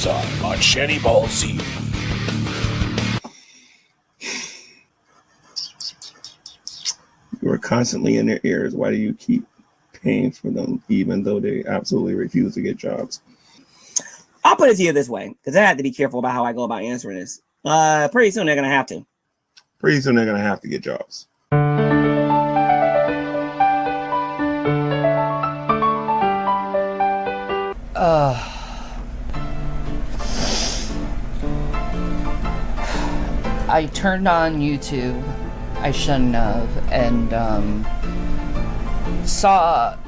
Next time on Shanny Ball Z. You are constantly in their ears. Why do you keep paying for them, even though they absolutely refuse to get jobs? I'll put it to you this way, because I have to be careful about how I go about answering this. Pretty soon they're going to have to. Pretty soon they're going to have to get jobs. I turned on YouTube, I shouldn't have, and saw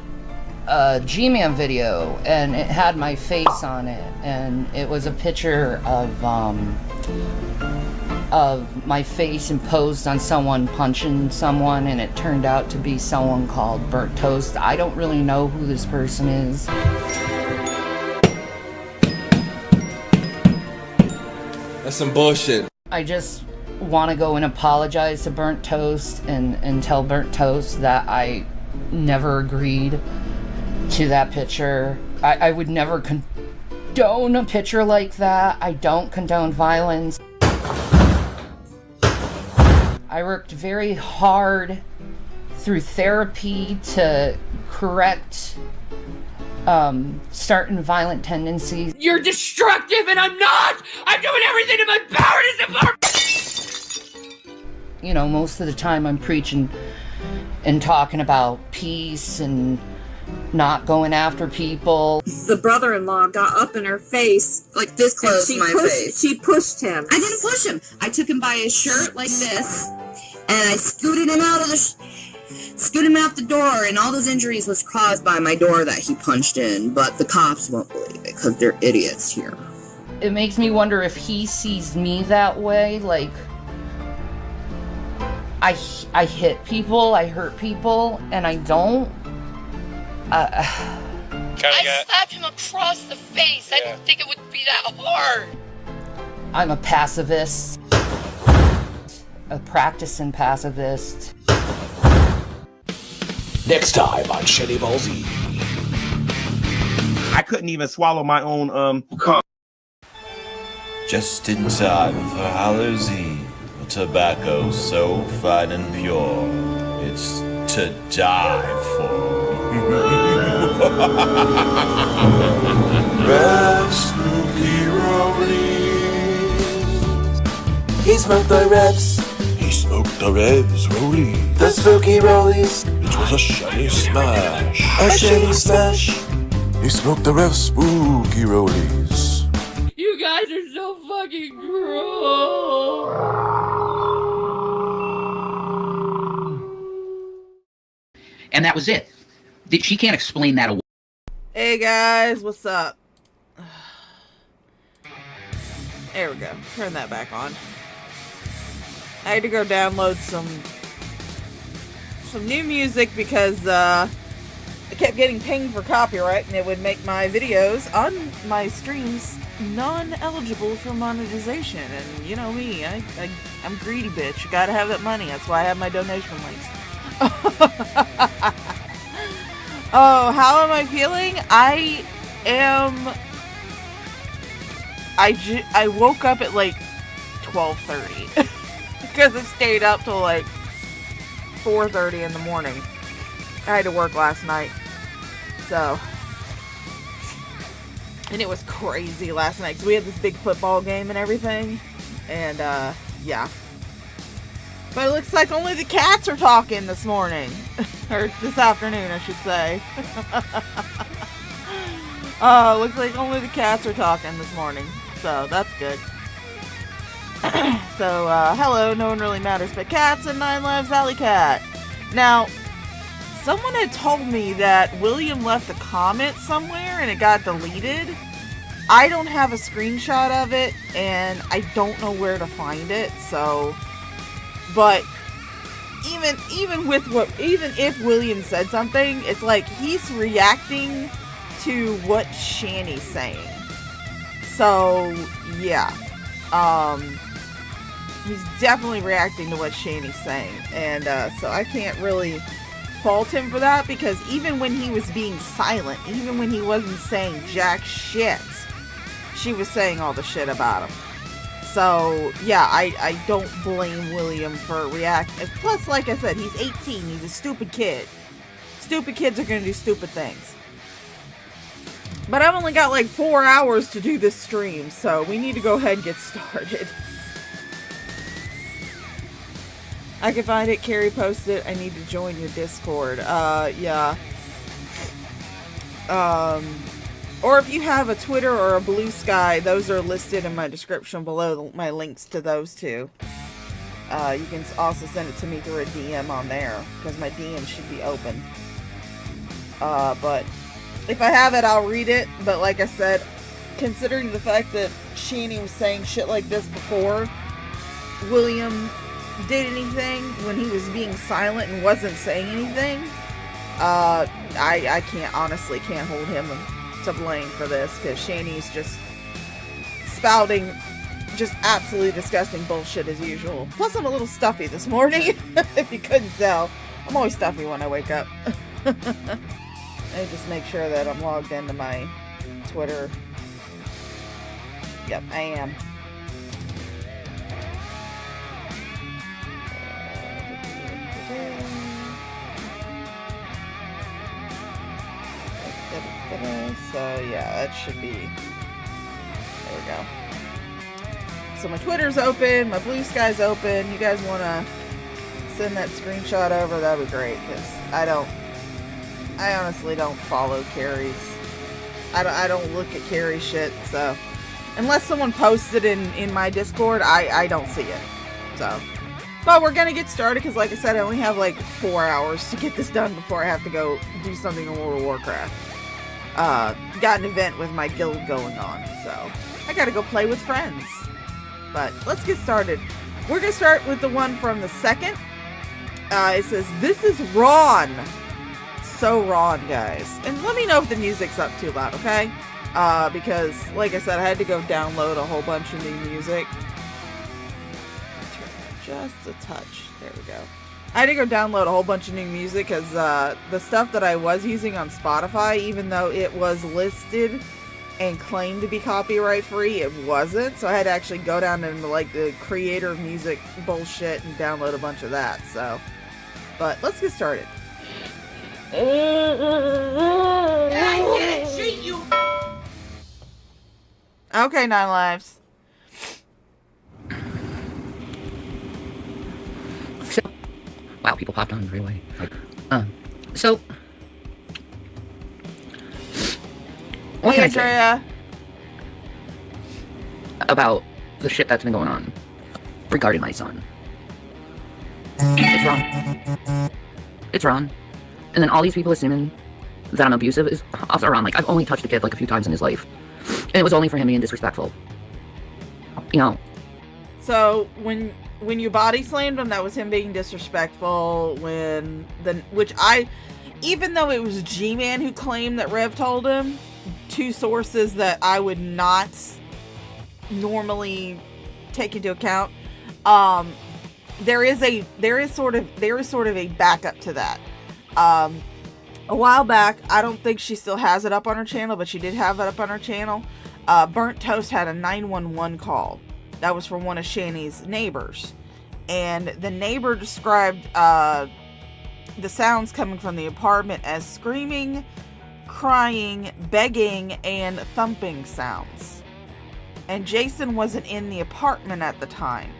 a G-Man video, and it had my face on it, and it was a picture of my face imposed on someone punching someone, and it turned out to be someone called Burnt Toast. I don't really know who this person is. That's some bullshit. I just want to go and apologize to Burnt Toast and tell Burnt Toast that I never agreed to that picture. I would never condone a picture like that. I don't condone violence. I worked very hard through therapy to correct certain violent tendencies. You're destructive and I'm not! I'm doing everything in my power to support. You know, most of the time I'm preaching and talking about peace and not going after people. The brother-in-law got up in her face, like this close to my face. She pushed him. I didn't push him. I took him by his shirt like this, and I scooted him out the door, and all those injuries was caused by my door that he punched in, but the cops won't believe it because they're idiots here. It makes me wonder if he sees me that way, like I hit people, I hurt people, and I don't. I slapped him across the face. I didn't think it would be that hard. I'm a pacifist. A practicing pacifist. Next time on Shanny Ball Z. I couldn't even swallow my own Just in time for Hallows Eve. Tobacco so fine and pure, it's to die for. Red spooky rollies. He smoked the revs. He smoked the revs, rollies. The spooky rollies. It was a shiny smash. A shiny smash. He smoked the revs, spooky rollies. You guys are so fucking cruel. And that was it. She can't explain that away. Hey guys, what's up? There we go. Turn that back on. I had to go download some new music because I kept getting pinged for copyright, and it would make my videos on my streams non-eligible for monetization. And you know me, I'm greedy bitch. You gotta have that money. That's why I have my donation links. Oh, how am I feeling? I woke up at like 12:30 because I stayed up till like 4:30 in the morning. I had to work last night, so, and it was crazy last night because we had this big football game and everything, and yeah. But it looks like only the cats are talking this morning. Or this afternoon, I should say. Looks like only the cats are talking this morning. So, that's good. So, hello, no one really matters but cats, and 9 Lives Alley Cat. Now, someone had told me that William left a comment somewhere and it got deleted. I don't have a screenshot of it, and I don't know where to find it, so... But even if William said something, it's like he's reacting to what Shanny's saying. So yeah, he's definitely reacting to what Shanny's saying, and so I can't really fault him for that, because even when he was being silent, even when he wasn't saying jack shit, she was saying all the shit about him. So, yeah, I don't blame William for reacting. Plus, like I said, he's 18. He's a stupid kid. Stupid kids are going to do stupid things. But I've only got like 4 hours to do this stream, so we need to go ahead and get started. I can find it. Carrie posted it. I need to join your Discord. Yeah. Or if you have a Twitter or a Blue Sky, those are listed in my description below, my links to those two. You can also send it to me through a DM on there, because my DM should be open. But if I have it, I'll read it. But like I said, considering the fact that Shani was saying shit like this before William did anything, when he was being silent and wasn't saying anything, I honestly can't hold him to blame for this, because Shani's just spouting just absolutely disgusting bullshit as usual. Plus, I'm a little stuffy this morning, if you couldn't tell. I'm always stuffy when I wake up. I just make sure that I'm logged into my Twitter. Yep, I am. So yeah, that should be, there we go. So my Twitter's open, my Blue Sky's open. You guys want to send that screenshot over, that'd be great, because I honestly don't follow Carrie's. I don't look at Carrie's shit, so unless someone posts it in my Discord, I don't see it. So, but we're gonna get started, because like I said, I only have like 4 hours to get this done before I have to go do something in World of Warcraft. Got an event with my guild going on, so I gotta go play with friends. But let's get started. We're gonna start with the one from the second. It says, "This is Ron." So Ron, guys. And let me know if the music's up too loud, okay? Because, like I said, I had to go download a whole bunch of new music. Just a touch. There we go. I had to go download a whole bunch of new music, because the stuff that I was using on Spotify, even though it was listed and claimed to be copyright free, it wasn't. So I had to actually go down into like the creator of music bullshit and download a bunch of that. So, but let's get started. I can't cheat you. Okay, 9 Lives. So, wow, people popped on right away. So, what Hey, can I say Andrea. about the shit that's been going on regarding my son? It's wrong. It's wrong. And then all these people assuming that I'm abusive is also wrong. Like, I've only touched the kid like a few times in his life, and it was only for him being disrespectful. You know. So when you body slammed him, that was him being disrespectful. Even though it was G-Man who claimed that Rev told him, two sources that I would not normally take into account, there is sort of a backup to that. A while back, I don't think she still has it up on her channel, but she did have it up on her channel. Burnt Toast had a 911 call. That was from one of Shani's neighbors. And the neighbor described the sounds coming from the apartment as screaming, crying, begging, and thumping sounds. And Jason wasn't in the apartment at the time.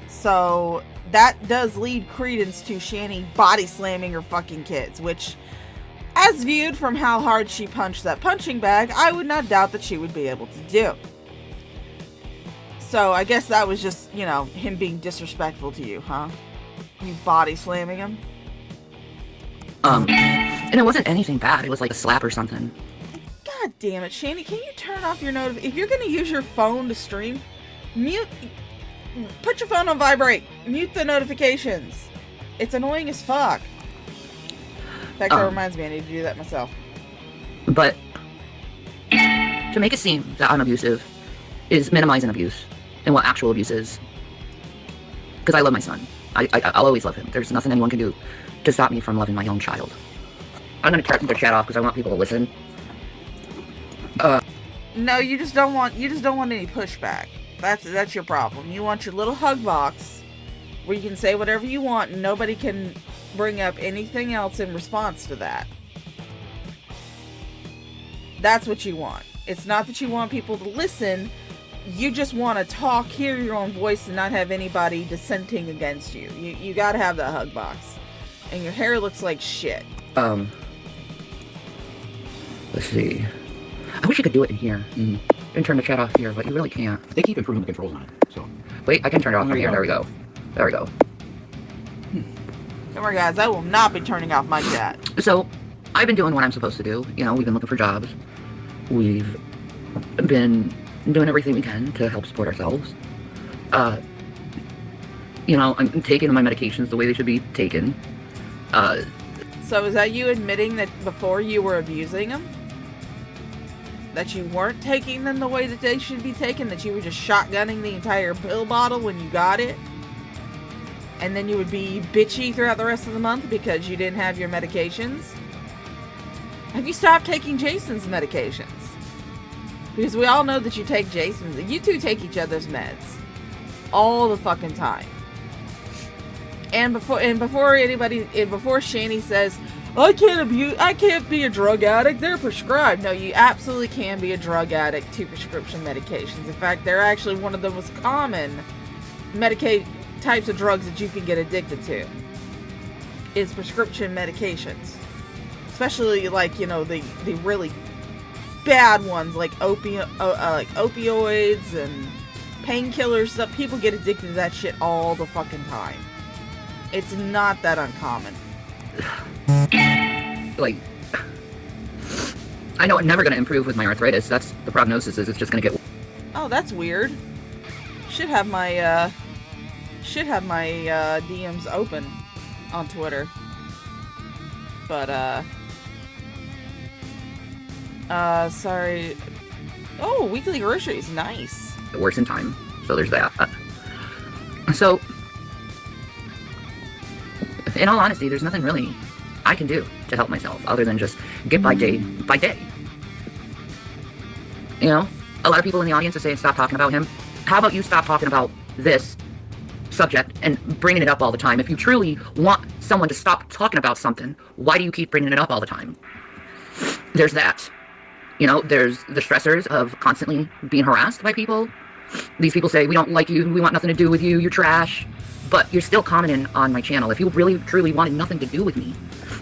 So that does lead credence to Shani body slamming her fucking kids, which, as viewed from how hard she punched that punching bag, I would not doubt that she would be able to do. So I guess that was just, him being disrespectful to you, huh? You body slamming him? And it wasn't anything bad. It was like a slap or something. God damn it, Shani, can you turn off your notifications? If you're gonna use your phone to stream, put your phone on vibrate. Mute the notifications. It's annoying as fuck. In fact, that reminds me, I need to do that myself. But to make it seem that I'm abusive is minimizing abuse and what actual abuse is. Because I love my son. I'll always love him. There's nothing anyone can do to stop me from loving my own child. I'm gonna turn the chat off because I want people to listen. No, you just don't want any pushback. That's your problem. You want your little hug box where you can say whatever you want and nobody can bring up anything else in response to that. That's what you want. It's not that you want people to listen. You just want to talk, hear your own voice, and not have anybody dissenting against you. You gotta have that hug box. And your hair looks like shit. Let's see. I wish you could do it in here. You can turn the chat off here, but you really can't. They keep improving the controls on it, so. Wait, I can turn it off from here. There we go. There we go. Don't worry, guys. I will not be turning off my chat. So, I've been doing what I'm supposed to do. You know, we've been looking for jobs. We've been doing everything we can to help support ourselves. You know, I'm taking my medications the way they should be taken. So is that you admitting that before you were abusing them? That you weren't taking them the way that they should be taken? That you were just shotgunning the entire pill bottle when you got it? And then you would be bitchy throughout the rest of the month because you didn't have your medications? Have you stopped taking Jason's medications? Because we all know that you take Jason's. You two take each other's meds. All the fucking time. And before Shani says, I can't be a drug addict, they're prescribed. No, you absolutely can be a drug addict to prescription medications. In fact, they're actually one of the most common types of drugs that you can get addicted to. Is prescription medications. Especially like, you know, the really bad ones like opioids and painkillers stuff. People get addicted to that shit all the fucking time. It's not that uncommon. Like, I know I'm never going to improve with my arthritis. That's the prognosis, is it's just going to get... Oh, that's weird. Should have my DMs open on Twitter. But, sorry. Oh, weekly groceries. Nice. It works in time. So there's that. So, in all honesty, there's nothing really I can do to help myself other than just get by day by day. You know, a lot of people in the audience are saying stop talking about him. How about you stop talking about this subject and bringing it up all the time? If you truly want someone to stop talking about something, why do you keep bringing it up all the time? There's that. You know, there's the stressors of constantly being harassed by people. These people say, we don't like you, we want nothing to do with you, you're trash. But you're still commenting on my channel. If you really, truly wanted nothing to do with me,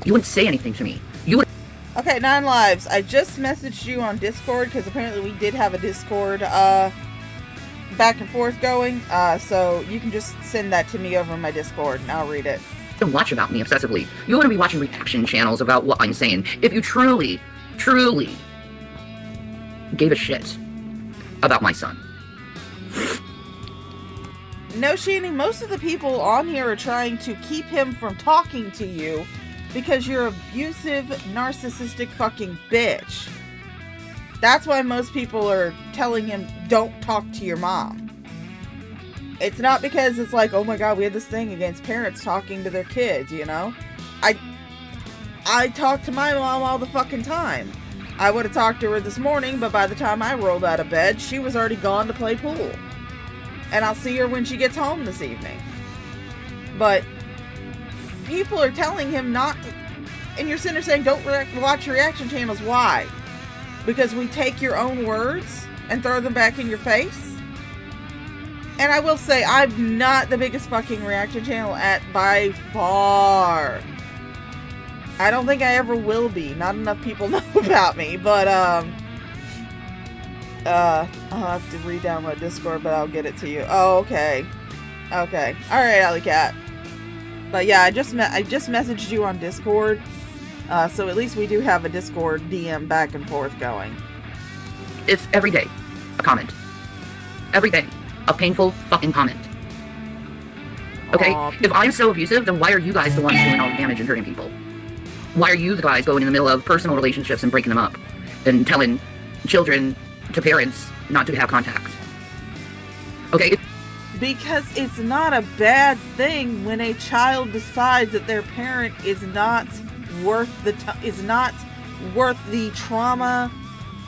you wouldn't say anything to me. You would... Okay, 9 Lives, I just messaged you on Discord, because apparently we did have a Discord, back and forth going, so you can just send that to me over in my Discord, and I'll read it. Don't watch about me obsessively. You want to be watching reaction channels about what I'm saying. If you truly, truly gave a shit about my son. No, Shani, most of the people on here are trying to keep him from talking to you because you're abusive, narcissistic fucking bitch. That's why most people are telling him, don't talk to your mom. It's not because it's like, oh my god, we had this thing against parents talking to their kids, you know? I talk to my mom all the fucking time. I would have talked to her this morning, but by the time I rolled out of bed, she was already gone to play pool. And I'll see her when she gets home this evening. But people are telling him not to, and you're sitting there saying, don't watch reaction channels. Why? Because we take your own words and throw them back in your face? And I will say, I'm not the biggest fucking reaction channel by far. I don't think I ever will be. Not enough people know about me, but, I'll have to re-download Discord, but I'll get it to you. Oh, okay. Okay. Alright, Alley Cat. But yeah, I just messaged you on Discord. So at least we do have a Discord DM back and forth going. It's every day a comment. Every day. A painful fucking comment. Okay? If I'm so abusive, then why are you guys the ones doing all the damage and hurting people? Why are you the guys going in the middle of personal relationships and breaking them up? And telling children to parents not to have contact? Okay? Because it's not a bad thing when a child decides that their parent is not worth the trauma,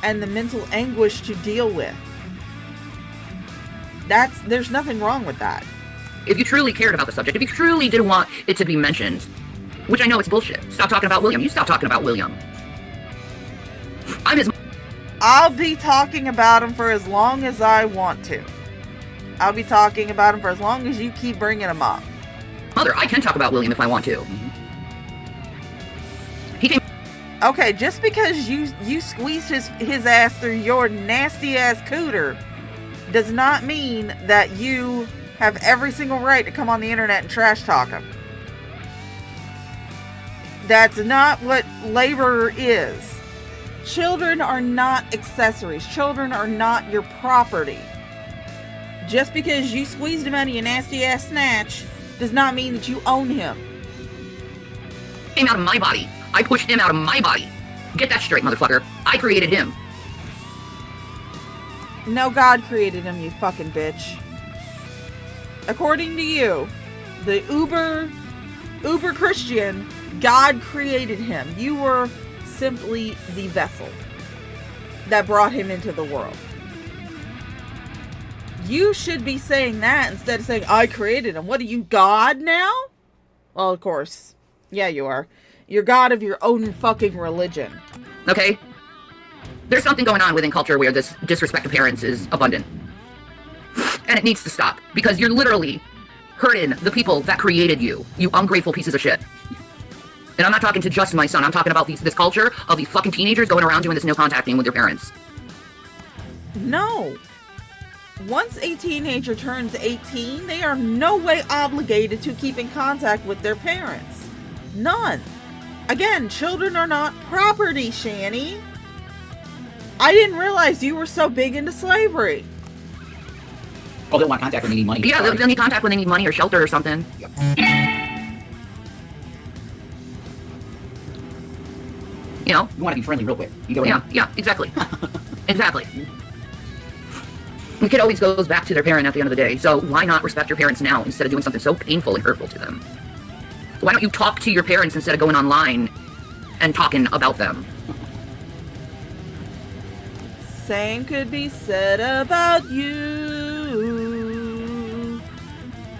and the mental anguish to deal with. There's nothing wrong with that. If you truly cared about the subject, if you truly didn't want it to be mentioned, which I know it's bullshit. Stop talking about William. You stop talking about William. I'll be talking about him for as long as I want to. I'll be talking about him for as long as you keep bringing him up. Mother, I can talk about William if I want to. He came. Okay, just because you squeezed his ass through your nasty ass cooter does not mean that you have every single right to come on the internet and trash talk him. That's not what labor is. Children are not accessories. Children are not your property. Just because you squeezed him out of your nasty ass snatch does not mean that you own him. Came out of my body. I pushed him out of my body. Get that straight, motherfucker. I created him. No, God created him, you fucking bitch. According to you, the uber Christian, God created him. You were simply the vessel that brought him into the world. You should be saying that instead of saying, I created him. What are you, God now? Well, of course. Yeah, you are. You're God of your own fucking religion. Okay? There's something going on within culture where this disrespect to parents is abundant. And it needs to stop. Because you're literally hurting the people that created you. You ungrateful pieces of shit. And I'm not talking to just my son. I'm talking about this culture of these fucking teenagers going around doing this no contacting with their parents. No. Once a teenager turns 18, they are no way obligated to keep in contact with their parents. None. Again, children are not property, Shani. I didn't realize you were so big into slavery. Oh, they'll want contact when they need money. Yeah, they'll need contact when they need money or shelter or something. Yep. You know? You want to be friendly real quick. You go yeah, exactly. Exactly. The kid always goes back to their parent at the end of the day, so why not respect your parents now instead of doing something so painful and hurtful to them? Why don't you talk to your parents instead of going online and talking about them? Same could be said about you.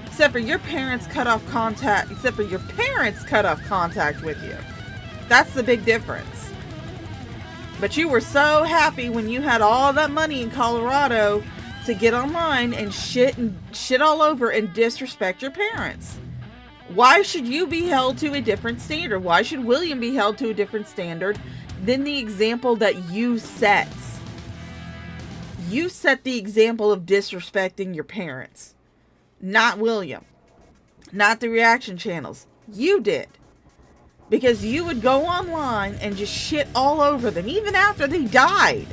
Except for your parents cut off contact with you. That's the big difference. But you were so happy when you had all that money in Colorado to get online and shit all over and disrespect your parents. Why should you be held to a different standard? Why should William be held to a different standard than the example that you set? You set the example of disrespecting your parents. Not William. Not the reaction channels. You did. Because you would go online and just shit all over them, even after they died.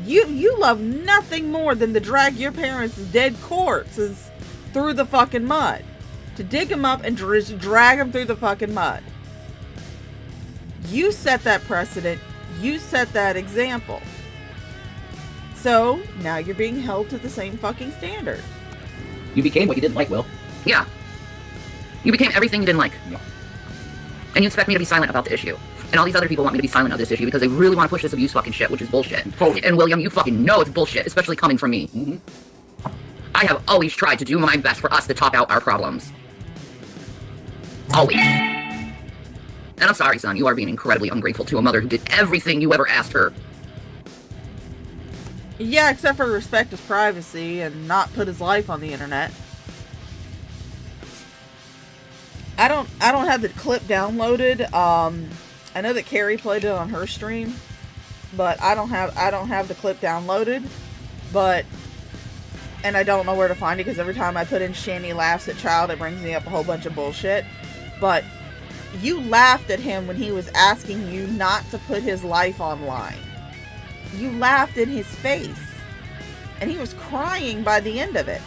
You love nothing more than to drag your parents' dead corpses through the fucking mud. To dig them up and just drag them through the fucking mud. You set that precedent. You set that example. So, now you're being held to the same fucking standard. You became what you didn't like, Will. Yeah. You became everything you didn't like. Yeah. And you expect me to be silent about the issue. And all these other people want me to be silent on this issue because they really want to push this abuse fucking shit, which is bullshit. Totally. And William, you fucking know it's bullshit, especially coming from me. Mm-hmm. I have always tried to do my best for us to talk out our problems. Always. And I'm sorry, son, you are being incredibly ungrateful to a mother who did everything you ever asked her. Yeah, except for respect his privacy and not put his life on the internet. I don't have the clip downloaded. I know that Carrie played it on her stream, but I don't have the clip downloaded. And I don't know where to find it because every time I put in Shani laughs at child, it brings me up a whole bunch of bullshit. But you laughed at him when he was asking you not to put his life online. You laughed in his face. And he was crying by the end of it.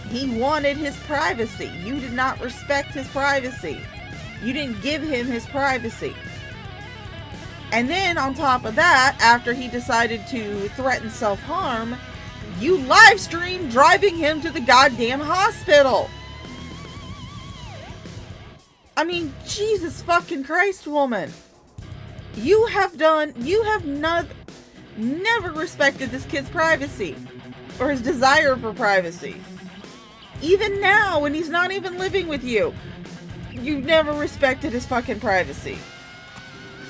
He wanted his privacy. You did not respect his privacy. You didn't give him his privacy. And then on top of that, after he decided to threaten self-harm, you live streamed driving him to the goddamn hospital. I mean, Jesus fucking Christ, woman. You have never respected this kid's privacy or his desire for privacy. Even now, when he's not even living with you, you've never respected his fucking privacy.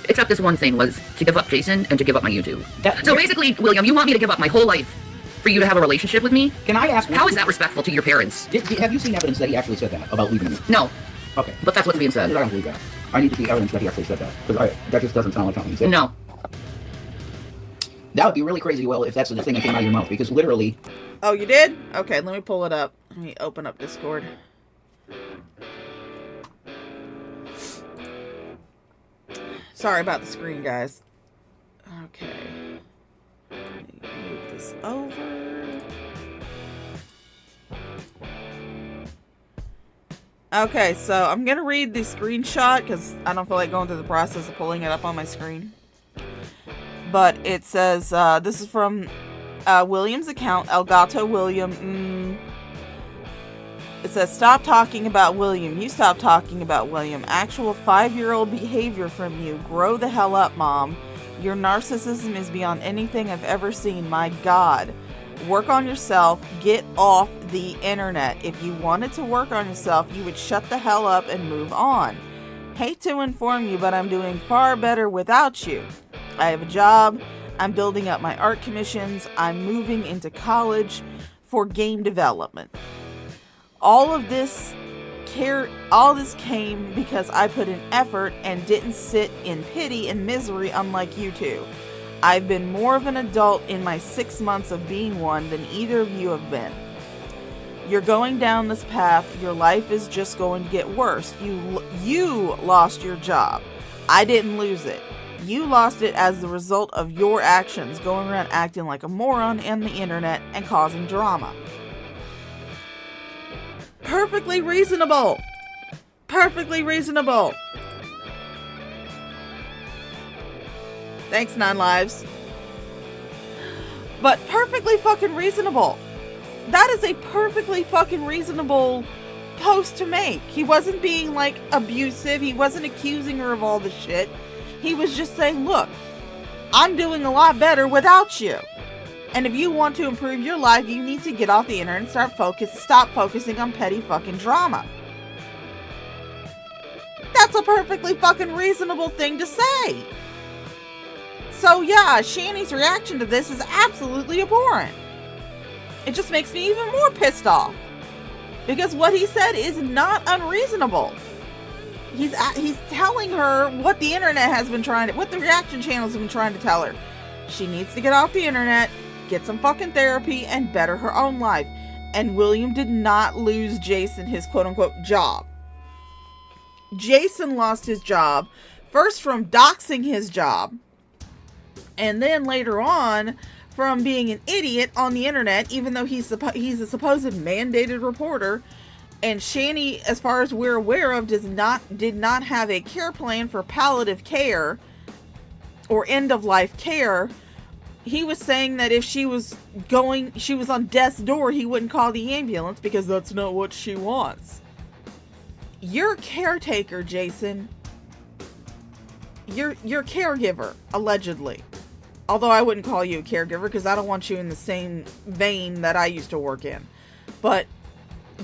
Except this one thing was to give up Jason and to give up my YouTube. So basically, William, you want me to give up my whole life for you to have a relationship with me? Can I ask? How is that respectful to your parents? Have you seen evidence that he actually said that about leaving me? No. Okay. But that's what's being said. I don't believe that. I need to see evidence that he actually said that. Because that just doesn't sound like something he said. No. That would be really crazy, Will, if that's the thing that came out of your mouth. Because literally... Oh, you did? Okay, let me pull it up. Let me open up Discord. Sorry about the screen, guys. Okay. Let me move this over. Okay, so I'm going to read the screenshot because I don't feel like going through the process of pulling it up on my screen. But it says, this is from William's account, Elgato William. It says, stop talking about William. You stop talking about William. Actual 5-year-old behavior from you. Grow the hell up, Mom. Your narcissism is beyond anything I've ever seen. My God. Work on yourself. Get off the internet. If you wanted to work on yourself, you would shut the hell up and move on. Hate to inform you, but I'm doing far better without you. I have a job. I'm building up my art commissions. I'm moving into college for game development. All this came because I put in effort and didn't sit in pity and misery unlike you two. I've been more of an adult in my 6 months of being one than either of you have been. You're going down this path. Your life is just going to get worse. You lost your job. I didn't lose it. You lost it as the result of your actions, going around acting like a moron on the internet and causing drama. Perfectly reasonable. Perfectly reasonable. Thanks, 9 Lives. But perfectly fucking reasonable. That is a perfectly fucking reasonable post to make. He wasn't being, like, abusive. He wasn't accusing her of all the shit. He was just saying, look, I'm doing a lot better without you. And if you want to improve your life, you need to get off the internet and stop focusing on petty fucking drama. That's a perfectly fucking reasonable thing to say. So yeah, Shani's reaction to this is absolutely abhorrent. It just makes me even more pissed off. Because what he said is not unreasonable. He's telling her what the internet has been what the reaction channels have been trying to tell her. She needs to get off the internet, get some fucking therapy, and better her own life. And William did not lose Jason his quote-unquote job. Jason lost his job, first from doxing his job, and then later on from being an idiot on the internet, even though he's a supposed mandated reporter. And Shani, as far as we're aware of, did not have a care plan for palliative care or end-of-life care. He was saying that if she was on death's door, he wouldn't call the ambulance because that's not what she wants. You're a caretaker, Jason. You're a caregiver, allegedly. Although I wouldn't call you a caregiver because I don't want you in the same vein that I used to work in. But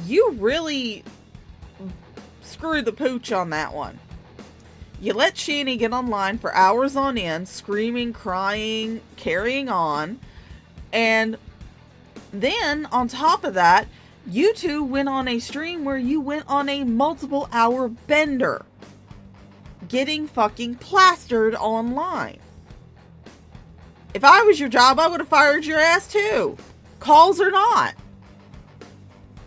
you really screwed the pooch on that one. You let Shani get online for hours on end, screaming, crying, carrying on. And then, on top of that, you two went on a stream where you went on a multiple hour bender. Getting fucking plastered online. If I was your job, I would have fired your ass too. Calls or not.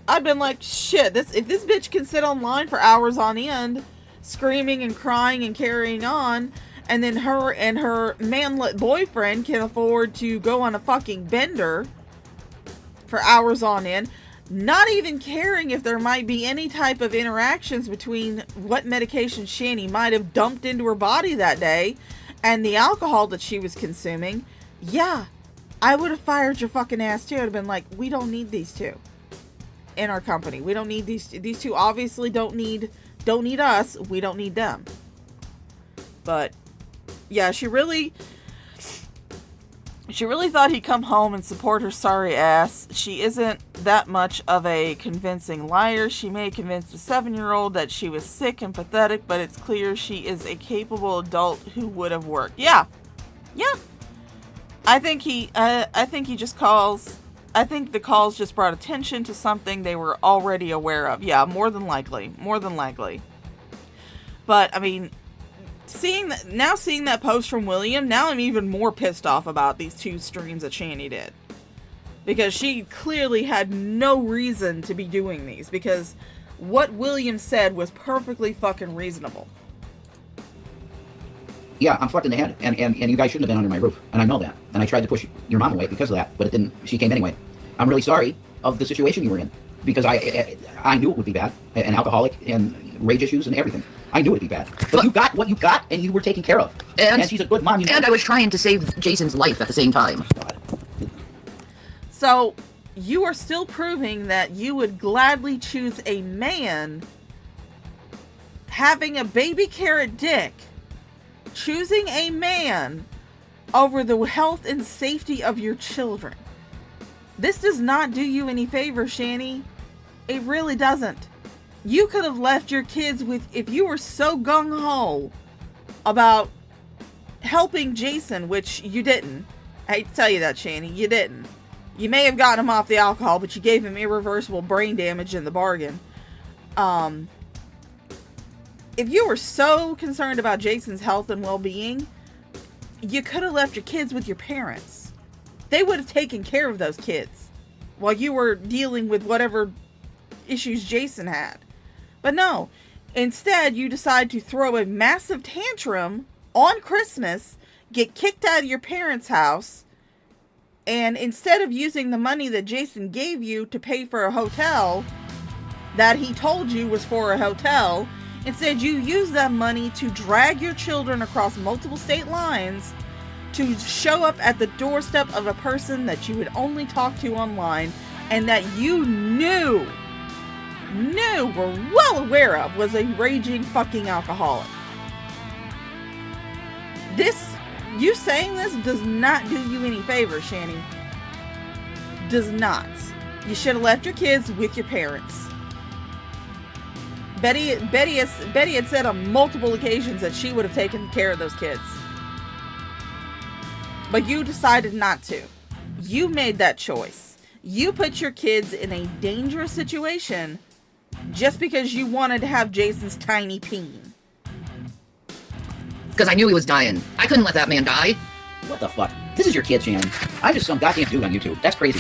I've been like, shit, if this bitch can sit online for hours on end, screaming and crying and carrying on, and then her and her manlet boyfriend can afford to go on a fucking bender for hours on end, not even caring if there might be any type of interactions between what medication Shani might have dumped into her body that day and the alcohol that she was consuming, yeah, I would have fired your fucking ass too. I'd have been like, we don't need these two in our company. We don't need these two obviously don't need us. We don't need them. But Yeah, she really thought he'd come home and support her sorry ass. She isn't that much of a convincing liar. She may have convinced a 7-year-old that she was sick and pathetic, but it's clear she is a capable adult who would have worked. Yeah. I think the calls just brought attention to something they were already aware of. Yeah, more than likely. But, I mean, seeing that post from William, now I'm even more pissed off about these 2 streams that Shani did. Because she clearly had no reason to be doing these. Because what William said was perfectly fucking reasonable. Yeah, I'm fucked in the head, and you guys shouldn't have been under my roof, and I know that. And I tried to push your mom away because of that, but it didn't. She came anyway. I'm really sorry of the situation you were in, because I knew it would be bad, and alcoholic, and rage issues, and everything. I knew it would be bad. But you got what you got, and you were taken care of. And she's a good mom. And I was trying to save Jason's life at the same time. So, you are still proving that you would gladly choose a man having a baby carrot dick, choosing a man over the health and safety of your children. This does not do you any favors, Shani. It really doesn't. You could have left your kids with, if you were so gung-ho about helping Jason, which you didn't. I hate to tell you that, Shani, you didn't. You may have gotten him off the alcohol, but you gave him irreversible brain damage in the bargain. If you were so concerned about Jason's health and well-being, you could have left your kids with your parents. They would have taken care of those kids while you were dealing with whatever issues Jason had. But no, instead you decide to throw a massive tantrum on Christmas, get kicked out of your parents' house, and instead of using the money that Jason gave you to pay for a hotel that he told you was for a hotel, instead you use that money to drag your children across multiple state lines to show up at the doorstep of a person that you would only talk to online and that you were well aware of was a raging fucking alcoholic. You saying this does not do you any favors, Shani. Does not. You should have left your kids with your parents. Betty had said on multiple occasions that she would have taken care of those kids. But you decided not to. You made that choice. You put your kids in a dangerous situation just because you wanted to have Jason's tiny peen. Because I knew he was dying. I couldn't let that man die. What the fuck? This is your kid, Shannon. I'm just some goddamn dude on YouTube. That's crazy.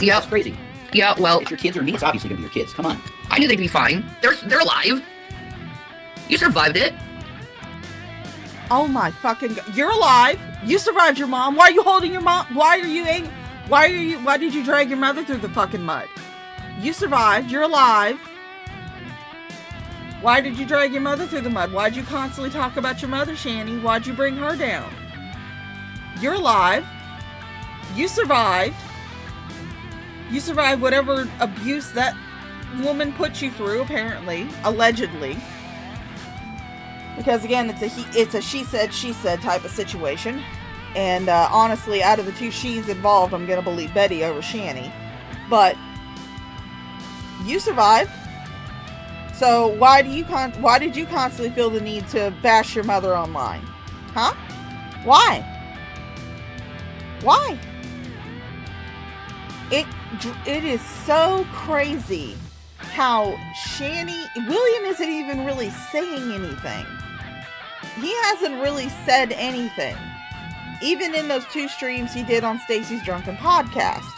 Yeah. That's crazy. Yeah, well... It's your kids or me, it's obviously gonna be your kids. Come on. I knew they'd be fine. They're alive. You survived it. Oh my fucking God. You're alive. You survived your mom. Why are you holding your mom? Why did you drag your mother through the fucking mud? You survived. You're alive. Why did you drag your mother through the mud? Why'd you constantly talk about your mother, Shani? Why'd you bring her down? You're alive. You survived. You survived whatever abuse that woman put you through, apparently. Allegedly. Because again, it's a she said type of situation. And honestly, out of the 2 she's involved, I'm gonna believe Betty over Shani. But you survived. So why did you constantly feel the need to bash your mother online? Huh? Why? It is so crazy how William isn't even really saying anything. He hasn't really said anything. Even in those 2 streams he did on Stacy's Drunken Podcast,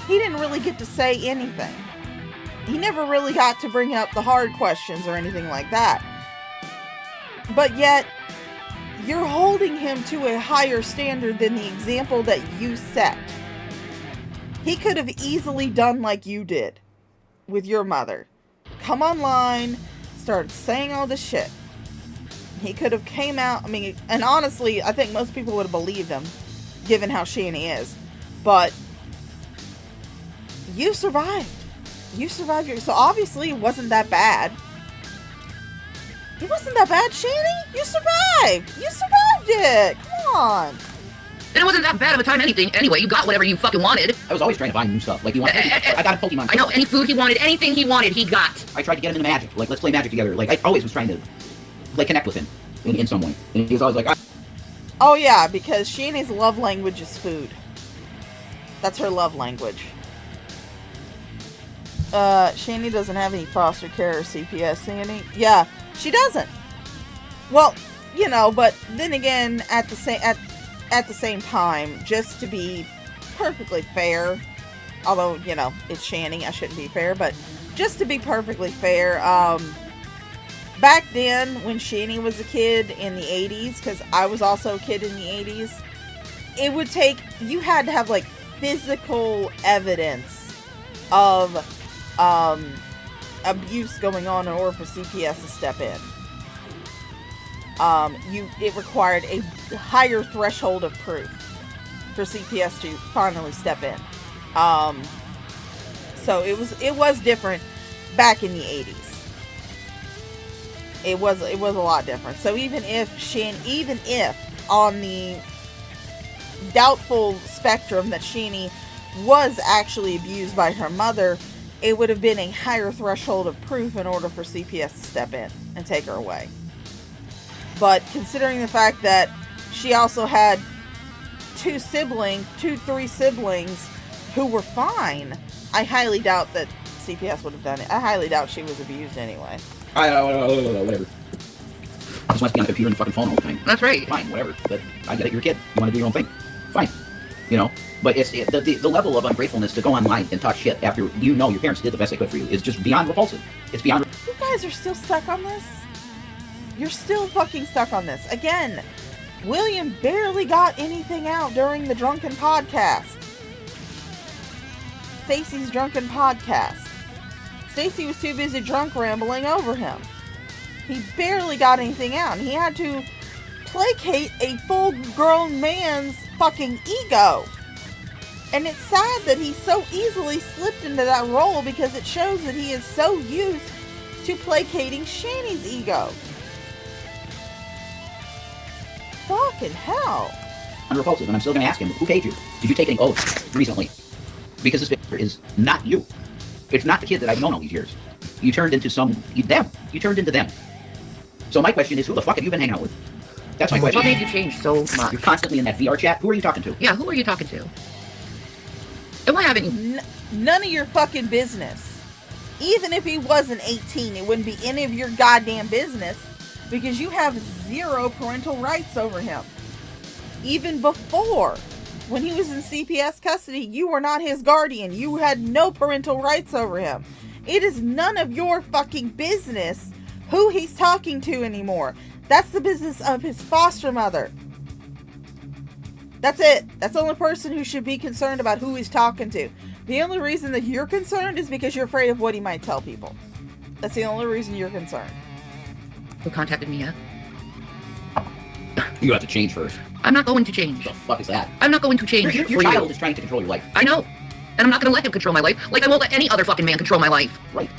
he didn't really get to say anything. He never really got to bring up the hard questions or anything like that. But yet, you're holding him to a higher standard than the example that you set. He could have easily done like you did with your mother. Come online, started saying all this shit. He could have came out, and honestly, I think most people would have believed him, given how Shani is. But, you survived. So obviously it wasn't that bad. It wasn't that bad, Shani. You survived it. Come on. And it wasn't that bad of a time anyway. You got whatever you fucking wanted. I was always trying to buy new stuff. Like, you want I got a Pokemon. I know, any food he wanted, anything he wanted, he got. I tried to get him into Magic. Like, let's play Magic together. Like, I always was trying to, like, connect with him in some way. And he was always like, Oh yeah, because Shani's love language is food. That's her love language. Shani doesn't have any foster care or CPS Sandy. Yeah, she doesn't. Well, you know, but then again, at the same time, just to be perfectly fair, although, you know, it's Shani, I shouldn't be fair, but just to be perfectly fair, back then when Shani was a kid in the 80s, because I was also a kid in the 80s, it would take, you had to have like physical evidence of abuse going on in order for CPS to step in. It required a higher threshold of proof for CPS to finally step in. So it was different back in the 80s. It was a lot different. So even if on the doubtful spectrum that Shani was actually abused by her mother, it would have been a higher threshold of proof in order for CPS to step in and take her away. But considering the fact that she also had three siblings who were fine, I highly doubt that CPS would have done it. I highly doubt she was abused anyway. Whatever. Just wants to be on the computer and the fucking phone all the time. That's right. Fine, whatever. But I get it, you're a kid. You want to do your own thing. Fine. You know? But it's the level of ungratefulness to go online and talk shit after you know your parents did the best they could for you is just beyond repulsive. It's beyond... You guys are still stuck on this? You're still fucking stuck on this. Again, William barely got anything out during the drunken podcast. Stacy's drunken podcast. Stacy was too busy drunk rambling over him. He barely got anything out, and he had to placate a full-grown man's fucking ego. And it's sad that he so easily slipped into that role because it shows that he is so used to placating Shani's ego. Fucking hell. Unrepulsive, and I'm still going to ask him, who paid you? Did you take any oaths recently? Because this picture is not you. It's not the kid that I've known all these years. You turned into them. You turned into them. So my question is, who the fuck have you been hanging out with? That's my question. What made you change so much? You're constantly in that VR chat. Who are you talking to? Yeah, who are you talking to? And why haven't you? None of your fucking business. Even if he wasn't 18, it wouldn't be any of your goddamn business because you have zero parental rights over him. Even before, when he was in CPS custody, you were not his guardian. You had no parental rights over him. It is none of your fucking business who he's talking to anymore. That's the business of his foster mother. That's it. That's the only person who should be concerned about who he's talking to. The only reason that you're concerned is because you're afraid of what he might tell people. That's the only reason you're concerned. Who contacted me yet? You have to change first. I'm not going to change. What the fuck is that? I'm not going to change. Your child is trying to control your life. I know. And I'm not going to let him control my life like I won't let any other fucking man control my life. Right.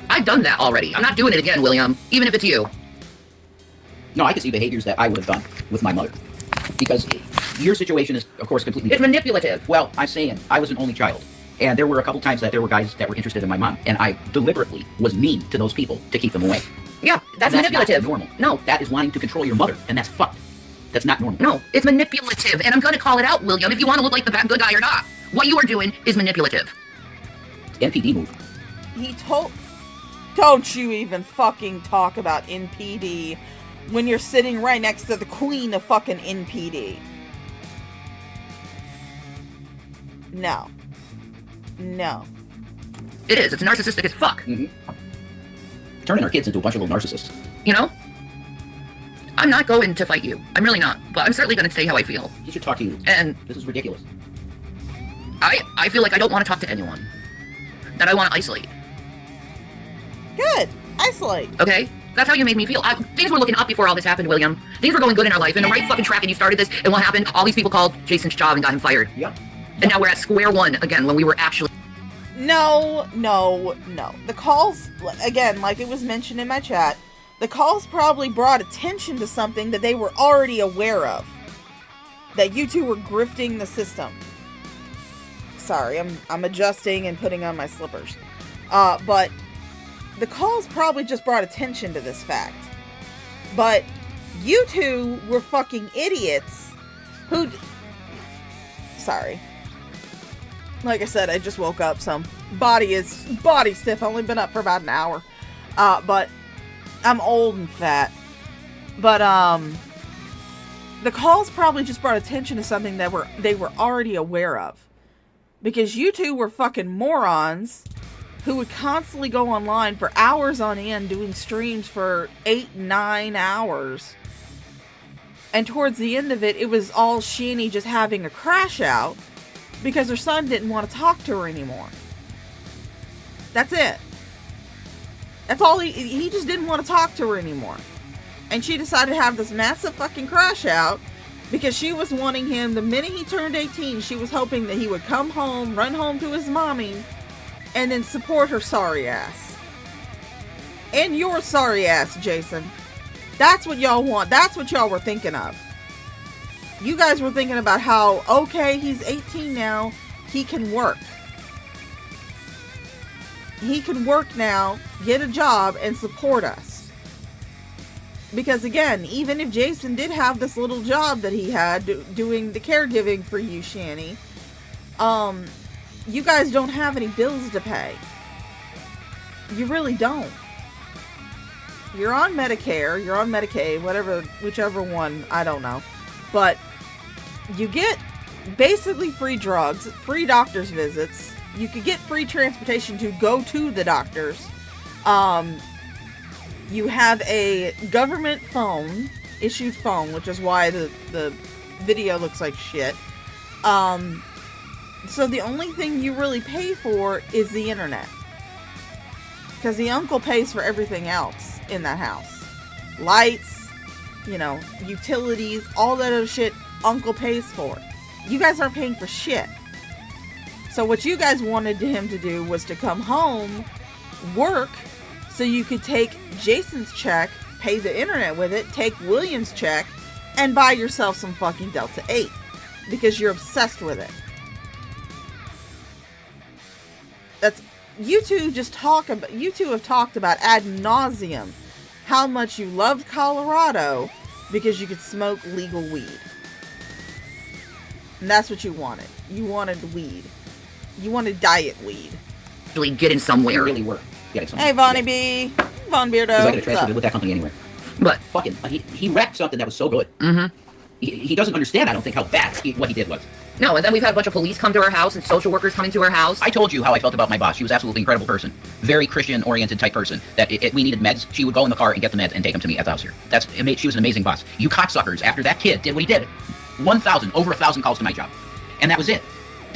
I've done that already. I'm not doing it again, William. Even if it's you. No, I can see behaviors that I would have done with my mother. Because your situation is, of course, completely different. It's manipulative. Well, I'm saying I was an only child. And there were a couple times that there were guys that were interested in my mom. And I deliberately was mean to those people to keep them away. Yeah, that's manipulative. Not normal. No. That is wanting to control your mother. And that's fucked. That's not normal. No, it's manipulative. And I'm going to call it out, William, if you want to look like the bad good guy or not. What you are doing is manipulative. NPD move. He told... Don't you even fucking talk about NPD when you're sitting right next to the queen of fucking NPD. No. No. It is. It's narcissistic as fuck. Mm-hmm. Turning our kids into a bunch of little narcissists. You know? I'm not going to fight you. I'm really not. But I'm certainly going to say how I feel. He should talk to you. And this is ridiculous. I feel like I don't want to talk to anyone. That I want to isolate. Good. Isolate. Okay? That's how you made me feel. Things were looking up before all this happened, William. Things were going good in our life, and the right fucking track, and you started this, and what happened? All these people called Jason's job and got him fired. Yep. And now we're at square one again when we were actually... No. The calls, again, like it was mentioned in my chat, The calls probably brought attention to something that they were already aware of. That you two were grifting the system. Sorry, I'm adjusting and putting on my slippers. But the calls probably just brought attention to this fact. But you two were fucking idiots who... Sorry. Like I said, I just woke up, so body stiff. I've only been up for about an hour. But I'm old and fat. But, the calls probably just brought attention to something that they were already aware of. Because you two were fucking morons who would constantly go online for hours on end doing streams for 8-9 hours. And towards the end of it, it was all Sheeny just having a crash out because her son didn't want to talk to her anymore. That's it. That's all he just didn't want to talk to her anymore. And she decided to have this massive fucking crash out because she was wanting him, the minute he turned 18, she was hoping that he would come home, run home to his mommy, and then support her sorry ass. And your sorry ass, Jason. That's what y'all want. That's what y'all were thinking of. You guys were thinking about how, okay, he's 18 now, he can work. He can work now, get a job, and support us. Because again, even if Jason did have this little job that he had doing the caregiving for you, Shani, you guys don't have any bills to pay. You really don't. You're on Medicare, you're on Medicaid, whichever one, I don't know. But you get basically free drugs, free doctor's visits. You could get free transportation to go to the doctors. You have a government phone, issued phone, which is why the video looks like shit. So the only thing you really pay for is the internet. Because the uncle pays for everything else in that house. Lights, utilities, all that other shit, uncle pays for. You guys aren't paying for shit. So what you guys wanted him to do was to come home, work, so you could take Jason's check, pay the internet with it, take William's check, and buy yourself some fucking Delta 8. Because you're obsessed with it. You two have talked about ad nauseum how much you loved Colorado because you could smoke legal weed. And that's what you wanted. You wanted weed. You wanted diet weed. Actually getting somewhere. You really were. Hey, Vonnie B. Von Beardo. Because I could have transferred with that company anywhere. But fucking, he wrecked something that was so good. Mm-hmm. He doesn't understand, I don't think, how bad what he did was. No, and then we've had a bunch of police come to our house and social workers coming to our house. I told you how I felt about my boss. She was absolutely incredible person. Very Christian-oriented type person. That we needed meds, she would go in the car and get the meds and take them to me at the house here. She was an amazing boss. You cocksuckers, after that kid did what he did, over 1,000 calls to my job. And that was it.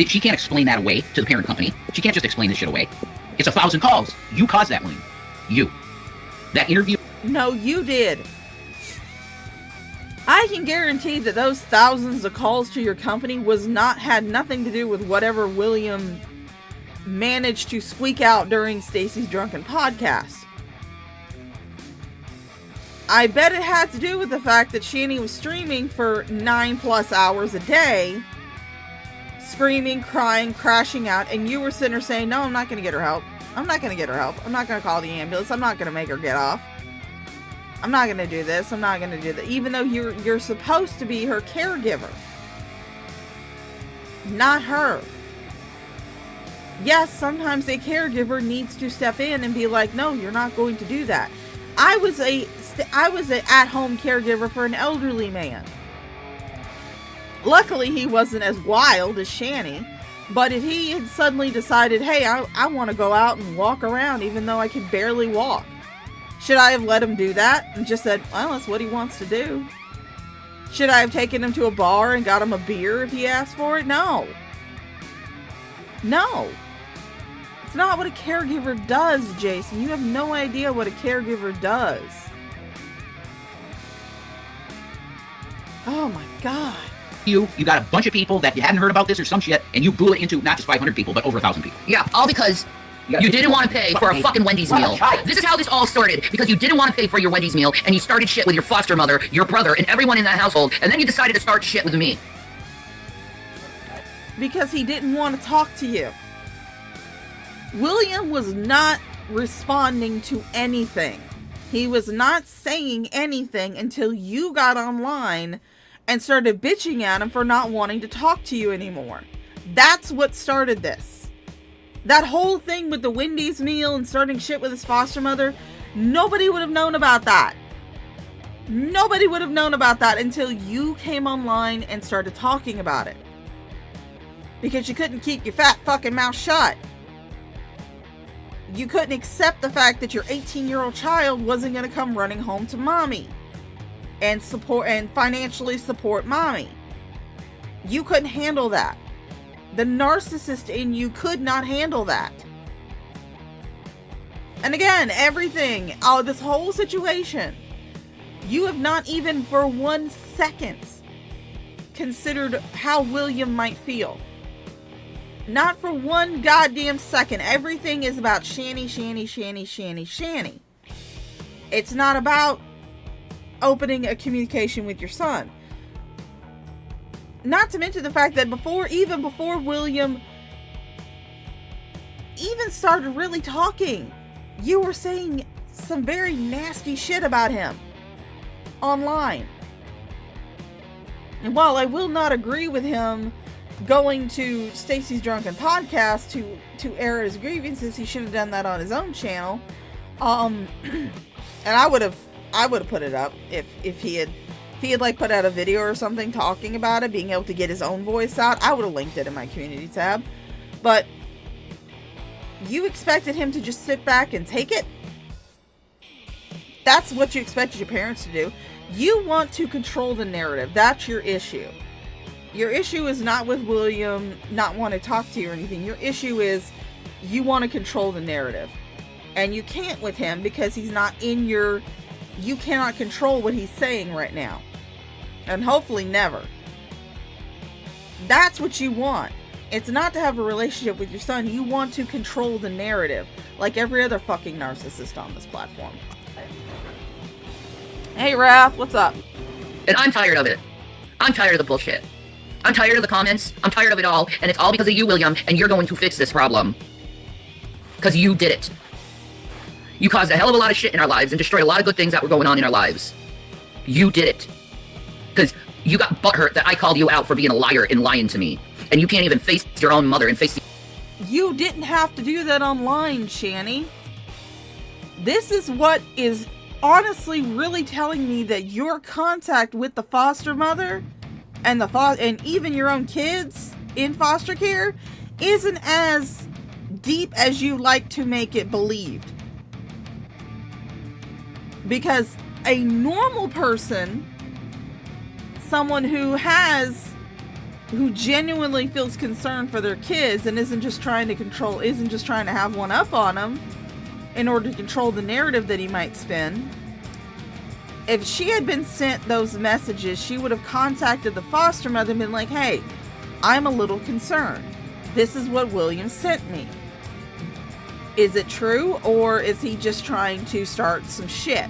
She can't explain that away to the parent company. She can't just explain this shit away. It's 1,000 calls. You caused that, William. You. That interview... No, you did. I can guarantee that those thousands of calls to your company had nothing to do with whatever William managed to squeak out during Stacy's Drunken Podcast. I bet it had to do with the fact that Shani was streaming for 9+ hours a day, screaming, crying, crashing out, and you were sitting there saying, no, I'm not going to get her help. I'm not going to get her help. I'm not going to call the ambulance. I'm not going to make her get off. I'm not going to do this. I'm not going to do that. Even though you're supposed to be her caregiver. Not her. Yes, sometimes a caregiver needs to step in and be like, no, you're not going to do that. I was an at-home caregiver for an elderly man. Luckily, he wasn't as wild as Shani. But if he had suddenly decided, hey, I want to go out and walk around even though I can barely walk. Should I have let him do that and just said, well, that's what he wants to do? Should I have taken him to a bar and got him a beer if he asked for it? No. No. It's not what a caregiver does, Jason. You have no idea what a caregiver does. Oh my God. You got a bunch of people that you hadn't heard about this or some shit, and you blew it into not just 500 people, but over 1,000 people. Yeah, all because You didn't want to pay for a fucking Wendy's meal. This is how this all started, because you didn't want to pay for your Wendy's meal, and you started shit with your foster mother, your brother, and everyone in that household, and then you decided to start shit with me. Because he didn't want to talk to you. William was not responding to anything. He was not saying anything until you got online and started bitching at him for not wanting to talk to you anymore. That's what started this. That whole thing with the Wendy's meal and starting shit with his foster mother, nobody would have known about that. Nobody would have known about that until you came online and started talking about it. Because you couldn't keep your fat fucking mouth shut. You couldn't accept the fact that your 18-year-old child wasn't going to come running home to mommy and support and financially support mommy. You couldn't handle that. The narcissist in you could not handle that. And again, everything, this whole situation, you have not even for 1 second considered how William might feel. Not for one goddamn second. Everything is about Shanny, Shanny, Shanny, Shanny, Shanny. It's not about opening a communication with your son. Not to mention the fact that before William even started really talking, you were saying some very nasty shit about him online. And while I will not agree with him going to Stacy's Drunken Podcast to air his grievances, he should have done that on his own channel. And I would have put it up if he had like put out a video or something talking about it, being able to get his own voice out. I would have linked it in my community tab. But you expected him to just sit back and take it? That's what you expected your parents to do. You want to control the narrative. That's your issue. Your issue is not with William not want to talk to you or anything. Your issue is you want to control the narrative. And you can't with him because he's not in your... You cannot control what he's saying right now. And hopefully never. That's what you want. It's not to have a relationship with your son. You want to control the narrative. Like every other fucking narcissist on this platform. Hey, Raph, what's up? And I'm tired of it. I'm tired of the bullshit. I'm tired of the comments. I'm tired of it all. And it's all because of you, William. And you're going to fix this problem. Because you did it. You caused a hell of a lot of shit in our lives and destroyed a lot of good things that were going on in our lives. You did it. Because you got butthurt that I called you out for being a liar and lying to me. And you can't even face your own mother and face the... You didn't have to do that online, Shanny. This is what is honestly really telling me that your contact with the foster mother and and even your own kids in foster care isn't as deep as you like to make it believed. Because a normal person, someone who genuinely feels concern for their kids and isn't just trying to have one up on them in order to control the narrative that he might spin. If she had been sent those messages, she would have contacted the foster mother and been like, hey, I'm a little concerned. This is what William sent me. Is it true, or is he just trying to start some shit?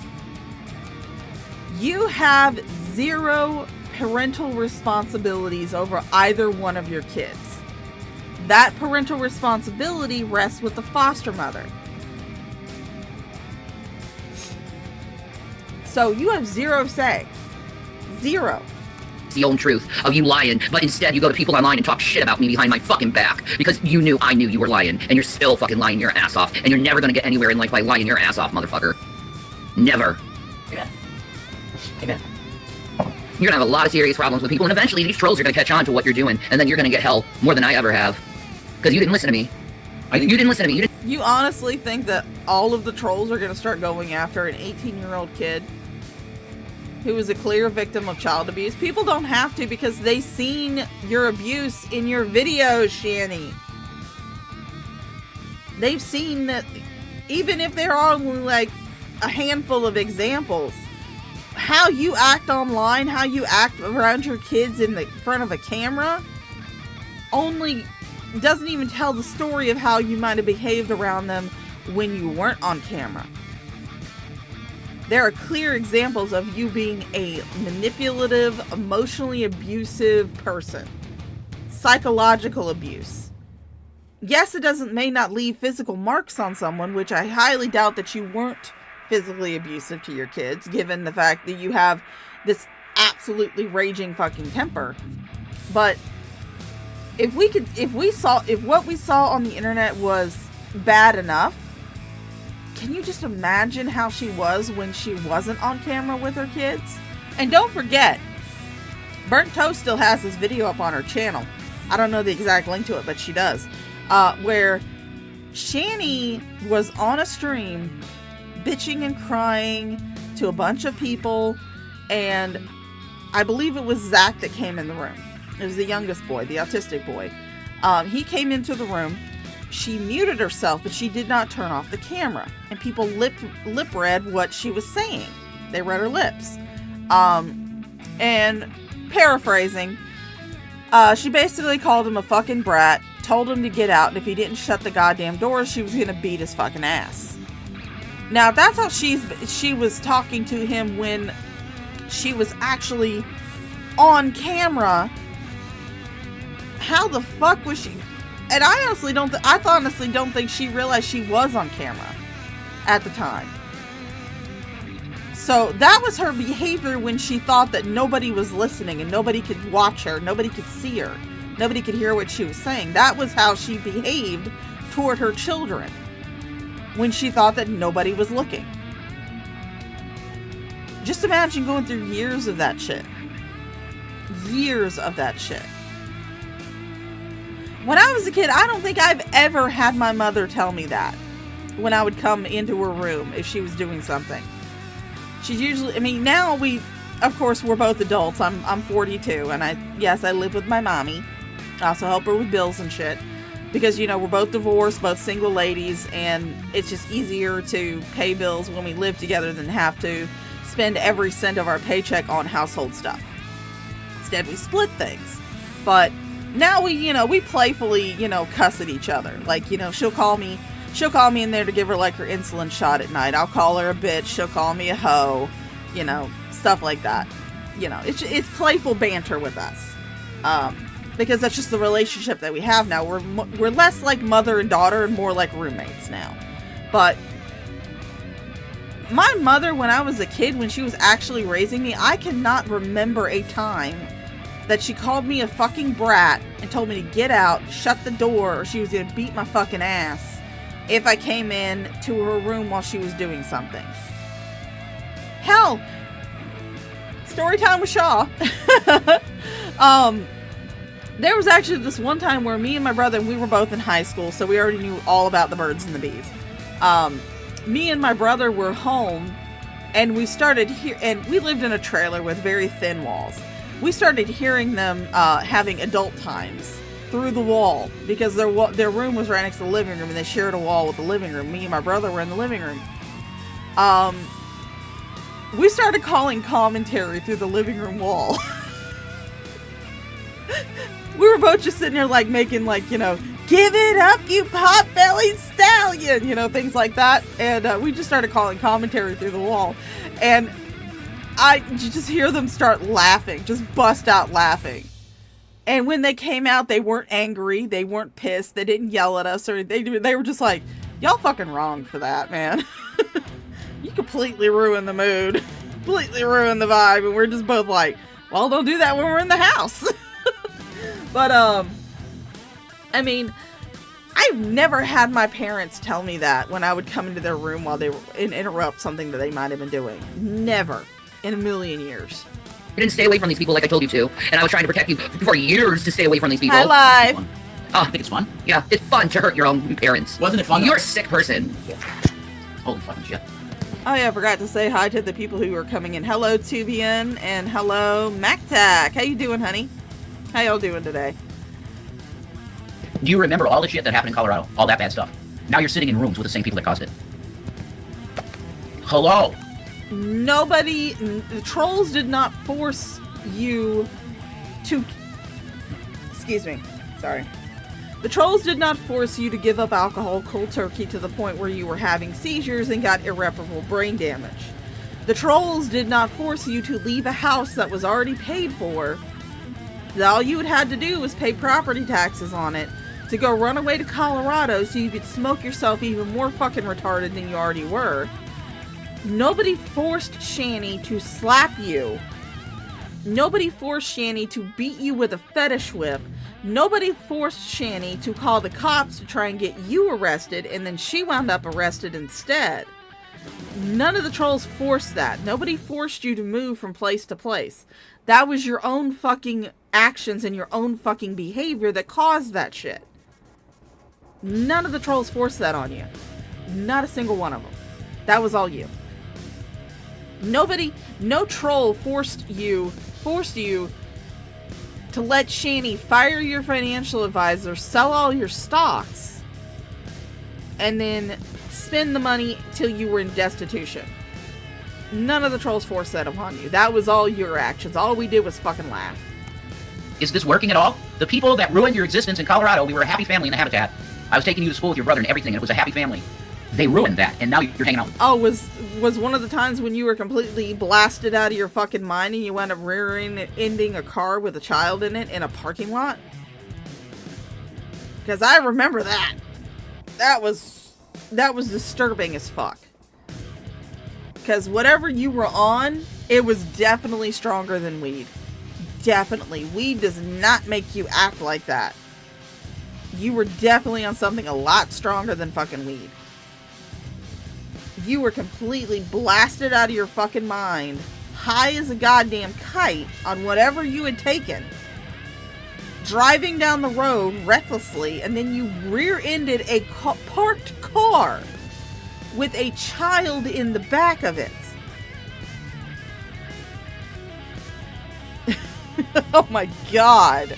You have zero parental responsibilities over either one of your kids. That parental responsibility rests with the foster mother. So you have zero say. Zero. The own truth of you lying, but instead you go to people online and talk shit about me behind my fucking back because you knew I knew you were lying, and you're still fucking lying your ass off, and you're never gonna get anywhere in life by lying your ass off, motherfucker. Never. Amen. Amen. You're gonna have a lot of serious problems with people, and eventually these trolls are gonna catch on to what you're doing, and then you're gonna get hell more than I ever have. Because you didn't listen to me. You didn't listen to me. You honestly think that all of the trolls are gonna start going after an 18-year-old kid who was a clear victim of child abuse? People don't have to, because they've seen your abuse in your videos, Shanny. They've seen that, even if there are only like a handful of examples, how you act online, how you act around your kids in the front of a camera, only doesn't even tell the story of how you might have behaved around them when you weren't on camera. There are clear examples of you being a manipulative, emotionally abusive person. Psychological abuse. Yes, it may not leave physical marks on someone, which I highly doubt that you weren't physically abusive to your kids, given the fact that you have this absolutely raging fucking temper. But if what we saw on the internet was bad enough, can you just imagine how she was when she wasn't on camera with her kids? And don't forget, Burnt Toast still has this video up on her channel. I don't know the exact link to it, but she does. Where Shani was on a stream bitching and crying to a bunch of people, and I believe it was Zach that came in the room. It was the youngest boy, the autistic boy. He came into the room. She muted herself, but she did not turn off the camera. And people lip read what she was saying. They read her lips. And paraphrasing, she basically called him a fucking brat, told him to get out, and if he didn't shut the goddamn doors, she was going to beat his fucking ass. Now, if that's how she was talking to him when she was actually on camera, how the fuck was she? And I honestly don't think she realized she was on camera at the time. So that was her behavior when she thought that nobody was listening and nobody could watch her, nobody could see her, nobody could hear what she was saying. That was how she behaved toward her children when she thought that nobody was looking. Just imagine going through years of that shit. Years of that shit. When I was a kid, I don't think I've ever had my mother tell me that when I would come into her room if she was doing something. She's usually, now of course, we're both adults. I'm 42, and I live with my mommy. I also help her with bills and shit because, we're both divorced, both single ladies, and it's just easier to pay bills when we live together than have to spend every cent of our paycheck on household stuff. Instead, we split things. But now we playfully, cuss at each other. Like, she'll call me in there to give her like her insulin shot at night. I'll call her a bitch. She'll call me a hoe, stuff like that. It's playful banter with us. Because that's just the relationship that we have now. We're less like mother and daughter and more like roommates now. But my mother, when I was a kid, when she was actually raising me, I cannot remember a time that she called me a fucking brat and told me to get out, shut the door, or she was going to beat my fucking ass if I came in to her room while she was doing something. Hell, story time with Shaw. There was actually this one time where me and my brother, we were both in high school, so we already knew all about the birds and the bees. Me and my brother were home, and we started and we lived in a trailer with very thin walls. We started hearing them having adult times through the wall because their room was right next to the living room and they shared a wall with the living room. Me and my brother were in the living room. We started calling commentary through the living room wall. We were both just sitting there like making like, give it up, you pot-bellied stallion, things like that. And we just started calling commentary through the wall. And you just hear them start laughing, just bust out laughing. And when they came out, they weren't angry, they weren't pissed, they didn't yell at us, or they were just like, y'all fucking wrong for that, man. You completely ruined the mood, completely ruined the vibe, and we're just both like, well, don't do that when we're in the house. But, I've never had my parents tell me that when I would come into their room while they were and interrupt something that they might have been doing. Never. In a million years. You didn't stay away from these people like I told you to, and I was trying to protect you for years to stay away from these people. Hi, Live. Oh, I think it's fun. Yeah, it's fun to hurt your own parents. Wasn't it fun? You're a sick person. Holy fucking shit. Oh yeah, I forgot to say hi to the people who are coming in. Hello, Tubian, and hello, MacTac. How you doing, honey? How y'all doing today? Do you remember all the shit that happened in Colorado? All that bad stuff. Now you're sitting in rooms with the same people that caused it. Hello? The trolls did not force you to... Excuse me. Sorry. The trolls did not force you to give up alcohol cold turkey to the point where you were having seizures and got irreparable brain damage. The trolls did not force you to leave a house that was already paid for. All you had to do was pay property taxes on it to go run away to Colorado so you could smoke yourself even more fucking retarded than you already were. Nobody forced Shani to slap you. Nobody forced Shani to beat you with a fetish whip. Nobody forced Shani to call the cops to try and get you arrested, and then she wound up arrested instead. None of the trolls forced that. Nobody forced you to move from place to place. That was your own fucking actions and your own fucking behavior that caused that shit. None of the trolls forced that on you. Not a single one of them. That was all you. No troll forced you to let Shani fire your financial advisor, sell all your stocks, and then spend the money till you were in destitution. None of the trolls forced that upon you. That was all your actions. All we did was fucking laugh. Is this working at all? The people that ruined your existence in Colorado, we were a happy family in the habitat. I was taking you to school with your brother and everything, and it was a happy family. They ruined that, and now you're hanging out. Oh, was one of the times when you were completely blasted out of your fucking mind and you wound up rear-ending a car with a child in it in a parking lot? Because I remember that. That was disturbing as fuck. Because whatever you were on, it was definitely stronger than weed. Definitely. Weed does not make you act like that. You were definitely on something a lot stronger than fucking weed. You were completely blasted out of your fucking mind, high as a goddamn kite on whatever you had taken, driving down the road recklessly, and then you rear-ended a parked car with a child in the back of it. Oh my god.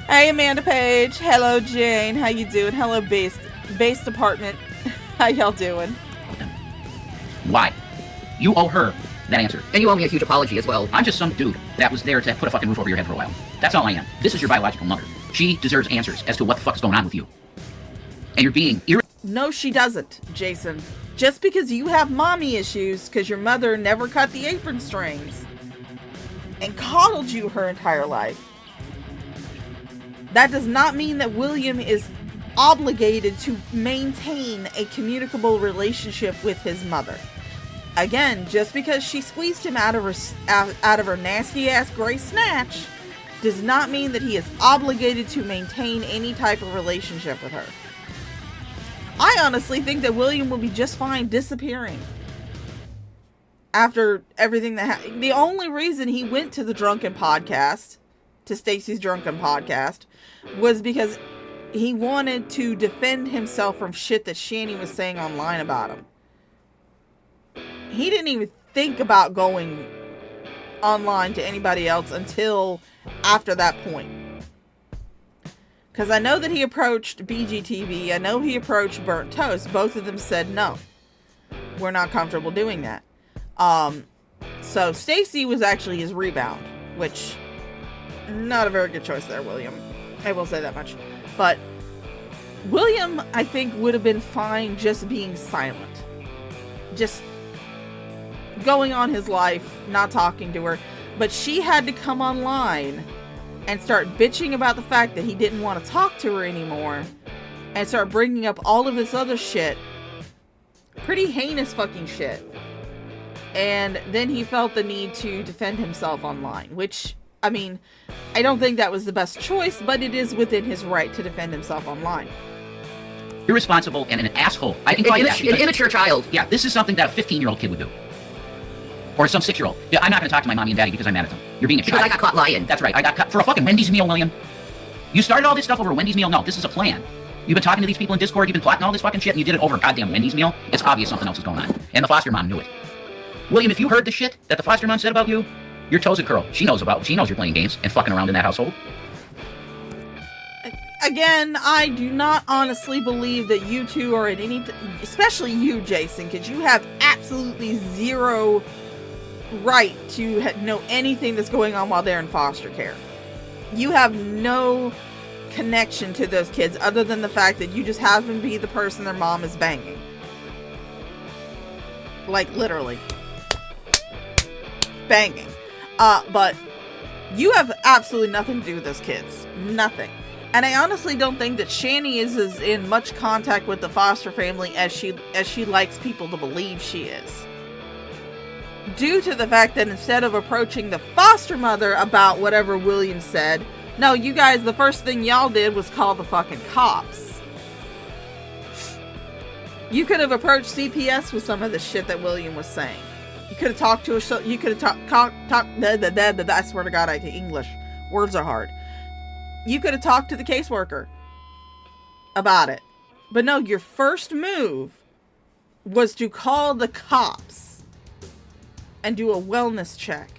Hey, Amanda Page. Hello, Jane. How you doing? Hello, Base Department. How y'all doing? Why? You owe her that answer. And you owe me a huge apology as well. I'm just some dude that was there to put a fucking roof over your head for a while. That's all I am. This is your biological mother. She deserves answers as to what the fuck's going on with you. And you're being No, she doesn't, Jason. Just because you have mommy issues because your mother never cut the apron strings and coddled you her entire life, that does not mean that William is obligated to maintain a communicable relationship with his mother. Again, just because she squeezed him out of her nasty ass gray snatch does not mean that he is obligated to maintain any type of relationship with her. I honestly think that William will be just fine disappearing after everything that happened. The only reason he went to the drunken podcast, to Stacy's drunken podcast, was because he wanted to defend himself from shit that Shani was saying online about him. He didn't even think about going online to anybody else until after that point. Because I know that he approached BGTV. I know he approached Burnt Toast. Both of them said no. We're not comfortable doing that. So Stacy was actually his rebound, which not a very good choice there, William. I will say that much. But William, I think, would have been fine just being silent. Just going on his life, not talking to her. But she had to come online and start bitching about the fact that he didn't want to talk to her anymore and start bringing up all of this other shit. Pretty heinous fucking shit. And then he felt the need to defend himself online, which, I mean, I don't think that was the best choice, but it is within his right to defend himself online. irresponsible and an asshole. I can call you that. An immature child. Yeah, this is something that a 15-year-old kid would do. Or some 6-year-old. Yeah, I'm not going to talk to my mommy and daddy because I'm mad at them. You're being a child. Because I got caught lying. That's right. I got caught for a fucking Wendy's meal, William. You started all this stuff over a Wendy's meal? No, this is a plan. You've been talking to these people in Discord, you've been plotting all this fucking shit, and you did it over a goddamn Wendy's meal? It's obvious something else is going on. And the foster mom knew it. William, if you heard the shit that the foster mom said about you, your toes would curl. She knows you're playing games and fucking around in that household. Again, I do not honestly believe that you two are in any, especially you, Jason, because you have absolutely zero right to know anything that's going on while they're in foster care. You have no connection to those kids other than the fact that you just happen to be the person their mom is banging. Like, literally. Banging. But you have absolutely nothing to do with those kids. Nothing. And I honestly don't think that Shani is as in much contact with the foster family as she likes people to believe she is. Due to the fact that instead of approaching the foster mother about whatever William said, no, you guys, the first thing y'all did was call the fucking cops. You could have approached CPS with some of the shit that William was saying. You could have talked to her, you could have I swear to God, English. Words are hard. You could have talked to the caseworker about it. But no, your first move was to call the cops and do a wellness check.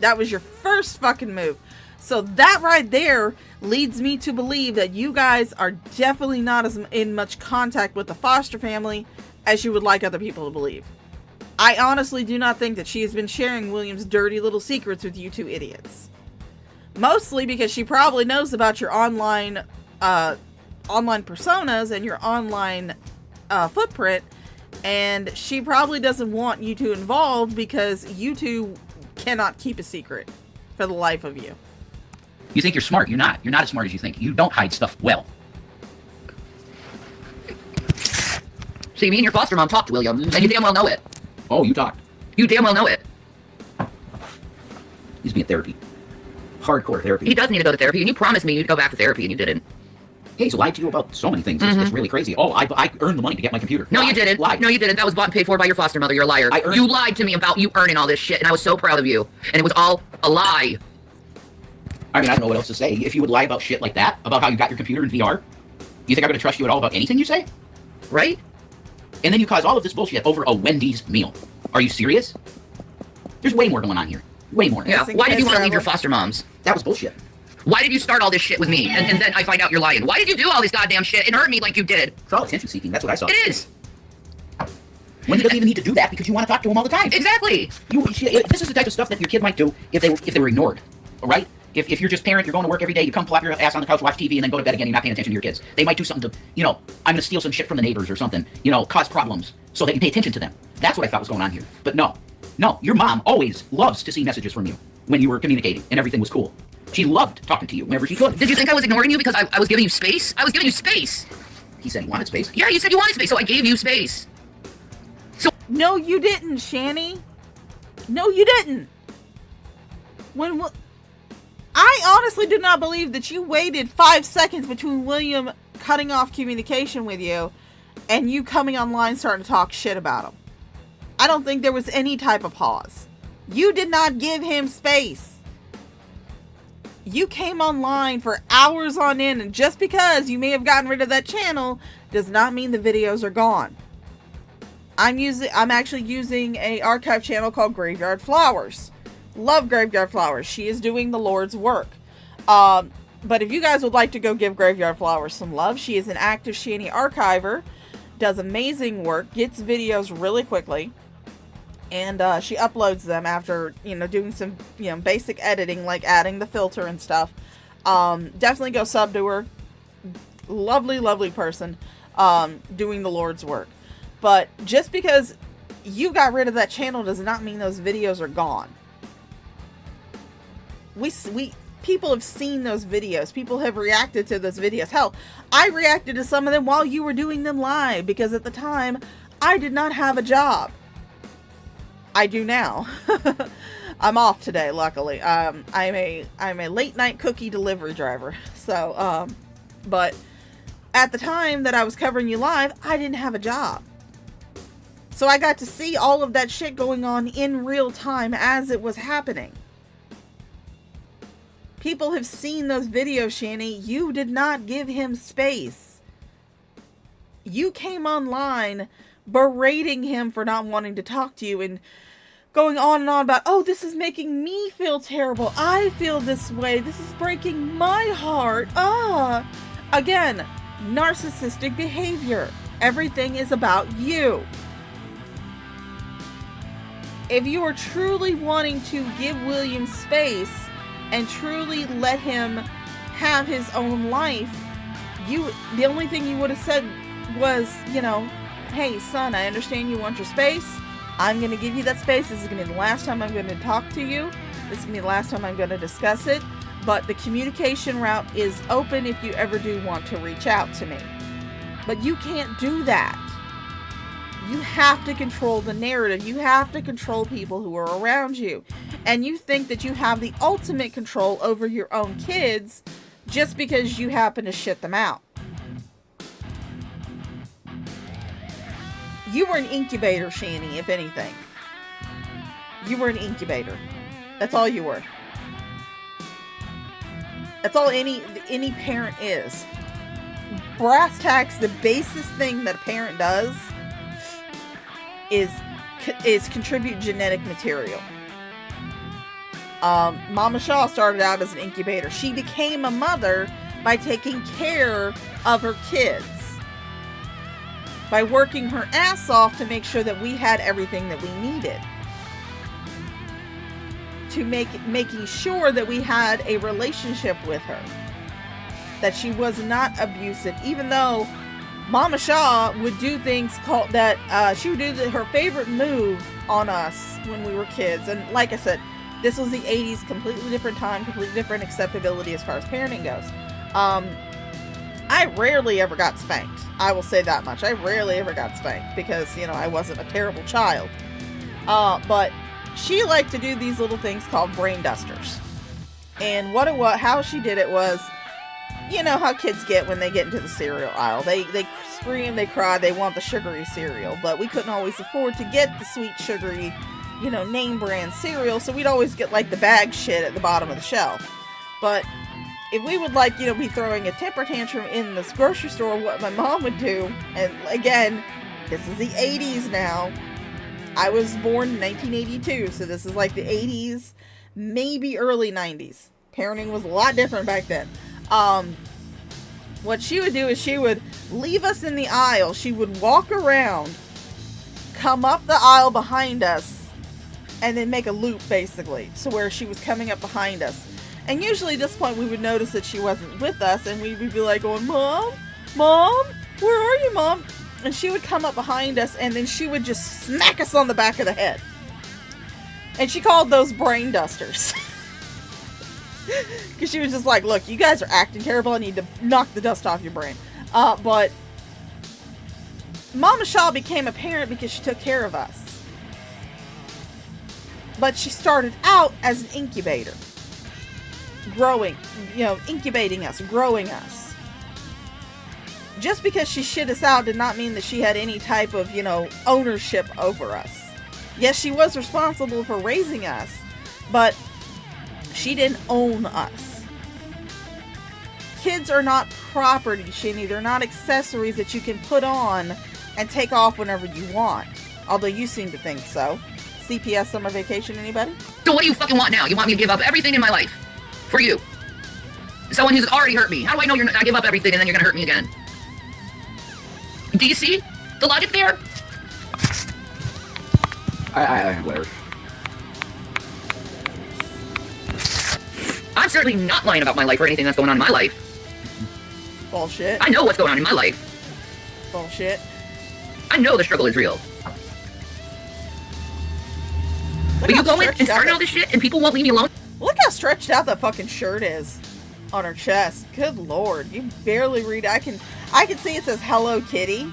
That was your first fucking move. So that right there leads me to believe that you guys are definitely not as in much contact with the foster family as you would like other people to believe. I honestly do not think that she has been sharing William's dirty little secrets with you two idiots. Mostly because she probably knows about your online personas and your online footprint, and she probably doesn't want you two involved because you two cannot keep a secret for the life of you. You think you're smart. You're not. You're not as smart as you think. You don't hide stuff well. See, me and your foster mom talked, William, and you damn well know it. Oh, you talked. You damn well know it. He's being therapy. Hardcore therapy. He does need to go to therapy, and you promised me you'd go back to therapy, and you didn't. Hey, he's lied to you about so many things. It's really crazy. Oh, I earned the money to get my computer. No, you didn't. Lied. No, you didn't. That was bought and paid for by your foster mother. You're a liar. You lied to me about you earning all this shit, and I was so proud of you. And it was all a lie. I mean, I don't know what else to say. If you would lie about shit like that, about how you got your computer in VR, you think I'm going to trust you at all about anything you say? Right? And then you cause all of this bullshit over a Wendy's meal. Are you serious? There's way more going on here. Way more. Yeah. Why did you want to leave your foster moms? That was bullshit. Why did you start all this shit with me? And then I find out you're lying. Why did you do all this goddamn shit and hurt me like you did? It's all attention seeking. That's what I saw. It is. Wendy doesn't even need to do that because you want to talk to him all the time. Exactly. This is the type of stuff that your kid might do if they were ignored. All right? If you're just parent, you're going to work every day, you come plop your ass on the couch, watch TV, and then go to bed again, you're not paying attention to your kids. They might do something to, I'm going to steal some shit from the neighbors or something, cause problems so they can pay attention to them. That's what I thought was going on here. But no, your mom always loves to see messages from you when you were communicating and everything was cool. She loved talking to you whenever she could. Did you think I was ignoring you because I was giving you space? I was giving you space. He said he wanted space. Yeah, you said you wanted space, so I gave you space. So no, you didn't, Shani. No, you didn't. I honestly do not believe that you waited 5 seconds between William cutting off communication with you and you coming online starting to talk shit about him. I don't think there was any type of pause. You did not give him space. You came online for hours on end, and just because you may have gotten rid of that channel does not mean the videos are gone. I'm actually using a archive channel called Graveyard Flowers. Love Graveyard Flowers. She is doing the Lord's work. But if you guys would like to go give Graveyard Flowers some love, she is an active Shani archiver, does amazing work, gets videos really quickly, and she uploads them after doing some basic editing like adding the filter and stuff. Definitely go sub to her. Lovely person doing the Lord's work. But just because you got rid of that channel does not mean those videos are gone. People have seen those videos. People have reacted to those videos. Hell, I reacted to some of them while you were doing them live because at the time I did not have a job. I do now. I'm off today, luckily. I'm a late night cookie delivery driver. So, but at the time that I was covering you live, I didn't have a job. So I got to see all of that shit going on in real time as it was happening. People have seen those videos, Shani. You did not give him space. You came online berating him for not wanting to talk to you and going on and on about, oh, this is making me feel terrible. I feel this way. This is breaking my heart. Again, narcissistic behavior. Everything is about you. If you are truly wanting to give William space and truly let him have his own life, the only thing you would have said was, you know, hey son, I understand you want your space. I'm going to give you that space. This is going to be the last time I'm going to talk to you. This is going to be the last time I'm going to discuss it. But the communication route is open if you ever do want to reach out to me. But you can't do that. You have to control the narrative. You have to control people who are around you. And you think that you have the ultimate control over your own kids just because you happen to shit them out. You were an incubator, Shani, if anything. You were an incubator. That's all you were. That's all any parent is. Brass tacks, the basest thing that a parent does is contribute genetic material. Mama Shaw started out as an incubator. She became a mother by taking care of her kids, by working her ass off to make sure that we had everything that we needed, to making sure that we had a relationship with her, that she was not abusive, even though Mama Shaw would do things called that she would do her favorite move on us when we were kids. And like I said, this was the 80s, completely different time, completely different acceptability as far as parenting goes. I rarely ever got spanked. I will say that much. I rarely ever got spanked because, you know, I wasn't a terrible child. But she liked to do these little things called brain dusters. And how she did it was, you know how kids get when they get into the cereal aisle. They scream, they cry, they want the sugary cereal. But we couldn't always afford to get the sweet, sugary, you know, name brand cereal. So we'd always get like the bag shit at the bottom of the shelf. But if we would like, you know, be throwing a temper tantrum in this grocery store, what my mom would do, and again, this is the 80s now. I was born in 1982, so this is like the 80s, maybe early 90s. Parenting was a lot different back then. What she would do is she would leave us in the aisle. She would walk around, come up the aisle behind us, and then make a loop, basically. So where she was coming up behind us. And usually at this point we would notice that she wasn't with us, and we would be like going, Mom, where are you, Mom? And she would come up behind us, and then she would just smack us on the back of the head. And she called those brain dusters. Because she was just like, look, you guys are acting terrible. I need to knock the dust off your brain. But Mama Shaw became a parent because she took care of us. But she started out as an incubator. Growing, you know, incubating us, growing us. Just because she shit us out did not mean that she had any type of, you know, ownership over us. Yes, she was responsible for raising us, but she didn't own us. Kids are not property, Shinny. They're not accessories that you can put on and take off whenever you want. Although you seem to think so. CPS summer vacation, anybody? So what do you fucking want now? You want me to give up everything in my life? For you. Someone who's already hurt me. How do I know you're not gonna give up everything and then you're gonna hurt me again? Do you see the logic there? Whatever. I'm certainly not lying about my life or anything that's going on in my life. Bullshit. I know what's going on in my life. Bullshit. I know the struggle is real. But you go in and start all this shit and people won't leave me alone? Look how stretched out that fucking shirt is on her chest. Good lord. You barely read. I can see it says Hello Kitty.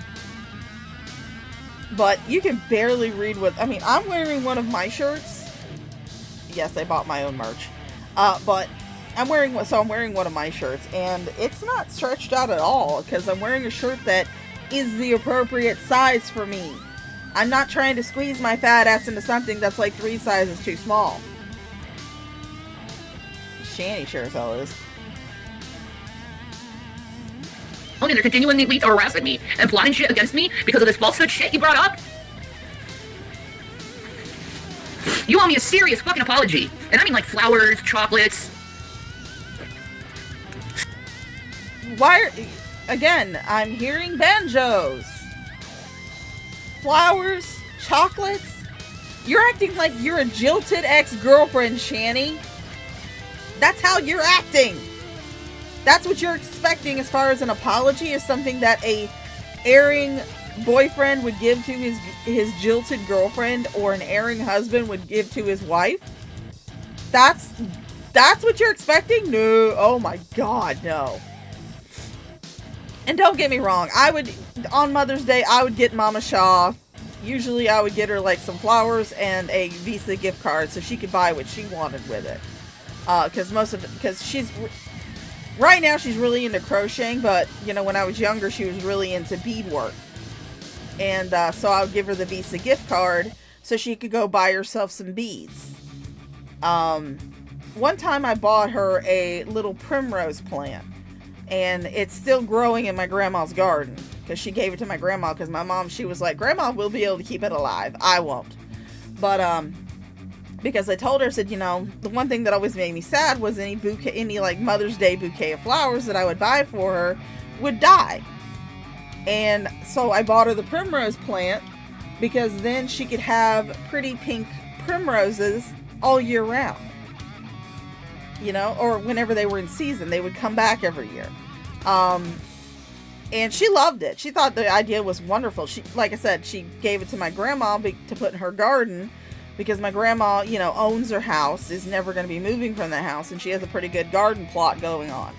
But you can barely read what... I mean, I'm wearing one of my shirts. Yes, I bought my own merch. But I'm wearing one of my shirts. And it's not stretched out at all. Because I'm wearing a shirt that is the appropriate size for me. I'm not trying to squeeze my fat ass into something that's like 3 sizes too small. Shani sure as hell is. Oh, and they're continually harassing me and plotting shit against me because of this falsehood shit you brought up? You owe me a serious fucking apology. And I mean like flowers, chocolates. Again, I'm hearing banjos. Flowers, chocolates. You're acting like you're a jilted ex-girlfriend, Shani. That's how you're acting. That's what you're expecting as far as an apology, is something that a erring boyfriend would give to his jilted girlfriend, or an erring husband would give to his wife? That's what you're expecting? No. Oh my God, no. And don't get me wrong, on Mother's Day, I would get Mama Shaw. Usually I would get her like some flowers and a Visa gift card so she could buy what she wanted with it. Because right now she's really into crocheting, but when I was younger, she was really into beadwork. And so I would give her the Visa gift card so she could go buy herself some beads. One time I bought her a little primrose plant. And it's still growing in my grandma's garden. Because she gave it to my grandma. Because my mom, she was like, Grandma will be able to keep it alive. I won't. But, because I told her, I said, the one thing that always made me sad was any like Mother's Day bouquet of flowers that I would buy for her would die. And so I bought her the primrose plant. Because then she could have pretty pink primroses all year round. Or whenever they were in season, they would come back every year. And she loved it. She thought the idea was wonderful. Like I said, she gave it to my grandma to put in her garden, because my grandma, owns her house, is never going to be moving from the house, and she has a pretty good garden plot going on.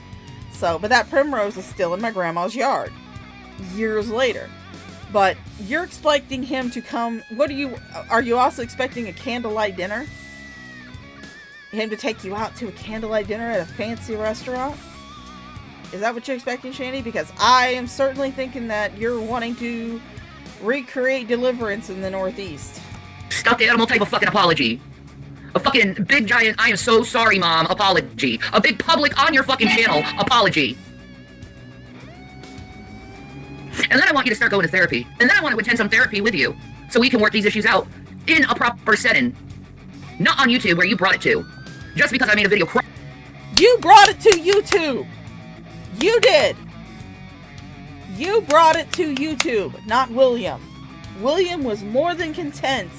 So, but that primrose is still in my grandma's yard, years later. But you're expecting him to come, are you also expecting a candlelight dinner? Him to take you out to a candlelight dinner at a fancy restaurant? Is that what you're expecting, Shandy? Because I am certainly thinking that you're wanting to recreate Deliverance in the Northeast. Stuffed animal type of fucking apology. A fucking big giant I am so sorry mom apology. A big public on your fucking channel apology. And then I want you to start going to therapy. And then I want to attend some therapy with you, so we can work these issues out in a proper setting. Not on YouTube where you brought it to. Just because I made a video You brought it to YouTube! You did! You brought it to YouTube, not William. William was more than content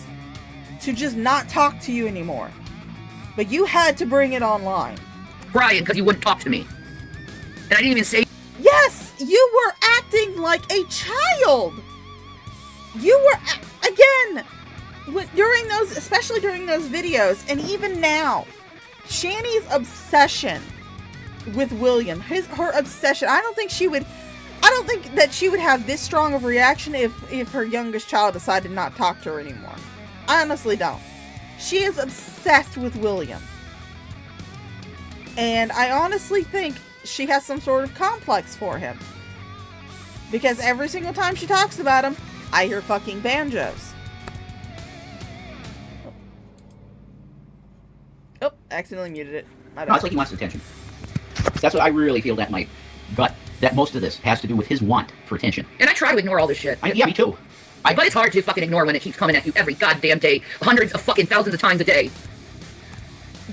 to just not talk to you anymore. But you had to bring it online. Brian, because you wouldn't talk to me. And I didn't even say... Yes! You were acting like a child! You were... Again... especially during those videos, and even now, Shani's obsession with William, her obsession, I don't think that she would have this strong of a reaction if her youngest child decided not to talk to her anymore. I honestly don't. She is obsessed with William. And I honestly think she has some sort of complex for him. Because every single time she talks about him, I hear fucking banjos. Oh, accidentally muted it. No, it's like he wants attention. That's what I really feel that in my gut, that most of this has to do with his want for attention. And I try to ignore all this shit. Yeah, me too. But it's hard to fucking ignore when it keeps coming at you every goddamn day, hundreds of fucking thousands of times a day.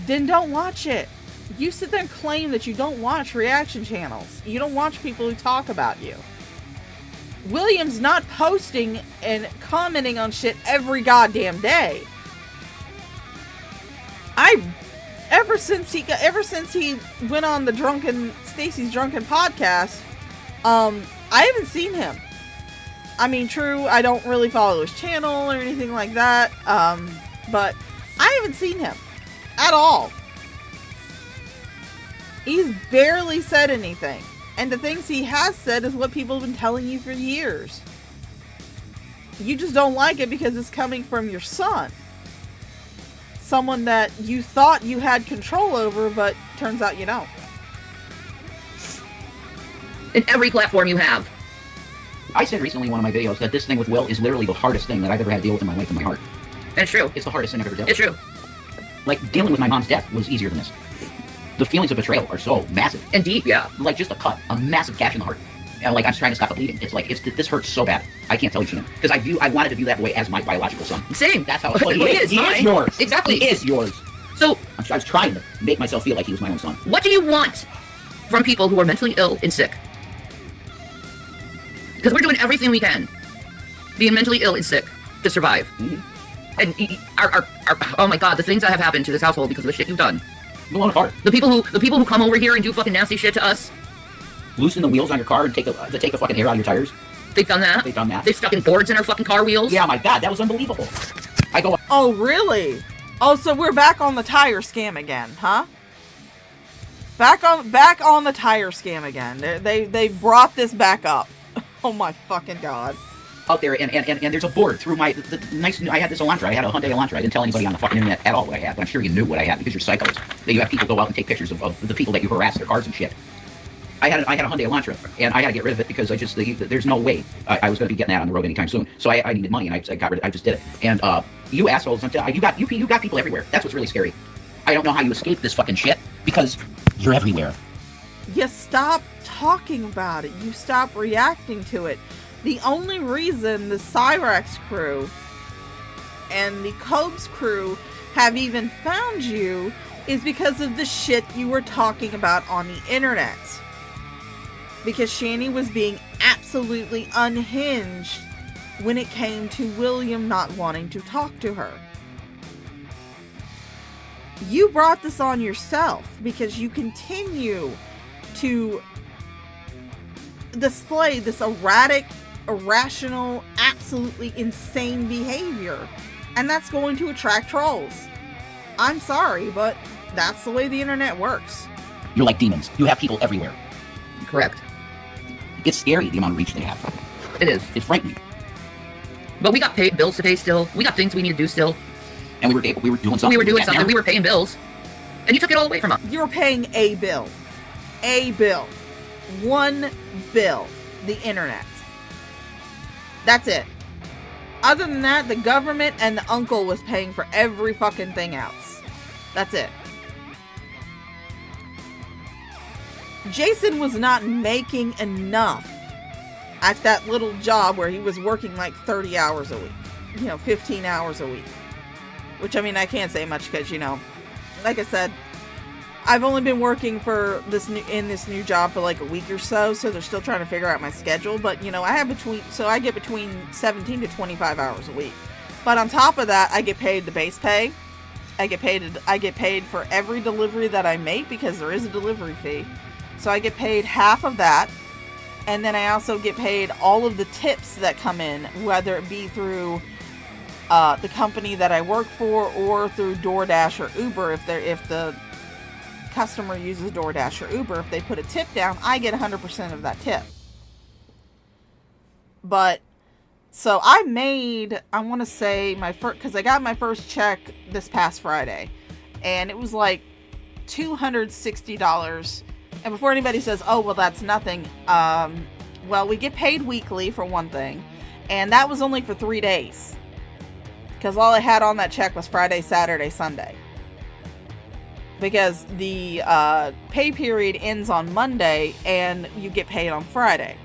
Then don't watch it. You sit there and claim that you don't watch reaction channels. You don't watch people who talk about you. William's not posting and commenting on shit every goddamn day. Ever since he went on the Stacy's Drunken podcast, I haven't seen him. I mean, true, I don't really follow his channel or anything like that, but I haven't seen him at all. He's barely said anything. And the things he has said is what people have been telling you for years. You just don't like it because it's coming from your son. Someone that you thought you had control over, but turns out you don't. In every platform you have. I said recently in one of my videos that this thing with Will is literally the hardest thing that I've ever had to deal with in my life in my heart. It's true. It's the hardest thing I've ever dealt with. It's true. Like, dealing with my mom's death was easier than this. The feelings of betrayal are so massive. And deep, yeah. Like, just a massive gash in the heart. And, like, I'm trying to stop the bleeding. It's like, this hurts so bad. I can't tell you, Shannon. Because I wanted to view that boy as my biological son. Same. That's how he is. He is yours. Exactly. He is yours. So, I was trying to make myself feel like he was my own son. What do you want from people who are mentally ill and sick? Because we're doing everything we can, being mentally ill and sick, to survive. Mm-hmm. And oh my god, the things that have happened to this household because of the shit you've done. Blown apart. The people who come over here and do fucking nasty shit to us, loosen the wheels on your car and take the fucking air out of your tires. They've done that? They've done that. They've stuck in boards in our fucking car wheels? Yeah, my God, that was unbelievable. I go... Oh, really? Oh, so we're back on the tire scam again, huh? Back on the tire scam again. They brought this back up. Oh my fucking God. Out there, and there's a board through my I had this Elantra. I had a Hyundai Elantra. I didn't tell anybody on the fucking internet at all what I had, but I'm sure you knew what I had because you're psychos. That you have people go out and take pictures of the people that you harass their cars and shit. I had a Hyundai Elantra, and I had to get rid of it because there's no way I was going to be getting that on the road anytime soon. So I needed money, and I got rid of it. I just did it. And you assholes, you got people everywhere. That's what's really scary. I don't know how you escape this fucking shit because you're everywhere. You stop talking about it. You stop reacting to it. The only reason the Cyrex crew and the Cobes crew have even found you is because of the shit you were talking about on the internet. Because Shani was being absolutely unhinged when it came to William not wanting to talk to her. You brought this on yourself because you continue to display this erratic, irrational, absolutely insane behavior. And that's going to attract trolls. I'm sorry, but that's the way the internet works. You're like demons. You have people everywhere. Correct. It's scary, the amount of reach they have. It is. It's frightening. But we got bills to pay still. We got things we need to do still. And we were doing something. We were doing something. We were paying bills. And you took it all away from us. You were paying a bill. A bill. One bill. The internet. That's it. Other than that, the government and the uncle was paying for every fucking thing else. That's it. Jason was not making enough at that little job where he was working like 30 hours a week. 15 hours a week. Which, I mean, I can't say much because, like I said, I've only been working in this new job for like a week or so they're still trying to figure out my schedule. But, I get between 17 to 25 hours a week. But on top of that, I get paid the base pay. I get paid for every delivery that I make because there is a delivery fee. So I get paid half of that. And then I also get paid all of the tips that come in, whether it be through the company that I work for or through DoorDash or Uber. If the customer uses DoorDash or Uber, if they put a tip down, I get 100% of that tip. But so I made, I want to say because I got my first check this past Friday, and it was like $260. And before anybody says, oh, well, that's nothing. Well, we get paid weekly for one thing, and that was only for 3 days. Because all I had on that check was Friday, Saturday, Sunday. Because the pay period ends on Monday, and you get paid on Friday.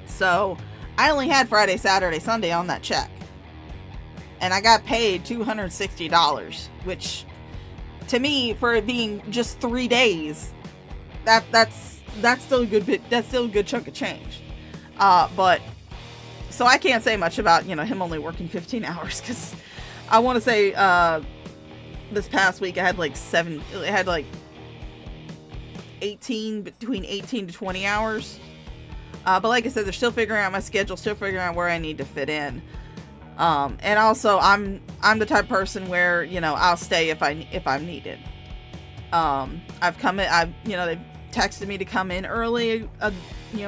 So I only had Friday, Saturday, Sunday on that check. And I got paid $260, which to me, for it being just 3 days, that's still a good bit. That's still a good chunk of change. But so I can't say much about him only working 15 hours because I want to say this past week I had like 18 to 20 hours. But like I said, they're still figuring out my schedule, still figuring out where I need to fit in. And also I'm the type of person where I'll stay if I'm needed. I've come in. They've texted me to come in early, a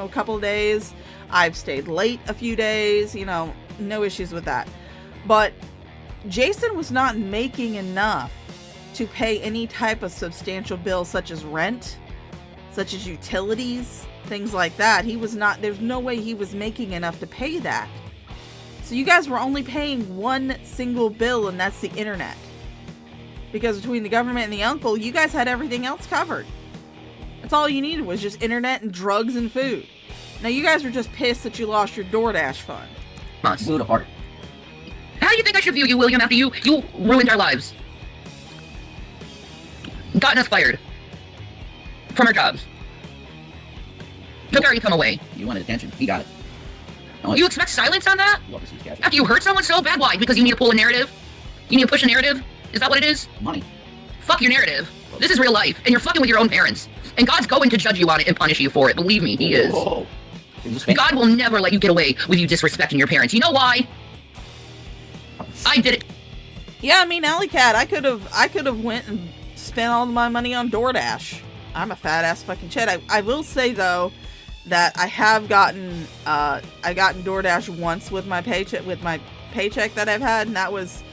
couple of days. I've stayed late a few days. No issues with that. But Jason was not making enough to pay any type of substantial bills such as rent, such as utilities, things like that. He was not. There's no way he was making enough to pay that. So you guys were only paying one single bill, and that's the internet. Because between the government and the uncle, you guys had everything else covered. That's all you needed was just internet and drugs and food. Now you guys were just pissed that you lost your DoorDash fund. Blew it apart. How do you think I should view you, William, after you ruined our lives? Gotten us fired from our jobs. Took our income away. You wanted attention. He got it. You expect silence on that? After you hurt someone so bad? Why? Because you need to pull a narrative? You need to push a narrative? Is that what it is? Money. Fuck your narrative. This is real life, and you're fucking with your own parents. And God's going to judge you on it and punish you for it. Believe me, he is. Whoa. God will never let you get away with you disrespecting your parents. You know why? I did it. Yeah, I mean, Alley Cat, I could have went and spent all my money on DoorDash. I'm a fat ass fucking shit. I will say though that I have gotten DoorDash once with my paycheck that I've had, and that was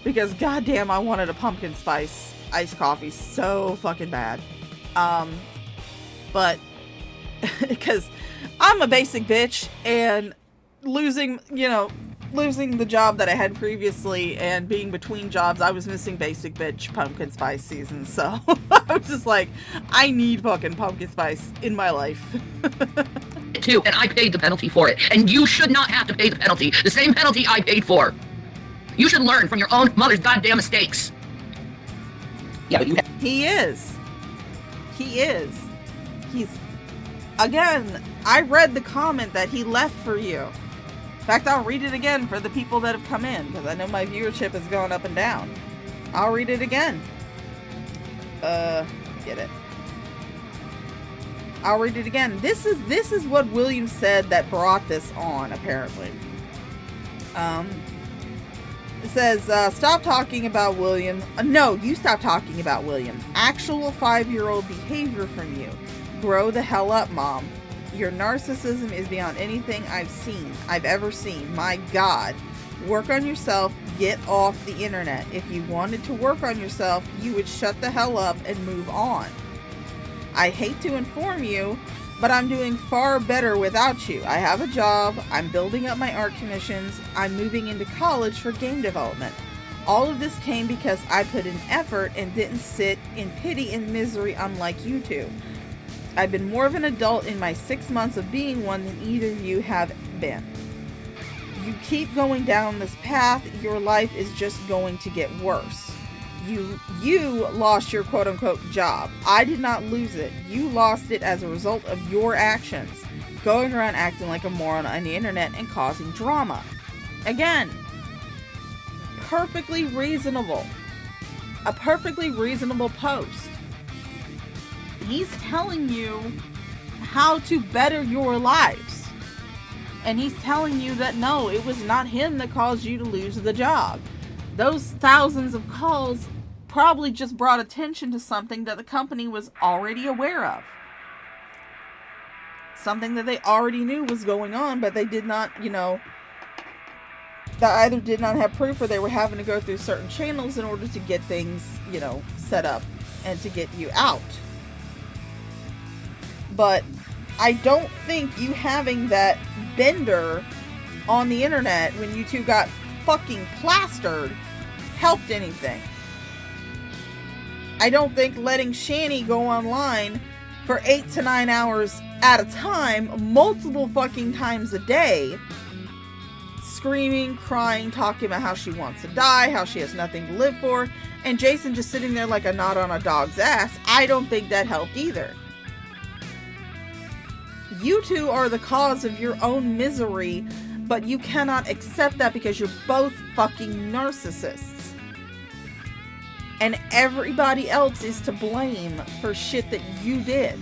because goddamn I wanted a pumpkin spice iced coffee so fucking bad. But because I'm a basic bitch, and losing the job that I had previously and being between jobs, I was missing basic bitch pumpkin spice season. So I was just like, I need fucking pumpkin spice in my life. Too, and I paid the penalty for it. And you should not have to pay the penalty. The same penalty I paid for. You should learn from your own mother's goddamn mistakes. Yeah, but He is. He's... Again, I read the comment that he left for you. In fact, I'll read it again for the people that have come in, because I know my viewership has gone up and down. I'll read it again. Get it. I'll read it again. This is what William said that brought this on, apparently. It says, stop talking about William. No, you stop talking about William. Actual 5-year-old behavior from you. Grow the hell up, Mom. Your narcissism is beyond anything I've ever seen. My God. Work on yourself. Get off the internet. If you wanted to work on yourself, you would shut the hell up and move on. I hate to inform you, but I'm doing far better without you. I have a job. I'm building up my art commissions. I'm moving into college for game development. All of this came because I put in effort and didn't sit in pity and misery unlike you two. I've been more of an adult in my 6 months of being one than either of you have been. You keep going down this path, your life is just going to get worse. You lost your quote-unquote job. I did not lose it. You lost it as a result of your actions. Going around acting like a moron on the internet and causing drama. Again, perfectly reasonable. A perfectly reasonable post. He's telling you how to better your lives. And he's telling you that no, it was not him that caused you to lose the job. Those thousands of calls probably just brought attention to something that the company was already aware of. Something that they already knew was going on, but they did not, that either did not have proof or they were having to go through certain channels in order to get things, set up and to get you out. But I don't think you having that bender on the internet when you two got fucking plastered helped anything. I don't think letting Shani go online for 8 to 9 hours at a time, multiple fucking times a day, screaming, crying, talking about how she wants to die, how she has nothing to live for, and Jason just sitting there like a knot on a dog's ass, I don't think that helped either. You two are the cause of your own misery, but you cannot accept that because you're both fucking narcissists. And everybody else is to blame for shit that you did.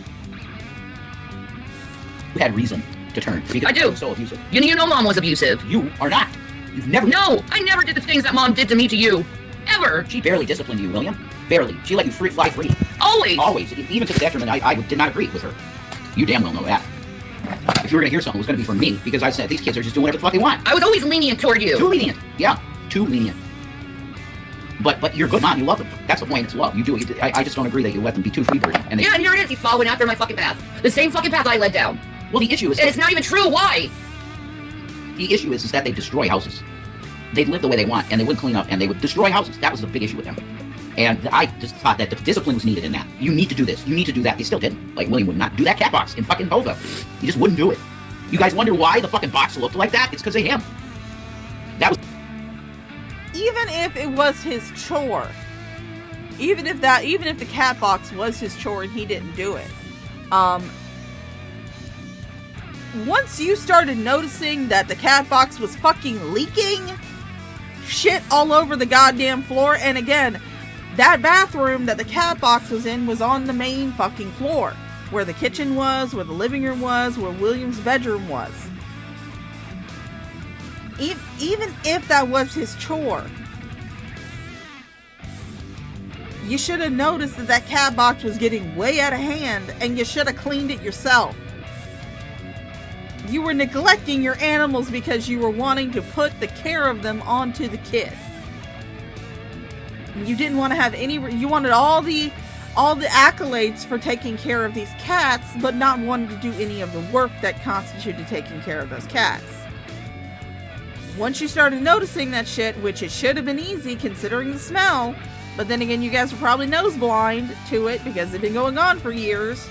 You had reason to turn. Because I do. was so abusive. You know Mom was abusive. You are not. You've never... No, I never did the things that Mom did to me to you. Ever. She barely disciplined you, William. Barely. She let you fly free. Always. Always. Even to the detriment, I did not agree with her. You damn well know that. If you were going to hear something, it was going to be from me, because I said these kids are just doing whatever the fuck they want. I was always lenient toward you. Too lenient. Yeah, too lenient. But you're a good mom. You love them. That's the point. It's love. You do. I just don't agree that you let them be too freebird. And yeah, and here it is. He's following after my fucking path. The same fucking path I led down. Well, the issue is... And it's not even true. Why? The issue is that they destroy houses. They'd live the way they want, and they would clean up, and they would destroy houses. That was the big issue with them. And I just thought that the discipline was needed in that. You need to do this. You need to do that. They still didn't. Like, William would not do that cat box in fucking Hova. He just wouldn't do it. You guys wonder why the fucking box looked like that? It's because of him. That was... Even if it was his chore, even if the cat box was his chore and he didn't do it, once you started noticing that the cat box was fucking leaking shit all over the goddamn floor, and again, That bathroom that the cat box was in was on the main fucking floor. Where the kitchen was, where the living room was, where William's bedroom was. Even if that was his chore, you should have noticed that that cat box was getting way out of hand, and you should have cleaned it yourself. You were neglecting your animals because you were wanting to put the care of them onto the kid. You didn't want to have any, you wanted all the accolades for taking care of these cats, but not wanting to do any of the work that constituted taking care of those cats. Once you started noticing that shit, which it should have been easy considering the smell, but then again, you guys were probably nose blind to it because it's been going on for years,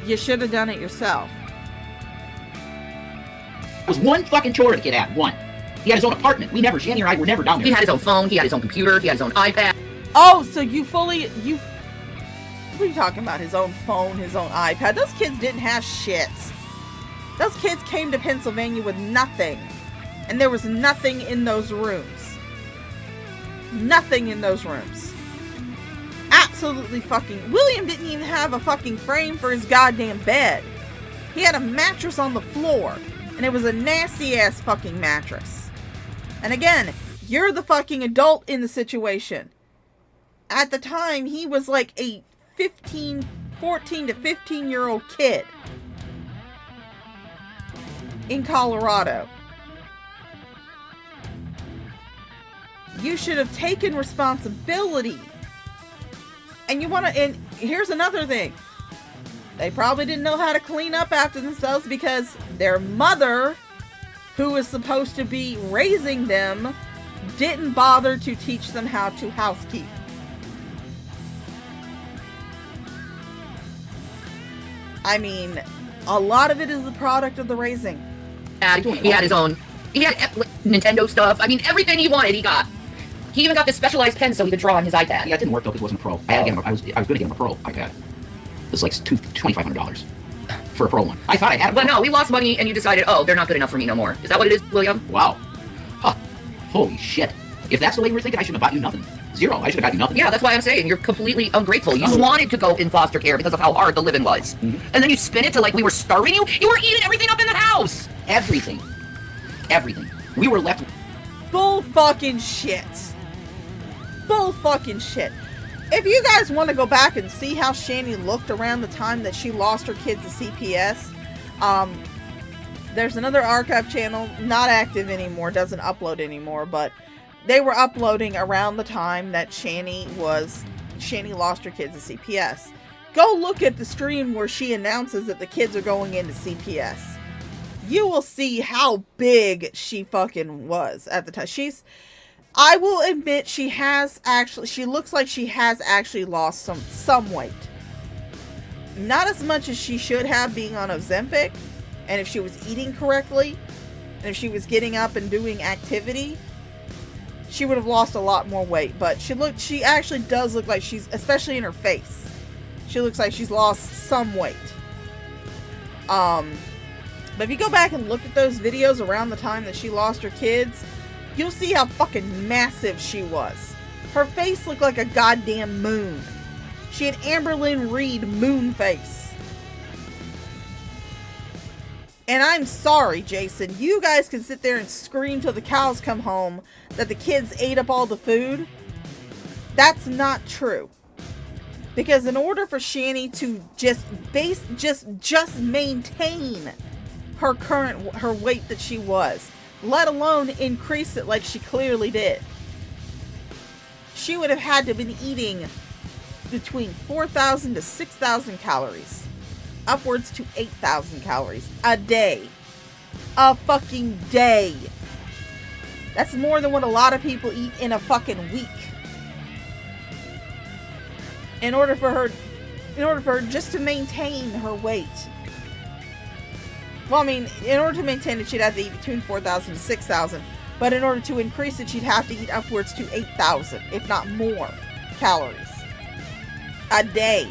you should have done it yourself. It was one fucking chore the kid had, one. He had his own apartment. Shanny and I were never down there. He had his own phone, he had his own computer, he had his own iPad. Oh, so what are you talking about? His own phone, his own iPad? Those kids didn't have shit. Those kids came to Pennsylvania with nothing. And there was nothing in those rooms. Nothing in those rooms. Absolutely fucking... William didn't even have a fucking frame for his goddamn bed. He had a mattress on the floor. And it was a nasty ass fucking mattress. And again, you're the fucking adult in the situation. At the time, he was like a 14 to 15 year old kid. In Colorado. You should have taken responsibility. And and here's another thing. They probably didn't know how to clean up after themselves because their mother, who was supposed to be raising them, didn't bother to teach them how to housekeep. I mean, a lot of it is the product of the raising. He had his own, he had Nintendo stuff. I mean, everything he wanted, he got. He even got this specialized pen so he could draw on his iPad. Yeah, it didn't work though because it wasn't a pro. I was going to get him a pro iPad. It's like $2,500 for a pro one. I thought I had a pro. But no, we lost money and you decided, oh, they're not good enough for me no more. Is that what it is, William? Wow. Huh. Holy shit. If that's the way you were thinking, I shouldn't have bought you nothing. Zero. I should have got you nothing. Yeah, that's why I'm saying you're completely ungrateful. You wanted to go in foster care because of how hard the living was. Mm-hmm. And then you spin it to like we were starving you. You were eating everything up in the house. Everything. We were left... Bull fucking shit. Bull fucking shit. If you guys want to go back and see how Shani looked around the time that she lost her kids to CPS, there's another archive channel, not active anymore, doesn't upload anymore, but they were uploading around the time that Shani lost her kids to CPS. Go look at the stream where she announces that the kids are going into CPS. You will see how big she fucking was at the time. I will admit she looks like she has actually lost some weight. Not as much as she should have being on Ozempic, and if she was eating correctly, and if she was getting up and doing activity, she would have lost a lot more weight. But she actually does look like she's, especially in her face, she looks like she's lost some weight. But if you go back and look at those videos around the time that she lost her kids, you'll see how fucking massive she was. Her face looked like a goddamn moon. She had Amberlynn Reed moon face. And I'm sorry, Jason. You guys can sit there and scream till the cows come home that the kids ate up all the food. That's not true. Because in order for Shani to just maintain her weight that she was, let alone increase it like she clearly did, she would have had to have been eating between 4,000 to 6,000 calories, upwards to 8,000 calories a day. A fucking day. That's more than what a lot of people eat in a fucking week. In order for her just to maintain her weight. Well, I mean, in order to maintain it, she'd have to eat between 4,000 to 6,000. But in order to increase it, she'd have to eat upwards to 8,000, if not more, calories. A day.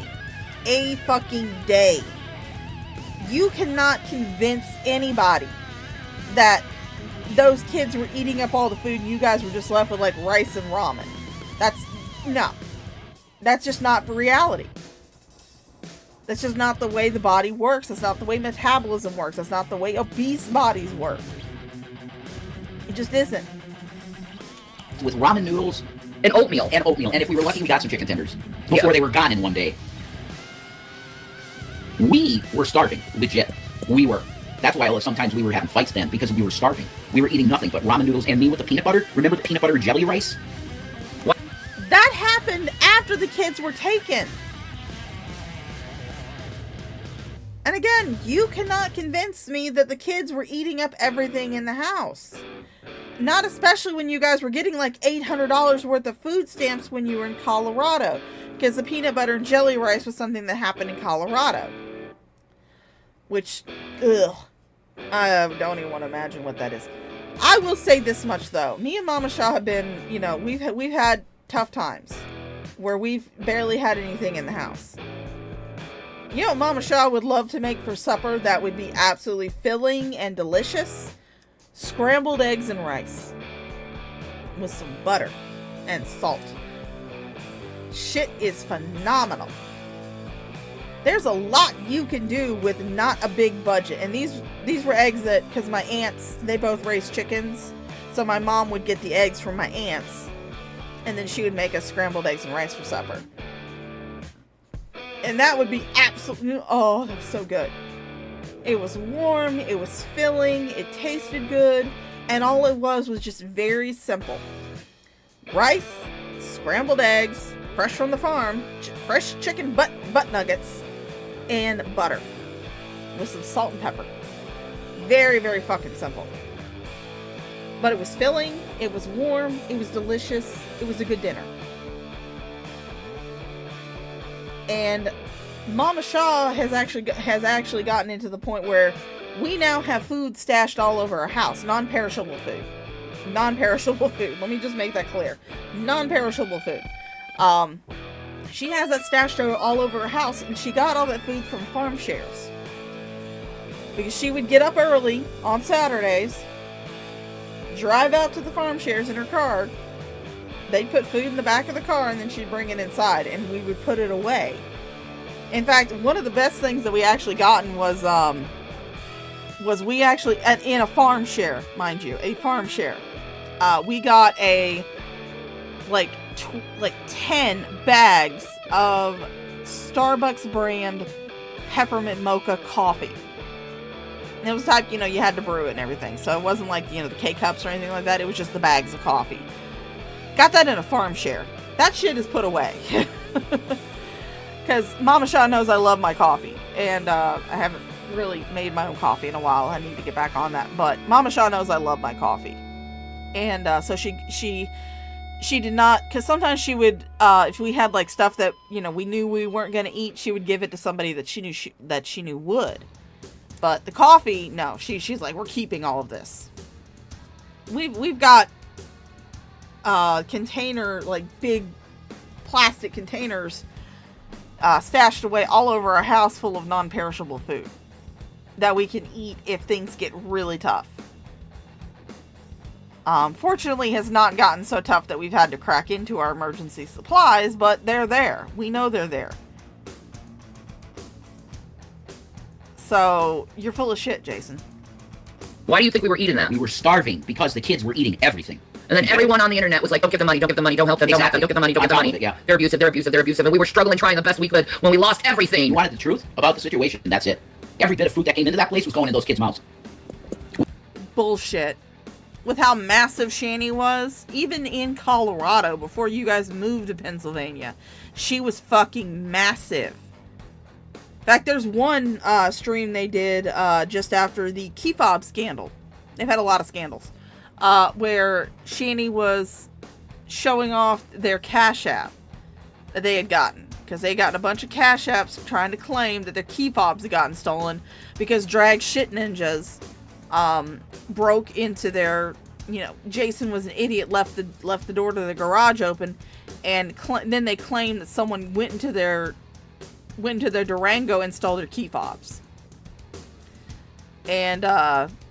A fucking day. You cannot convince anybody that those kids were eating up all the food and you guys were just left with like rice and ramen. No. That's just not for reality. That's just not the way the body works. That's not the way metabolism works. That's not the way obese bodies work. It just isn't. With ramen noodles and oatmeal. And if we were lucky, we got some chicken tenders before they were gone in one day. We were starving, legit. We were. That's why sometimes we were having fights then, because we were starving. We were eating nothing but ramen noodles, and me with the peanut butter. Remember the peanut butter jelly rice? What? That happened after the kids were taken. And again, you cannot convince me that the kids were eating up everything in the house. Not especially when you guys were getting like $800 worth of food stamps when you were in Colorado. Because the peanut butter and jelly rice was something that happened in Colorado. Which, ugh. I don't even want to imagine what that is. I will say this much though. Me and Mama Shaw have been, we've had tough times. Where we've barely had anything in the house. You know what Mama Shaw would love to make for supper that would be absolutely filling and delicious? Scrambled eggs and rice. With some butter and salt. Shit is phenomenal. There's a lot you can do with not a big budget. And these were eggs that, because my aunts, they both raised chickens. So my mom would get the eggs from my aunts. And then she would make us scrambled eggs and rice for supper. And that would be absolutely, oh, that was so good. It was warm, it was filling, it tasted good, and all it was just very simple. Rice, scrambled eggs, fresh from the farm, fresh chicken butt nuggets, and butter. With some salt and pepper. Very, very fucking simple. But it was filling, it was warm, it was delicious, it was a good dinner. And Mama Shaw has actually gotten into the point where we now have food stashed all over our house. Non-perishable food. Non-perishable food. Let me just make that clear. Non-perishable food. She has that stashed all over her house, and she got all that food from farm shares. Because she would get up early on Saturdays, drive out to the farm shares in her car. They'd put food in the back of the car, and then she'd bring it inside, and we would put it away. In fact, one of the best things that we actually gotten was we actually, in a farm share, mind you, a farm share. We got like 10 bags of Starbucks brand peppermint mocha coffee. And it was type, you had to brew it and everything. So it wasn't like, the K-cups or anything like that. It was just the bags of coffee. Got that in a farm share. That shit is put away. Because Mama Shaw knows I love my coffee. And I haven't really made my own coffee in a while. I need to get back on that. But Mama Shaw knows I love my coffee. And so she did not... Because sometimes she would... if we had like stuff that, we knew we weren't going to eat, she would give it to somebody that she knew would. But the coffee, no. She's like, we're keeping all of this. We've got... container, like big plastic containers stashed away all over our house full of non-perishable food that we can eat if things get really tough. Fortunately has not gotten so tough that we've had to crack into our emergency supplies, but they're there. We know they're there. So you're full of shit, Jason. Why do you think we were eating that? We were starving because the kids were eating everything. And then everyone on the internet was like, don't give them money, don't give them money, don't help them, don't help them, don't give them money, don't give them money. Yeah. They're abusive, they're abusive, they're abusive. And we were struggling, trying the best we could when we lost everything. You wanted the truth about the situation, and that's it. Every bit of food that came into that place was going in those kids' mouths. Bullshit. With how massive Shani was, even in Colorado, before you guys moved to Pennsylvania, she was fucking massive. In fact, there's one stream they did just after the key fob scandal. They've had a lot of scandals. Where Shani was showing off their CashApp that they had gotten. Because they had gotten a bunch of CashApps trying to claim that their key fobs had gotten stolen because drag shit ninjas broke into their, Jason was an idiot, left the door to the garage open, and then they claimed that someone went into their Durango and stole their key fobs. And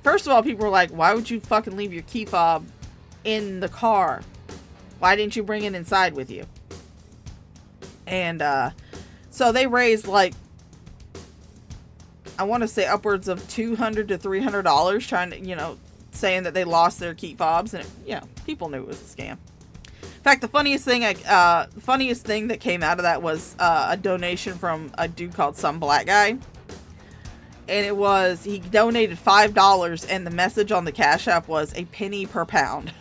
first of all, people were like, why would you fucking leave your key fob in the car? Why didn't you bring it inside with you? And so they raised like, I want to say upwards of $200 to $300 trying to, saying that they lost their keep fobs, and people knew it was a scam. In fact, the funniest thing that came out of that was a donation from a dude called Some Black Guy. And it was, he donated $5, and the message on the Cash App was a penny per pound.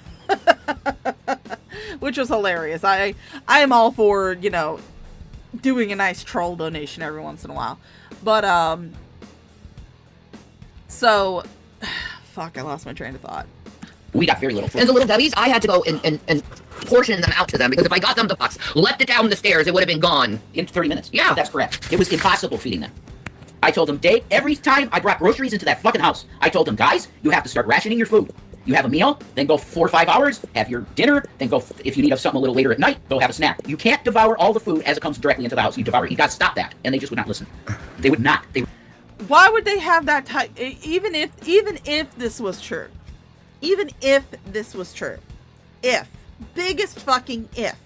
Which was hilarious. I am all for, doing a nice troll donation every once in a while. But, so, fuck, I lost my train of thought. We got very little food. And the little Debbie's, I had to go and portion them out to them, because if I got them the box, left it down the stairs, it would have been gone. In 30 minutes. Yeah. That's correct. It was impossible feeding them. I told them, Dave, every time I brought groceries into that fucking house, I told them, guys, you have to start rationing your food. You have a meal, then go 4 or 5 hours, have your dinner, then go, if you need something a little later at night, go have a snack. You can't devour all the food as it comes directly into the house. You devour it. You got to stop that. And they just would not listen. They would not. Why would they have that type, even if this was true? Even if this was true. Biggest fucking if.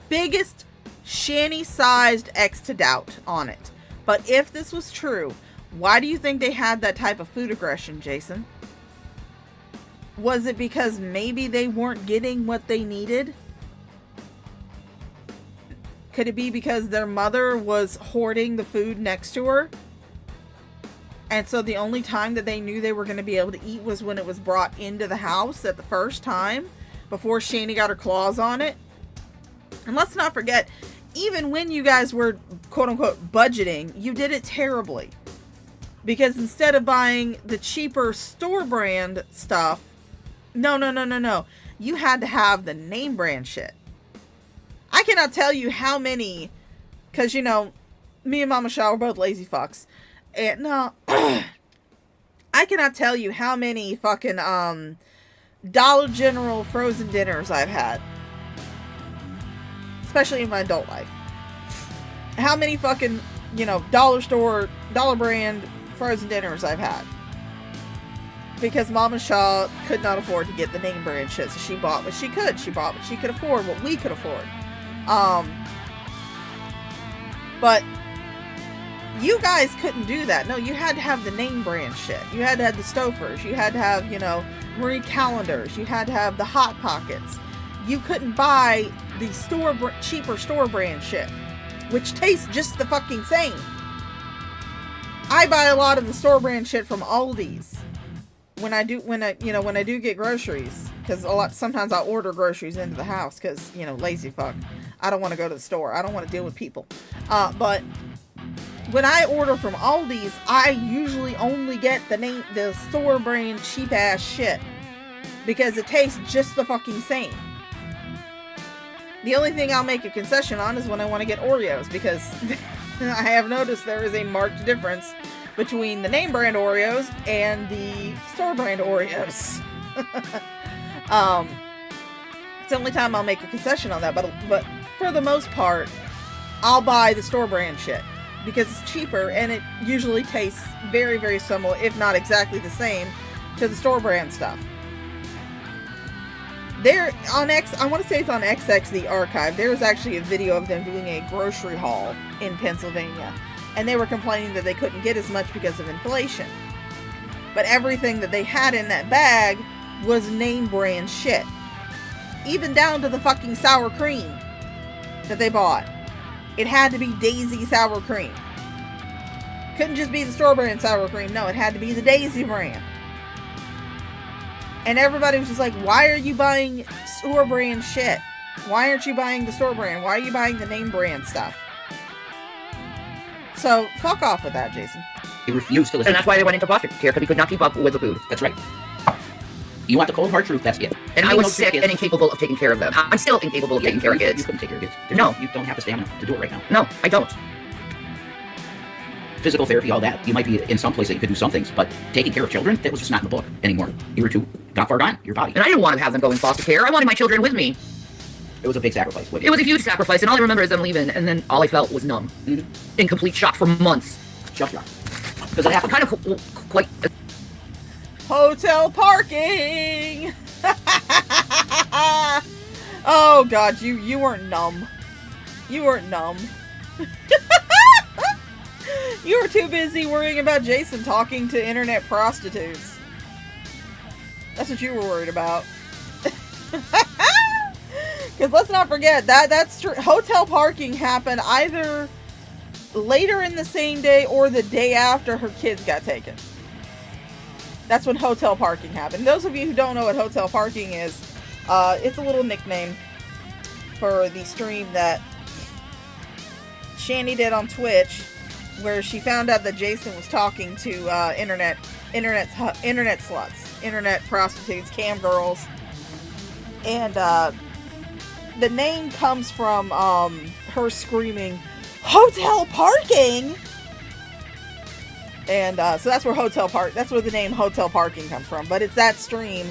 Biggest shanty-sized X to doubt on it. But if this was true, why do you think they had that type of food aggression, Jason? Was it because maybe they weren't getting what they needed? Could it be because their mother was hoarding the food next to her? And so the only time that they knew they were going to be able to eat was when it was brought into the house at the first time, before Shani got her claws on it? And let's not forget, even when you guys were quote-unquote budgeting, you did it terribly. Because instead of buying the cheaper store brand stuff, no. You had to have the name brand shit. I cannot tell you how many, because, me and Mama Shaw were both lazy fucks. And, no, I cannot tell you how many fucking, Dollar General frozen dinners I've had. Especially in my adult life. How many fucking, dollar store, dollar brand frozen dinners I've had. Because Mama Shaw could not afford to get the name brand shit, so she bought what she could. She bought what she could afford, what we could afford. But you guys couldn't do that. No, you had to have the name brand shit. You had to have the Stofers. You had to have, Marie Callender's. You had to have the Hot Pockets. You couldn't buy the cheaper store brand shit, which tastes just the fucking same. I buy a lot of the store brand shit from Aldi's when I do get groceries, because sometimes I'll order groceries into the house because, lazy fuck. I don't want to go to the store. I don't want to deal with people. But when I order from Aldi's, I usually only get the store brand cheap ass shit, because it tastes just the fucking same. The only thing I'll make a concession on is when I want to get Oreos, because I have noticed there is a marked difference between the name brand Oreos and the store brand Oreos. It's the only time I'll make a concession on that, but for the most part, I'll buy the store brand shit because it's cheaper and it usually tastes very, very similar, if not exactly the same, to the store brand stuff. I want to say it's on XX, the archive. There was actually a video of them doing a grocery haul in Pennsylvania, and they were complaining that they couldn't get as much because of inflation. But everything that they had in that bag was name brand shit. Even down to the fucking sour cream that they bought. It had to be Daisy sour cream. Couldn't just be the store brand sour cream. No, it had to be the Daisy brand. And everybody was just like, why are you buying store brand shit? Why aren't you buying the store brand? Why are you buying the name brand stuff? So, fuck off with that, Jason. He refused to listen. And that's why they went into foster care, because he could not keep up with the food. That's right. You want the cold hard truth, that's it. And I was sick and incapable of taking care of them. I'm still incapable of taking care of kids. You couldn't take care of kids. No. You don't have the stamina to do it right now. No, I don't. Physical therapy, all that, you might be in some place that you could do some things, but taking care of children, that was just not in the book anymore. You were too far gone, your body. And I didn't want to have them go in foster care. I wanted my children with me. It was a big sacrifice. It was a huge sacrifice, and all I remember is them leaving, and then all I felt was numb. In complete shock for months. Just shock. Because it happened. Kind of quite... Hotel parking! Oh god, you weren't numb. You weren't numb. You were too busy worrying about Jason talking to internet prostitutes. That's what you were worried about. Because let's not forget, that's hotel parking happened either later in the same day or the day after her kids got taken. That's when hotel parking happened. Those of you who don't know what hotel parking is, it's a little nickname for the stream that Shani did on Twitch, where she found out that Jason was talking to internet sluts, internet prostitutes, cam girls, and the name comes from her screaming, "Hotel parking!" And so that's where that's where the name hotel parking comes from. But it's that stream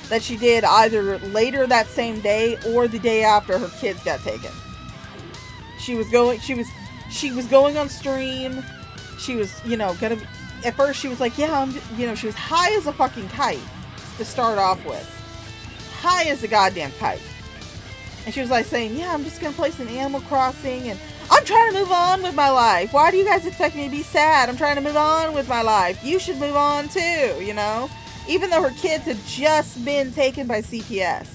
that she did either later that same day or the day after her kids got taken. She was going on stream. She was, gonna be, at first she was like, yeah, she was high as a fucking kite to start off with. High as a goddamn kite. And she was like saying, yeah, I'm just gonna play some Animal Crossing and I'm trying to move on with my life. Why do you guys expect me to be sad? I'm trying to move on with my life. You should move on too, Even though her kids had just been taken by CPS.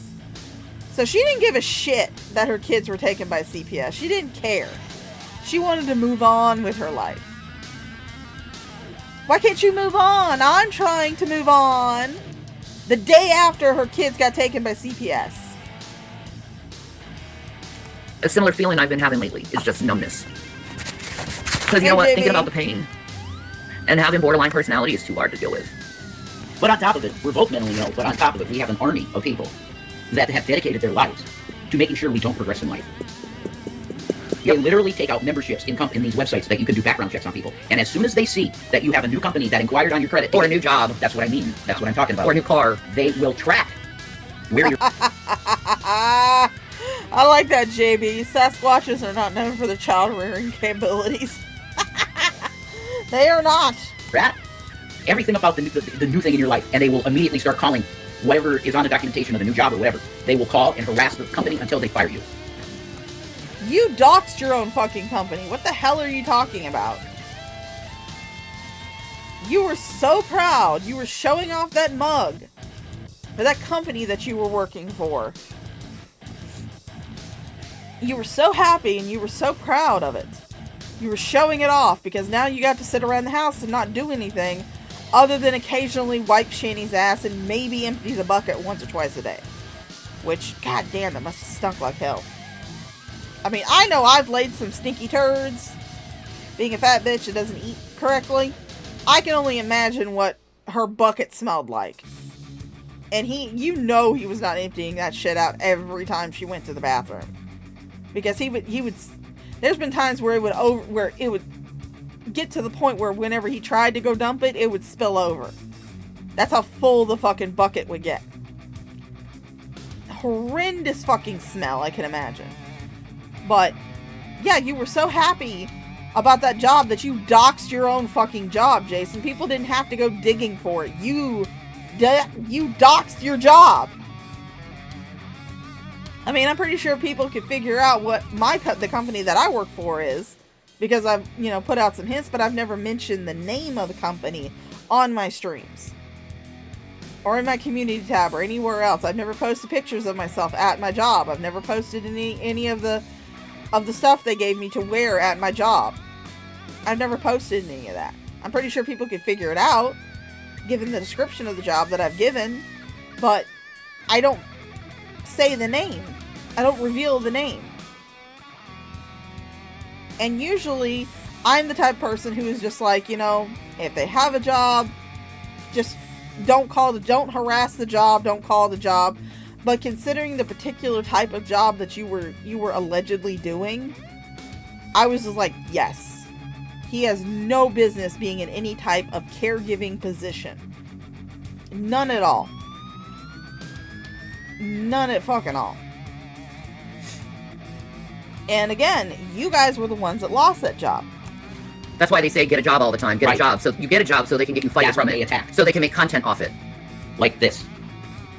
So she didn't give a shit that her kids were taken by CPS. She didn't care. She wanted to move on with her life. Why can't you move on? I'm trying to move on. The day after her kids got taken by CPS. A similar feeling I've been having lately is just numbness. Because you know what? JB. Thinking about the pain and having borderline personality is too hard to deal with. But on top of it, we're both mentally ill, but on top of it, we have an army of people that have dedicated their lives to making sure we don't progress in life. They literally take out memberships in these websites that you can do background checks on people. And as soon as they see that you have a new company that inquired on your credit, Or a new job. that's what I mean. That's what I'm talking about. Or a new car. They will track where you're... I like that, JB. Sasquatches are not known for their child rearing capabilities. They are not. Right? Everything about the new thing in your life, and they will immediately start calling whatever is on the documentation of the new job or whatever. They will call and harass the company until they fire you. You doxed your own fucking company. What the hell are you talking about? You were so proud. You were showing off that mug for that company that you were working for. You were so happy and you were so proud of it. You were showing it off because now you got to sit around the house and not do anything other than occasionally wipe Shani's ass and maybe empty the bucket once or twice a day. Which, goddamn, that must have stunk like hell. I mean, I know I've laid some stinky turds. Being a fat bitch that doesn't eat correctly, I can only imagine what her bucket smelled like. And he was not emptying that shit out every time she went to the bathroom. Because he would, there's been times where it would get to the point where whenever he tried to go dump it, it would spill over. That's how full the fucking bucket would get. Horrendous fucking smell, I can imagine. But, yeah, you were so happy about that job that you doxed your own fucking job, Jason. People didn't have to go digging for it. You doxed your job. I mean, I'm pretty sure people could figure out what the company that I work for is, because I've, put out some hints, but I've never mentioned the name of the company on my streams or in my community tab or anywhere else. I've never posted pictures of myself at my job. I've never posted any of the stuff they gave me to wear at my job. I've never posted any of that. I'm pretty sure people could figure it out, given the description of the job that I've given, but I don't say the name. I don't reveal the name. And usually, I'm the type of person who is just like, if they have a job, just don't harass the job, don't call the job. But considering the particular type of job that you were allegedly doing, I was just like, yes. He has no business being in any type of caregiving position. None at all. None at fucking all. And again, you guys were the ones that lost that job. That's why they say get a job all the time. Get a job. So you get a job so they can get you fired from it. They attack. So they can make content off it. Like this.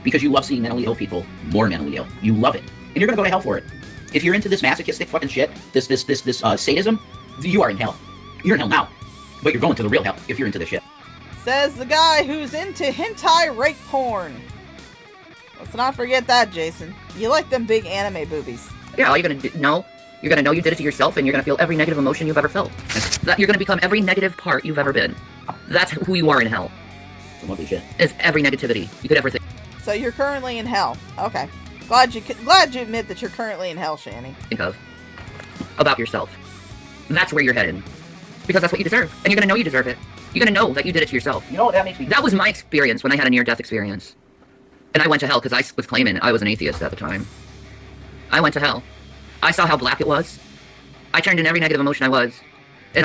Because you love seeing mentally ill people more mentally ill. You love it. And you're going to go to hell for it. If you're into this masochistic fucking shit, this sadism, you are in hell. You're in hell now, but you're going to the real hell if you're into this shit. Says the guy who's into hentai rape porn. Let's not forget that, Jason. You like them big anime boobies. Yeah, all you're gonna know you did it to yourself, and you're gonna feel every negative emotion you've ever felt. You're gonna become every negative part you've ever been. That's who you are in hell. Some ugly shit. Is every negativity you could ever think. So you're currently in hell. Okay. Glad you admit that you're currently in hell, Shanny. Think of about yourself. That's where you're headed. Because that's what you deserve. And you're gonna know you deserve it. You're gonna know that you did it to yourself. You know what that makes me... That was my experience when I had a near-death experience. And I went to hell because I was claiming I was an atheist at the time. I went to hell. I saw how black it was. I turned in every negative emotion I was. And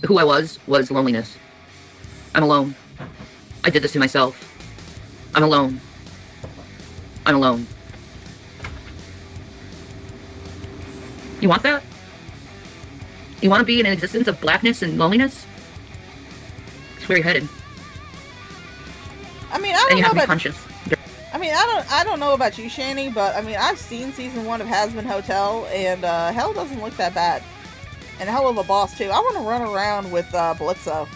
who I was loneliness. I'm alone. I did this to myself. I'm alone. I'm alone. You want that? You want to be in an existence of blackness and loneliness? That's where you're headed. I mean, I don't and you know have to be about... conscious. I mean, I don't know about you, Shanny, but I mean, I've seen season 1 of Hazbin Hotel, and hell doesn't look that bad. And a hell of a boss too. I want to run around with Blitzo.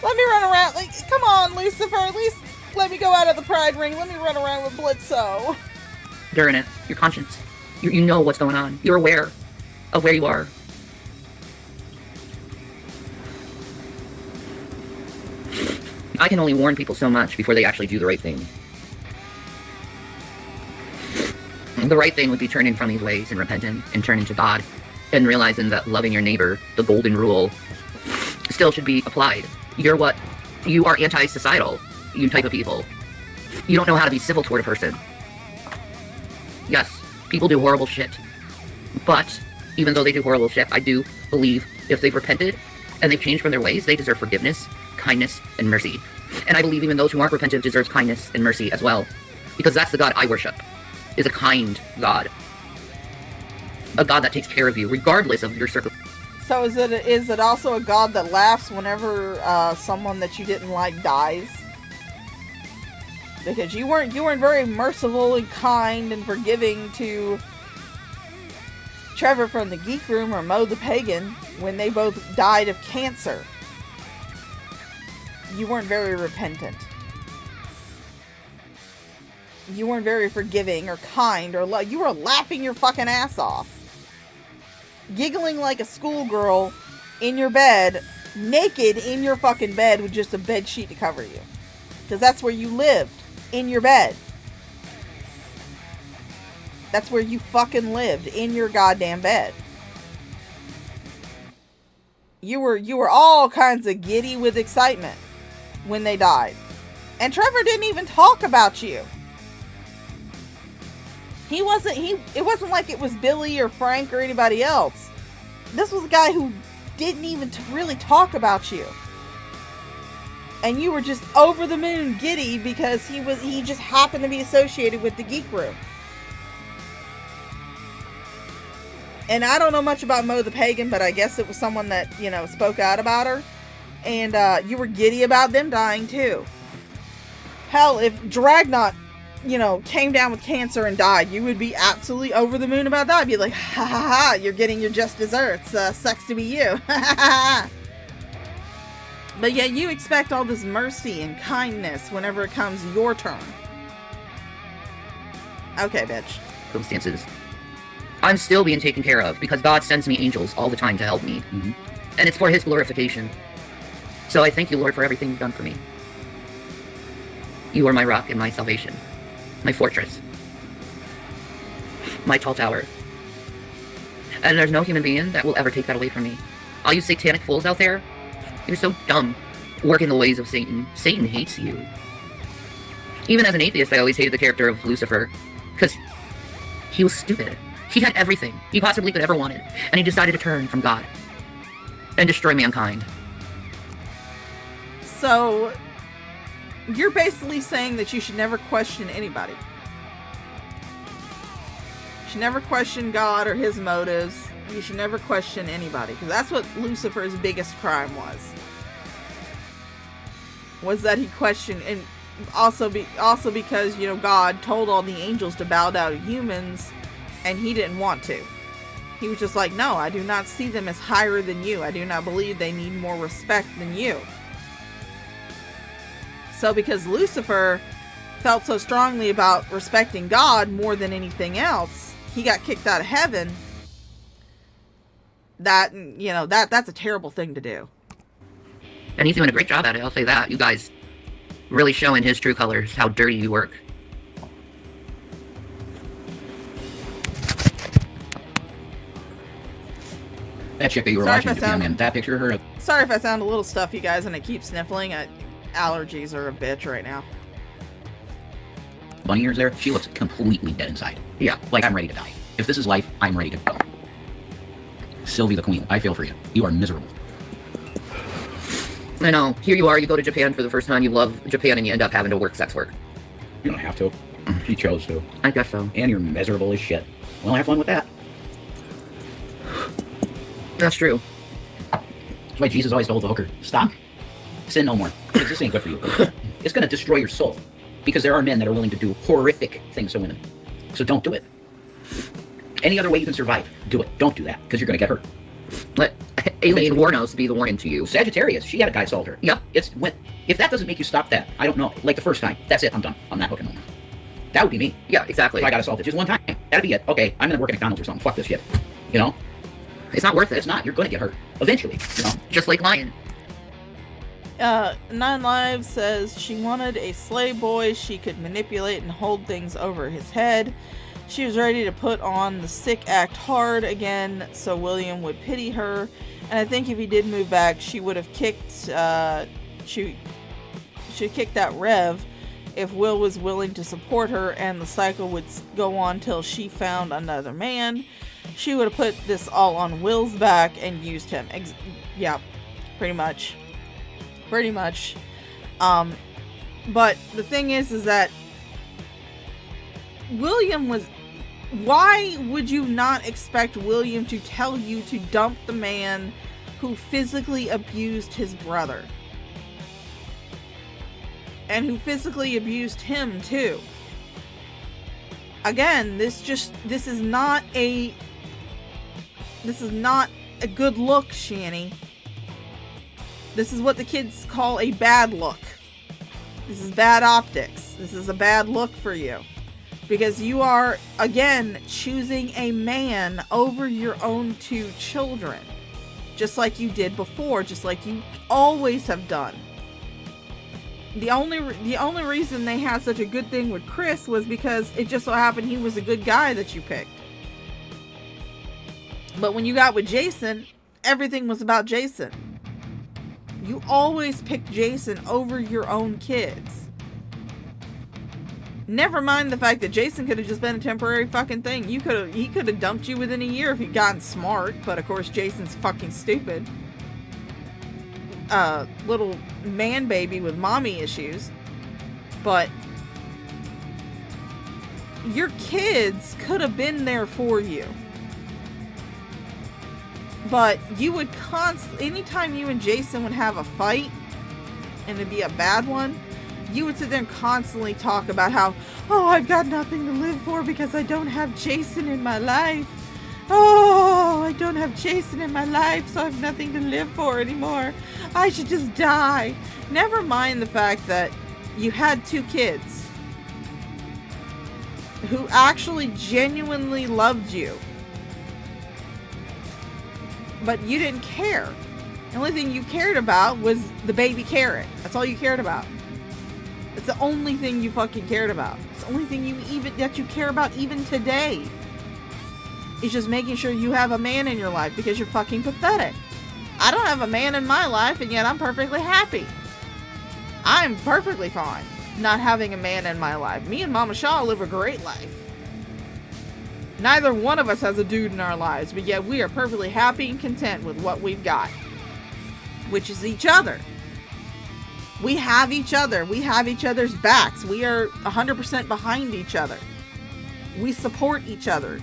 Let me run around. Like, come on, Lucifer. At least let me go out of the Pride Ring. Let me run around with Blitzo. During it, your conscience. You know what's going on. You're aware of where you are. I can only warn people so much before they actually do the right thing. The right thing would be turning from these ways and repenting and turning to God and realizing that loving your neighbor, the golden rule, still should be applied. You are anti-societal, you type of people. You don't know how to be civil toward a person. Yes, people do horrible shit. But even though they do horrible shit, I do believe if they've repented and they've changed from their ways, they deserve forgiveness, kindness, and mercy. And I believe even those who aren't repentant deserve kindness and mercy as well. Because that's the God I worship, is a kind God. A God that takes care of you, regardless of your circumstances. So is it also a God that laughs whenever someone that you didn't like dies? Because you weren't very merciful and kind and forgiving to Trevor from the Geek Room or Mo the Pagan when they both died of cancer. You weren't very repentant. You weren't very forgiving or kind or you were laughing your fucking ass off. Giggling like a schoolgirl in your bed, naked in your fucking bed with just a bed sheet to cover you. Because that's where you lived. In your bed. That's where you fucking lived. In your goddamn bed. You were all kinds of giddy with excitement when they died. And Trevor didn't even talk about you. It wasn't like it was Billy or Frank or anybody else. This was a guy who didn't even really talk about you. And you were just over the moon giddy because he just happened to be associated with the Geek Room. And I don't know much about Mo the Pagan, but I guess it was someone that, spoke out about her. And you were giddy about them dying too. Hell, if Dragnot, came down with cancer and died, you would be absolutely over the moon about that. You'd be like, ha ha ha, you're getting your just desserts. Sucks to be you. But yet you expect all this mercy and kindness whenever it comes your turn. Okay, bitch. Circumstances. I'm still being taken care of because God sends me angels all the time to help me. Mm-hmm. And it's for His glorification. So I thank you, Lord, for everything you've done for me. You are my rock and my salvation. My fortress. My tall tower. And there's no human being that will ever take that away from me. All you satanic fools out there, you're so dumb, working the ways of Satan. Satan hates you. Even as an atheist, I always hated the character of Lucifer, because he was stupid. He had everything he possibly could ever wanted, and he decided to turn from God and destroy mankind. So, you're basically saying that you should never question anybody. You should never question God or His motives. You should never question anybody, because that's what Lucifer's biggest crime was that he questioned, and also because God told all the angels to bow down to humans And he didn't want to. He was just like, no, I do not see them as higher than you. I do not believe they need more respect than you. So because Lucifer felt so strongly about respecting God more than anything else, he got kicked out of heaven. That, you know, that's a terrible thing to do. And he's doing a great job at it, I'll say that. You guys really showing his true colors, how dirty you work. That chick that you were watching, Japan, that picture of her. Sorry if I sound a little stuffy, you guys, and I keep sniffling. Allergies are a bitch right now. Bunny ears there, she looks completely dead inside. Yeah, like I'm ready to die. If this is life, I'm ready to go. Sylvie the Queen, I feel for you. You are miserable. I know. Here you are, you go to Japan for the first time, you love Japan, and you end up having to work sex work. You don't have to. She chose to. I guess so. And you're miserable as shit. Well, have fun with that. That's true. That's why Jesus always told the hooker, stop. Sin no more. Because this ain't good for you. It's going to destroy your soul. Because there are men that are willing to do horrific things to women. So don't do it. Any other way you can survive, do it. Don't do that, because you're going to get hurt. Let Alien Warnos be the warning to you. Sagittarius, she had a guy assault her. Yep. If that doesn't make you stop that, I don't know. Like the first time, that's it, I'm done. I'm not hooking no more. That would be me. Yeah, exactly. If I got assaulted just one time, that'd be it. Okay, I'm going to work at McDonald's or something. Fuck this shit. You know? It's not worth it. It's not. You're going to get hurt. Eventually, you know? Just like lying. Nine Lives says she wanted a slave boy she could manipulate and hold things over his head. She was ready to put on the sick act hard again so William would pity her. And I think if he did move back, she would have kicked, she kicked that Rev if Will was willing to support her, and the cycle would go on till she found another man. She would have put this all on Will's back and used him. Yeah, pretty much. Pretty much. But the thing is that William was... Why would you not expect William to tell you to dump the man who physically abused his brother? And who physically abused him too? Again, this is not a good look, Shani. This is what the kids call a bad look. This is bad optics. This is a bad look for you. Because you are, again, choosing a man over your own two children. Just like you did before. Just like you always have done. The only reason they had such a good thing with Chris was because it just so happened he was a good guy that you picked. But when you got with Jason, everything was about Jason. You always pick Jason over your own kids. Never mind the fact that Jason could have just been a temporary fucking thing. He could have dumped you within a year if he'd gotten smart, but of course Jason's fucking stupid. Little man baby with mommy issues. But your kids could have been there for you. But you would anytime you and Jason would have a fight, and it'd be a bad one, you would sit there and constantly talk about how, oh, I've got nothing to live for because I don't have Jason in my life. Oh, I don't have Jason in my life, so I have nothing to live for anymore. I should just die. Never mind the fact that you had two kids who actually genuinely loved you. But you didn't care. The only thing you cared about was the baby carrot. That's all you cared about. It's the only thing you fucking cared about. It's the only thing that you care about even today. It's just making sure you have a man in your life because you're fucking pathetic. I don't have a man in my life and yet I'm perfectly happy. I'm perfectly fine not having a man in my life. Me and Mama Shaw live a great life. Neither one of us has a dude in our lives, but yet we are perfectly happy and content with what we've got. Which is each other. We have each other. We have each other's backs. We are 100% behind each other. We support each other.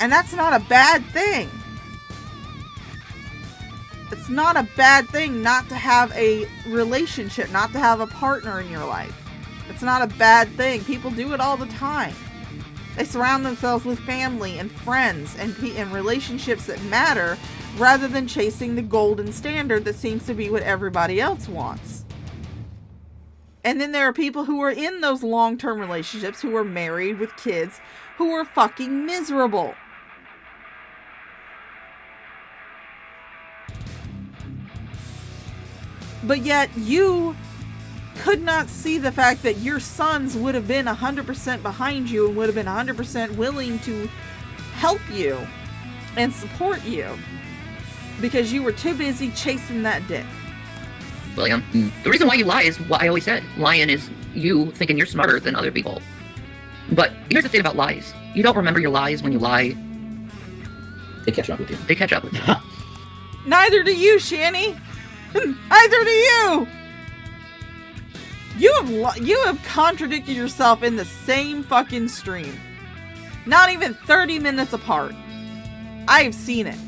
And that's not a bad thing. It's not a bad thing not to have a relationship, not to have a partner in your life. It's not a bad thing. People do it all the time. They surround themselves with family and friends and relationships that matter rather than chasing the golden standard that seems to be what everybody else wants. And then there are people who are in those long-term relationships, who are married with kids, who are fucking miserable. But yet you could not see the fact that your sons would have been 100% behind you and would have been 100% willing to help you and support you because you were too busy chasing that dick. William, the reason why you lie is what I always said. Lying is you thinking you're smarter than other people. But here's the thing about lies. You don't remember your lies when you lie. They catch up with you. They catch up with you. Neither do you, Shanny. Neither do you. You have contradicted yourself in the same fucking stream. Not even 30 minutes apart. I have seen it.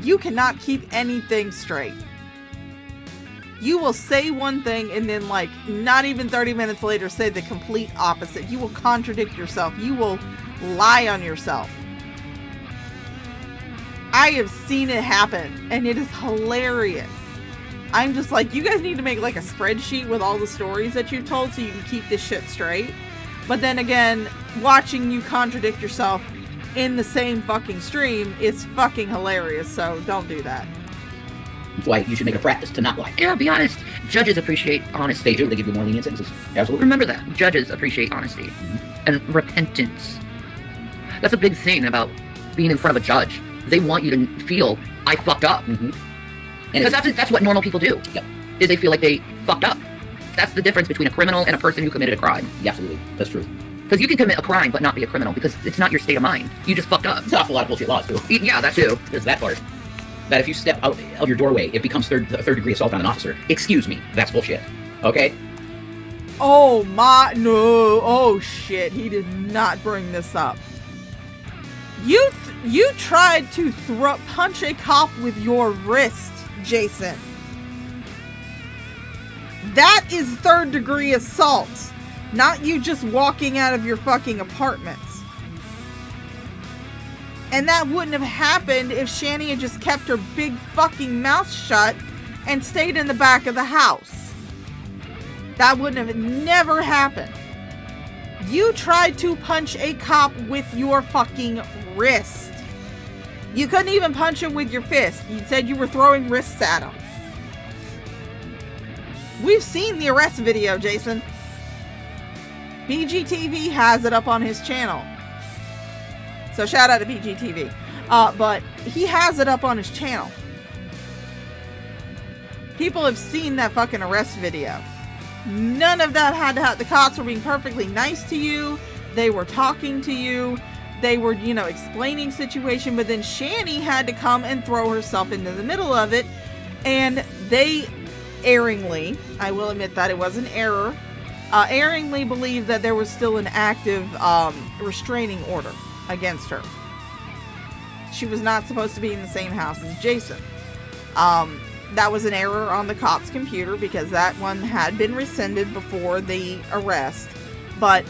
You cannot keep anything straight. You will say one thing and then, like, not even 30 minutes later say the complete opposite. You will contradict yourself. You will lie on yourself. I have seen it happen, and it is hilarious. I'm just like, you guys need to make like a spreadsheet with all the stories that you've told so you can keep this shit straight. But then again, watching you contradict yourself in the same fucking stream is fucking hilarious, so don't do that. That's why you should make a practice to not lie. Yeah, be honest. Judges appreciate honesty. They do. They give you more lenient sentences. Absolutely. Remember that. Judges appreciate honesty. And repentance. That's a big thing about being in front of a judge. They want you to feel, I fucked up. Because that's what normal people do. Yep. Is they feel like they fucked up. That's the difference between a criminal and a person who committed a crime. Yeah, absolutely. That's true. Because you can commit a crime but not be a criminal because it's not your state of mind. You just fucked up. It's an awful lot of bullshit laws, too. Yeah, that too. There's that part. That if you step out of your doorway, it becomes third degree assault on an officer. Excuse me. That's bullshit. Okay? Oh my, no. Oh shit, he did not bring this up. You tried to punch a cop with your wrist, Jason. That is third degree assault. Not you just walking out of your fucking apartment. And that wouldn't have happened if Shani had just kept her big fucking mouth shut and stayed in the back of the house. That wouldn't have never happened. You tried to punch a cop with your fucking wrist. You couldn't even punch him with your fist. You said you were throwing wrists at him. We've seen the arrest video, Jason. BGTV has it up on his channel. So shout out to BGTV. But he has it up on his channel. People have seen that fucking arrest video. None of that had to happen. The cops were being perfectly nice to you. They were talking to you. They were, explaining situation. But then Shani had to come and throw herself into the middle of it. And they erringly, I will admit that it was an error, erringly believed that there was still an active restraining order against her. She was not supposed to be in the same house as Jason. That was an error on the cop's computer because that one had been rescinded before the arrest. But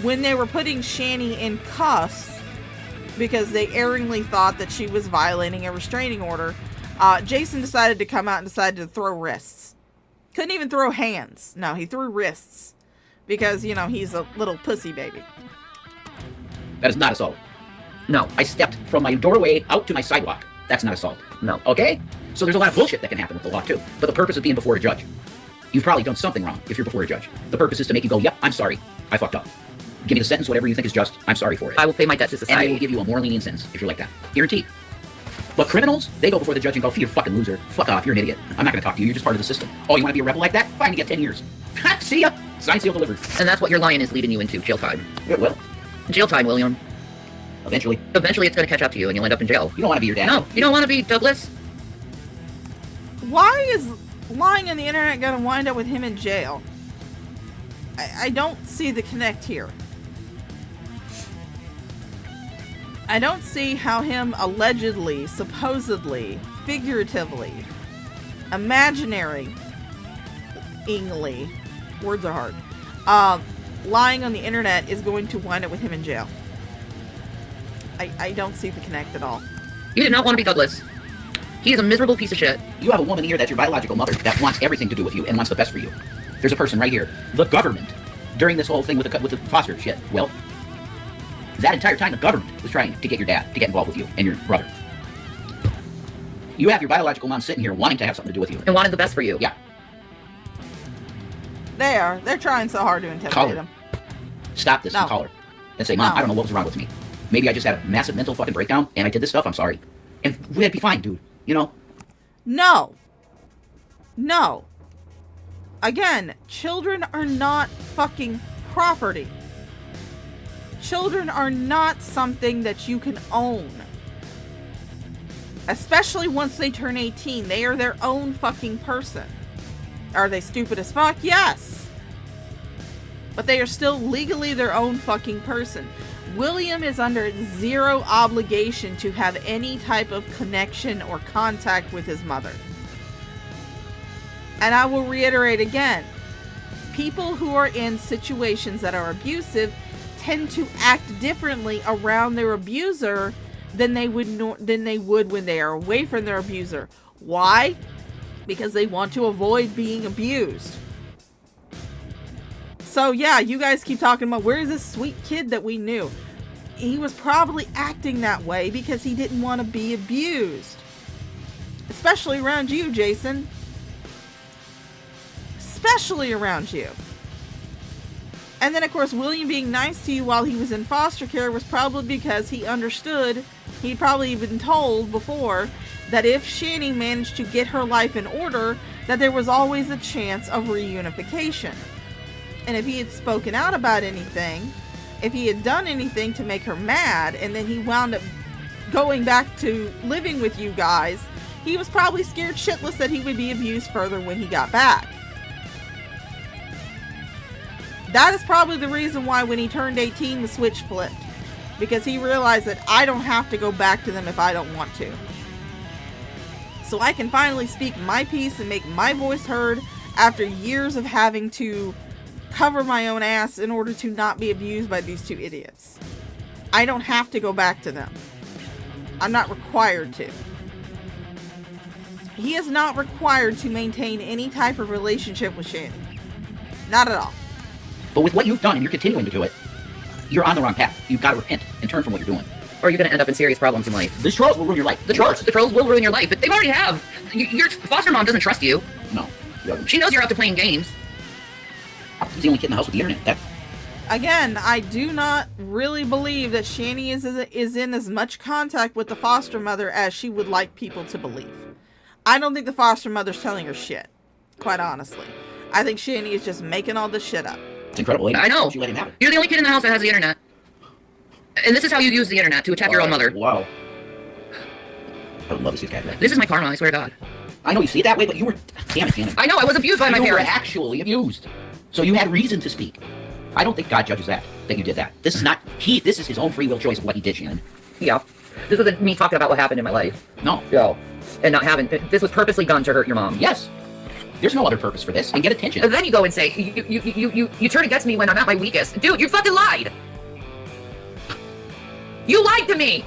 when they were putting Shani in cuffs because they erringly thought that she was violating a restraining order, Jason decided to come out and decided to throw wrists. Couldn't even throw hands. No, he threw wrists because, he's a little pussy baby. That is not assault. No. I stepped from my doorway out to my sidewalk. That's not assault. No. Okay? So there's a lot of bullshit that can happen with the law, too. But the purpose of being before a judge, you've probably done something wrong if you're before a judge. The purpose is to make you go, yep, I'm sorry. I fucked up. Give me the sentence, whatever you think is just. I'm sorry for it. I will pay my debt to society. And they will give you a more lenient sentence if you're like that. Guaranteed. But criminals, they go before the judge and go, you're a fucking loser. Fuck off, you're an idiot. I'm not going to talk to you. You're just part of the system. Oh, you want to be a rebel like that? Fine, you get 10 years. See ya. Signed, sealed, delivered. And that's what your lying is leading you into, jail time. It will. Jail time, William. Eventually. Eventually it's going to catch up to you and you'll end up in jail. You don't want to be your dad. No, you don't want to be Douglas. Why is lying on the internet going to wind up with him in jail? I don't see the connect here. I don't see how him allegedly, supposedly, figuratively, imaginary-ingly, words are hard, lying on the internet is going to wind up with him in jail. I don't see the connect at all. You did not want to be Douglas. He is a miserable piece of shit. You have a woman here that's your biological mother that wants everything to do with you and wants the best for you. There's a person right here, the government, during this whole thing with the foster shit. Well, that entire time the government was trying to get your dad to get involved with you and your brother. You have your biological mom sitting here wanting to have something to do with you. And wanted the best for you. Yeah. They are. They're trying so hard to intimidate Call her. him. Stop this and call her. And say, Mom, I don't know what was wrong with me. Maybe I just had a massive mental fucking breakdown and I did this stuff. I'm sorry. And we'd be fine, dude. You know? No. No. Again, children are not fucking property. Children are not something that you can own. Especially once they turn 18. They are their own fucking person. Are they stupid as fuck? Yes. But they are still legally their own fucking person. William is under zero obligation to have any type of connection or contact with his mother. And I will reiterate again, people who are in situations that are abusive tend to act differently around their abuser than they would when they are away from their abuser. Why? Because they want to avoid being abused. So yeah, you guys keep talking about where is this sweet kid that we knew? He was probably acting that way because he didn't want to be abused. Especially around you, Jason. Especially around you. And then of course, William being nice to you while he was in foster care was probably because he understood, he'd probably been told before, that if Shani managed to get her life in order, that there was always a chance of reunification. And if he had spoken out about anything, if he had done anything to make her mad, and then he wound up going back to living with you guys, he was probably scared shitless that he would be abused further when he got back. That is probably the reason why when he turned 18, the switch flipped. Because he realized that I don't have to go back to them if I don't want to. So I can finally speak my piece and make my voice heard after years of having to cover my own ass in order to not be abused by these two idiots. I don't have to go back to them. I'm not required to. He is not required to maintain any type of relationship with Shani. Not at all. But with what you've done and you're continuing to do it, you're on the wrong path. You've got to repent and turn from what you're doing. Or you're going to end up in serious problems in life. The trolls will ruin your life. The trolls will ruin your life, but they already have. Your foster mom doesn't trust you. No. She knows you're out to playing games. He's the only kid in the house with the internet. Again, I do not really believe that Shani is in as much contact with the foster mother as she would like people to believe. I don't think the foster mother's telling her shit, quite honestly. I think Shani is just making all this shit up. It's incredible. I know. You let him have it. You're the only kid in the house that has the internet. And this is how you use the internet to attack your own mother. Wow. I would love to see that guy. This is my karma, I swear to God. I know you see it that way, but you were... Damn it. I know, I was abused by my parents. You were actually abused. So you had reason to speak. I don't think God judges that you did that. This is not... This is his own free will choice of what he did, Shannon. Yeah. This wasn't me talking about what happened in my life. No. No. And not having... This was purposely done to hurt your mom. Yes. There's no other purpose for this. And get attention. And then you go and say, you turn against me when I'm at my weakest. Dude, you fucking lied! You lied to me!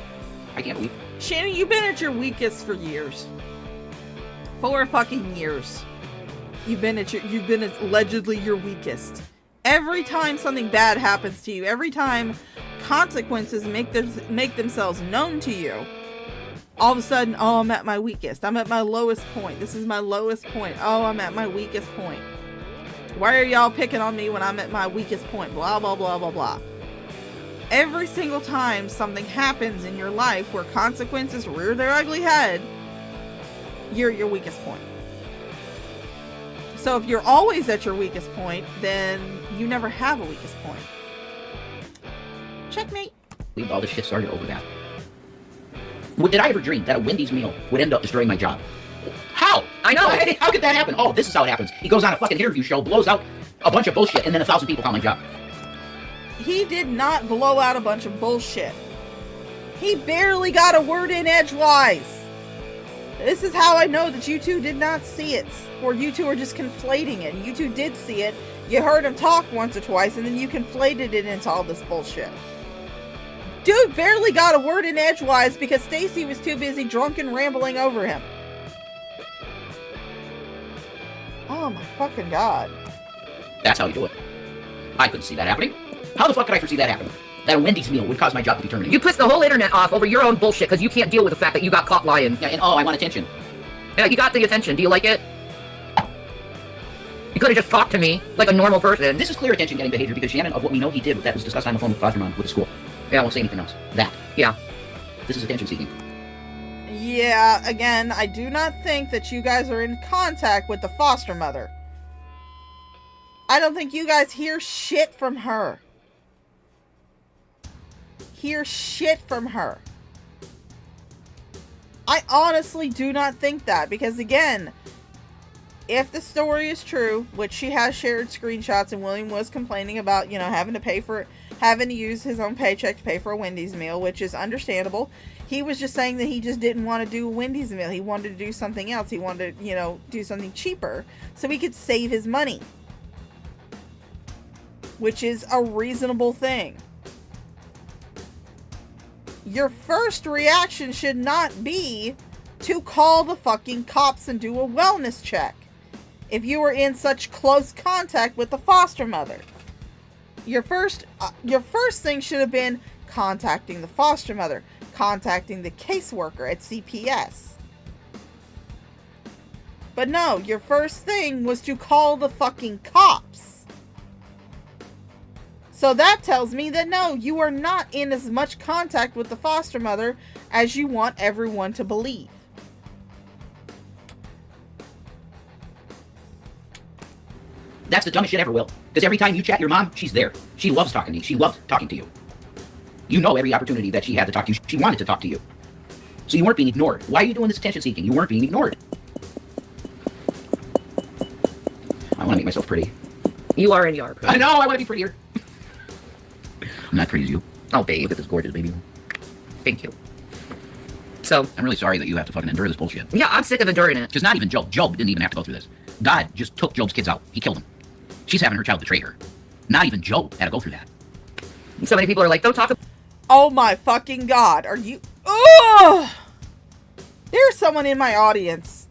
I can't believe... Shannon, you've been at your weakest for years. 4 fucking years. You've been allegedly your weakest. Every time something bad happens to you, every time consequences make themselves known to you, all of a sudden, oh, I'm at my weakest. I'm at my lowest point. This is my lowest point. Oh, I'm at my weakest point. Why are y'all picking on me when I'm at my weakest point? Blah, blah, blah, blah, blah. Every single time something happens in your life where consequences rear their ugly head, you're at your weakest point. So if you're always at your weakest point, then you never have a weakest point. Checkmate. All this shit started over that. Did I ever dream that a Wendy's meal would end up destroying my job? How? I know. How could that happen? Oh, this is how it happens. He goes on a fucking interview show, blows out a bunch of bullshit, and then 1,000 people call my job. He did not blow out a bunch of bullshit. He barely got a word in edgewise. This is how I know that you two did not see it. Or you two are just conflating it. You two did see it. You heard him talk once or twice, and then you conflated it into all this bullshit. Dude barely got a word in edgewise because Stacy was too busy drunk and rambling over him. Oh my fucking god. That's how you do it. I couldn't see that happening. How the fuck could I foresee that happening? That a Wendy's meal would cause my job to be terminated. You pissed the whole internet off over your own bullshit because you can't deal with the fact that you got caught lying. Yeah, and oh, I want attention. Yeah, you got the attention. Do you like it? You could have just talked to me like a normal person. This is clear attention-getting behavior because Shannon, of what we know he did, that was discussed on the phone with foster mom with the school. Yeah, I won't say anything else. That. Yeah. This is attention-seeking. Yeah, again, I do not think that you guys are in contact with the foster mother. I don't think you guys hear shit from her. Hear shit from her. I honestly do not think that because, again, if the story is true, which she has shared screenshots and William was complaining about, you know, having to use his own paycheck to pay for a Wendy's meal, which is understandable. He was just saying that he just didn't want to do a Wendy's meal. He wanted to do something else. He wanted to, you know, do something cheaper so he could save his money. Which is a reasonable thing. Your first reaction should not be to call the fucking cops and do a wellness check if you were in such close contact with the foster mother. Your first thing should have been contacting the foster mother, contacting the caseworker at CPS. But no, your first thing was to call the fucking cops. So that tells me that no, you are not in as much contact with the foster mother as you want everyone to believe. That's the dumbest shit ever, Will. Because every time you chat your mom, she's there. She loves talking to you. She loves talking to you. You know every opportunity that she had to talk to you, she wanted to talk to you. So you weren't being ignored. Why are you doing this attention seeking? You weren't being ignored. I want to make myself pretty. You already are pretty. I know, I want to be prettier. I'm not pretty as you. Oh, babe. Look at this gorgeous baby. Thank you. So, I'm really sorry that you have to fucking endure this bullshit. Yeah, I'm sick of enduring it. Because not even Job. Job didn't even have to go through this. God just took Job's kids out. He killed them. She's having her child betray her. Not even Job had to go through that. So many people are like, don't talk about... Oh my fucking god, are you... Ugh! There's someone in my audience,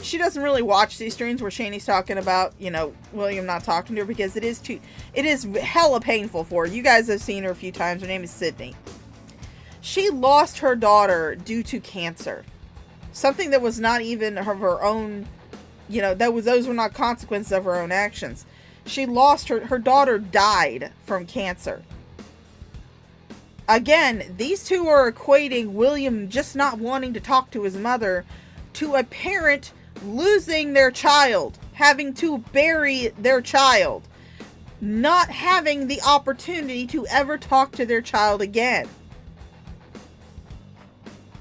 she doesn't really watch these streams where Shani's talking about, you know, William not talking to her because it is hella painful for her. You guys have seen her a few times. Her name is Sydney. She lost her daughter due to cancer. Something that was not even her own, you know, those were not consequences of her own actions. She lost her daughter died from cancer. Again, these two are equating William just not wanting to talk to his mother to a parent losing their child, having to bury their child, not having the opportunity to ever talk to their child again.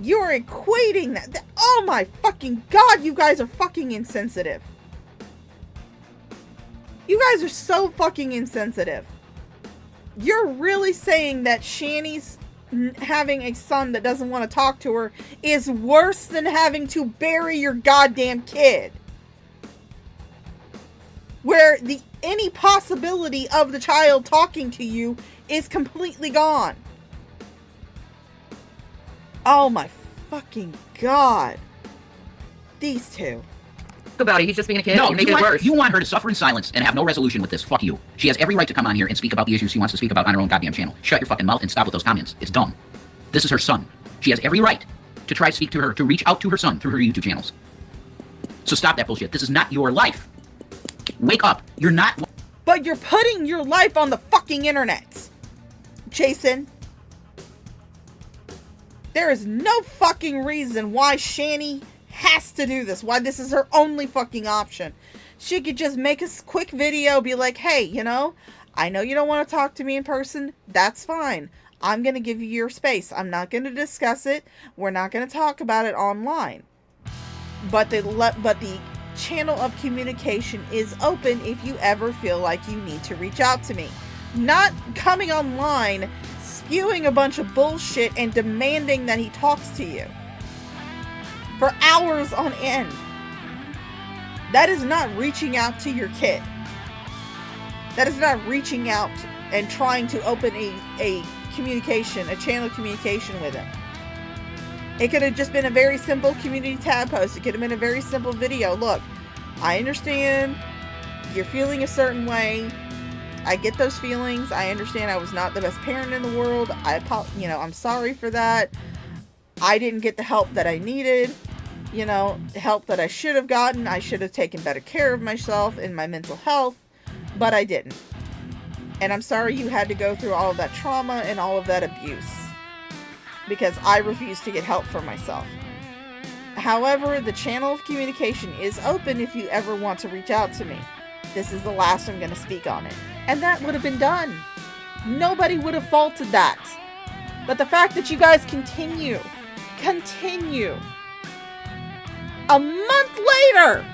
You're equating that. Oh my fucking god, you guys are fucking insensitive. You guys are so fucking insensitive. You're really saying that Shani's having a son that doesn't want to talk to her is worse than having to bury your goddamn kid. Where any possibility of the child talking to you is completely gone. Oh my fucking god. These two. About it. He's just being a kid. No, You're making it worse. You want her to suffer in silence and have no resolution with this. Fuck you. She has every right to come on here and speak about the issues she wants to speak about on her own goddamn channel. Shut your fucking mouth and stop with those comments. It's dumb. This is her son. She has every right to try to speak to her, to reach out to her son through her YouTube channels. So stop that bullshit. This is not your life. Wake up. You're not... But you're putting your life on the fucking internet, Jason. There is no fucking reason why Shani has to do this, why this is her only fucking option. She could just make a quick video, be like, hey, you know you don't want to talk to me in person. That's fine. I'm going to give you your space. I'm not going to discuss it. We're not going to talk about it online. But the channel of communication is open if you ever feel like you need to reach out to me. Not coming online, spewing a bunch of bullshit and demanding that he talks to you for hours on end. That is not reaching out to your kid. That is not reaching out and trying to open a communication, a channel of communication with him. It could have just been a very simple community tab post. It could have been a very simple video. Look, I understand you're feeling a certain way. I get those feelings. I understand I was not the best parent in the world. I'm sorry for that. I didn't get the help that I needed. Help that I should have gotten. I should have taken better care of myself and my mental health, but I didn't. And I'm sorry you had to go through all of that trauma and all of that abuse, because I refused to get help for myself. However, the channel of communication is open if you ever want to reach out to me. This is the last I'm going to speak on it. And that would have been done. Nobody would have faulted that. But the fact that you guys continue, a month later,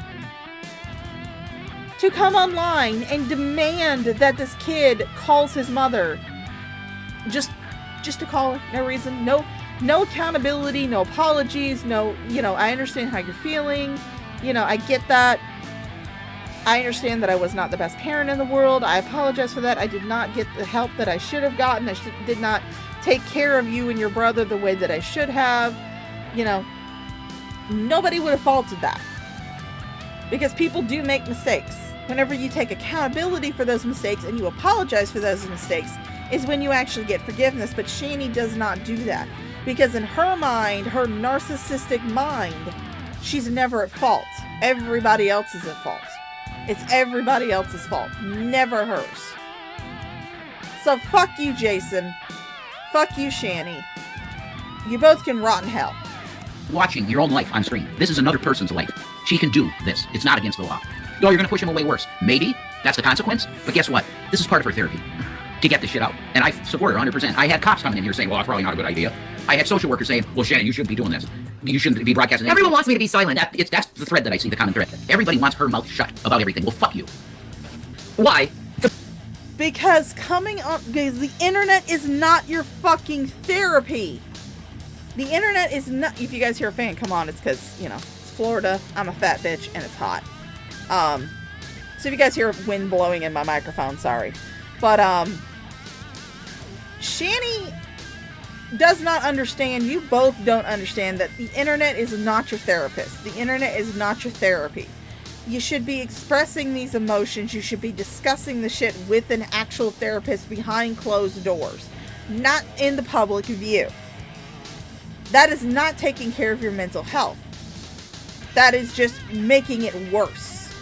to come online and demand that this kid calls his mother, just to call her, no reason, no accountability, no apologies, I understand how you're feeling, I get that. I understand that I was not the best parent in the world. I apologize for that. I did not get the help that I should have gotten. I did not take care of you and your brother the way that I should have. Nobody would have faulted that. Because people do make mistakes. Whenever you take accountability for those mistakes and you apologize for those mistakes is when you actually get forgiveness. But Shani does not do that. Because in her mind, her narcissistic mind, she's never at fault. Everybody else is at fault. It's everybody else's fault, never hers. So fuck you, Jason. Fuck you, Shani. You both can rot in hell. Watching your own life on screen. This is another person's life. She can do this. It's not against the law. Oh, you're going to push him away worse. Maybe. That's the consequence. But guess what? This is part of her therapy. To get this shit out. And I support her 100%. I had cops coming in here saying, well, that's probably not a good idea. I had social workers saying, well, Shannon, you shouldn't be doing this. You shouldn't be broadcasting. Everyone wants me to be silent. That's the thread that I see, the common thread. Everybody wants her mouth shut about everything. Well, fuck you. Why? Because the internet is not your fucking therapy. The internet is not. If you guys hear a fan, come on, it's because, it's Florida. I'm a fat bitch and it's hot. So if you guys hear wind blowing in my microphone, sorry. But, Shani does not understand, you both don't understand that the internet is not your therapist. The internet is not your therapy. You should be expressing these emotions. You should be discussing the shit with an actual therapist behind closed doors, not in the public view. That is not taking care of your mental health. That is just making it worse.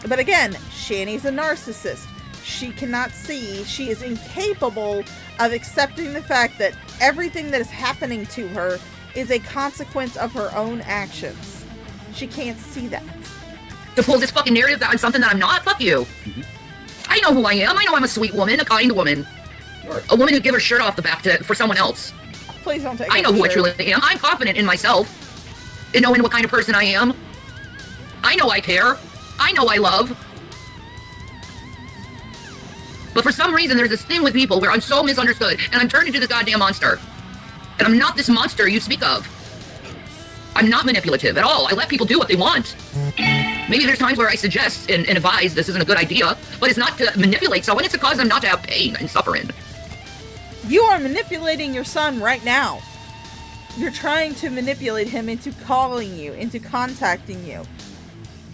But again, Shani's a narcissist. She cannot see, she is incapable of accepting the fact that everything that is happening to her is a consequence of her own actions. She can't see that. To pull this fucking narrative that I'm something that I'm not? Fuck you. Mm-hmm. I know who I am. I know I'm a sweet woman, a kind woman. A woman who'd give her shirt off the back for someone else. Please don't take I know who I truly am. I'm confident in myself. In knowing what kind of person I am. I know I care. I know I love. But for some reason, there's this thing with people where I'm so misunderstood, and I'm turned into this goddamn monster. And I'm not this monster you speak of. I'm not manipulative at all. I let people do what they want. Maybe there's times where I suggest and advise this isn't a good idea, but it's not to manipulate someone, it's to cause them not to have pain and suffering. You are manipulating your son right now. You're trying to manipulate him into calling you, into contacting you.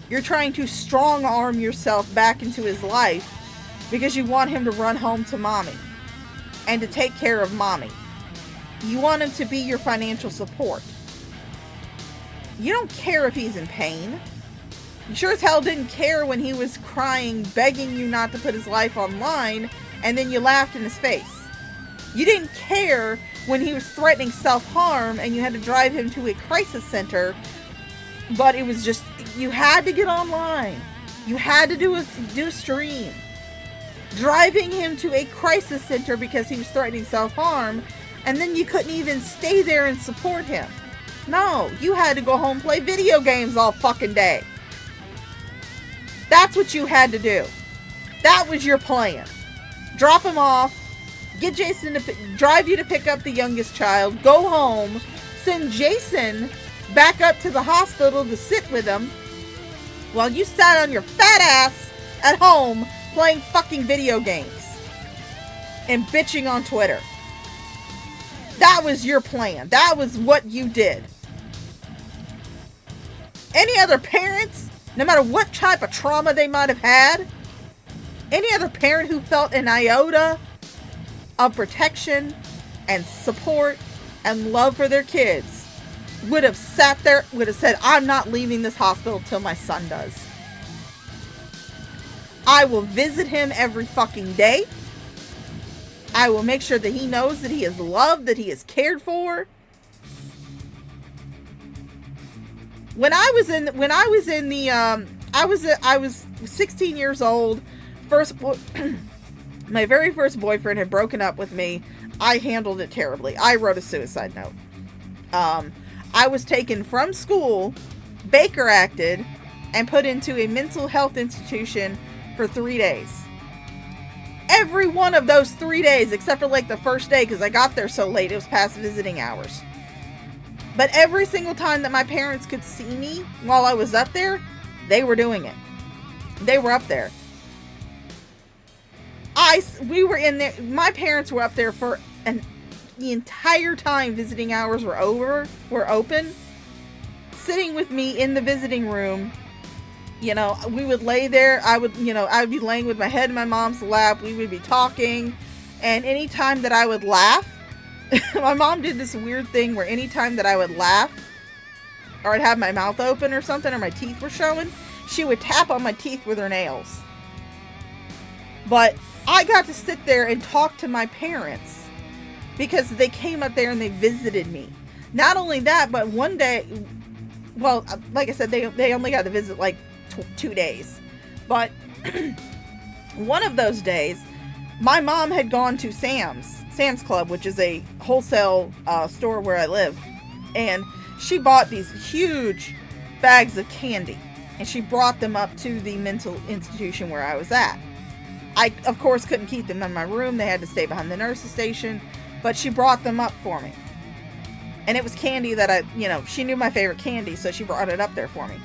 You're trying to strong arm yourself back into his life because you want him to run home to mommy and to take care of mommy. You want him to be your financial support. You don't care if he's in pain. You sure as hell didn't care when he was crying, begging you not to put his life online, and then you laughed in his face. You didn't care when he was threatening self-harm and you had to drive him to a crisis center, but it was just, you had to get online. You had to do a stream. Driving him to a crisis center because he was threatening self-harm, and then you couldn't even stay there and support him. No, you had to go home and play video games all fucking day. That's what you had to do. That was your plan. Drop him off, get Jason to drive you to pick up the youngest child, go home, send Jason back up to the hospital to sit with him while you sat on your fat ass at home playing fucking video games and bitching on Twitter. That was your plan. That was what you did. Any other parents, no matter what type of trauma they might have had, any other parent who felt an iota of protection and support and love for their kids would have sat there, would have said, I'm not leaving this hospital till my son does. I will visit him every fucking day. I will make sure that he knows that he is loved, that he is cared for. I was 16 years old. My very first boyfriend had broken up with me. I handled it terribly. I wrote a suicide note. I was taken from school, Baker acted, and put into a mental health institution for 3 days. Every one of those 3 days, except for like the first day, because I got there so late, it was past visiting hours. But every single time that my parents could see me while I was up there, they were doing it. They were up there. We were in there. My parents were up there for the entire time visiting hours were open, sitting with me in the visiting room. You know, we would lay there. I would be laying with my head in my mom's lap. We would be talking, and anytime that I would laugh, my mom did this weird thing where anytime that I would laugh, or I'd have my mouth open or something, or my teeth were showing, she would tap on my teeth with her nails. But I got to sit there and talk to my parents because they came up there and they visited me. Not only that, but one day, well, like I said, they only got to visit like 2 days. But one of those days, my mom had gone to Sam's Club, which is a wholesale store where I live. And she bought these huge bags of candy. And she brought them up to the mental institution where I was at. I, of course, couldn't keep them in my room. They had to stay behind the nurse's station. But she brought them up for me. And it was candy that she knew my favorite candy, so she brought it up there for me.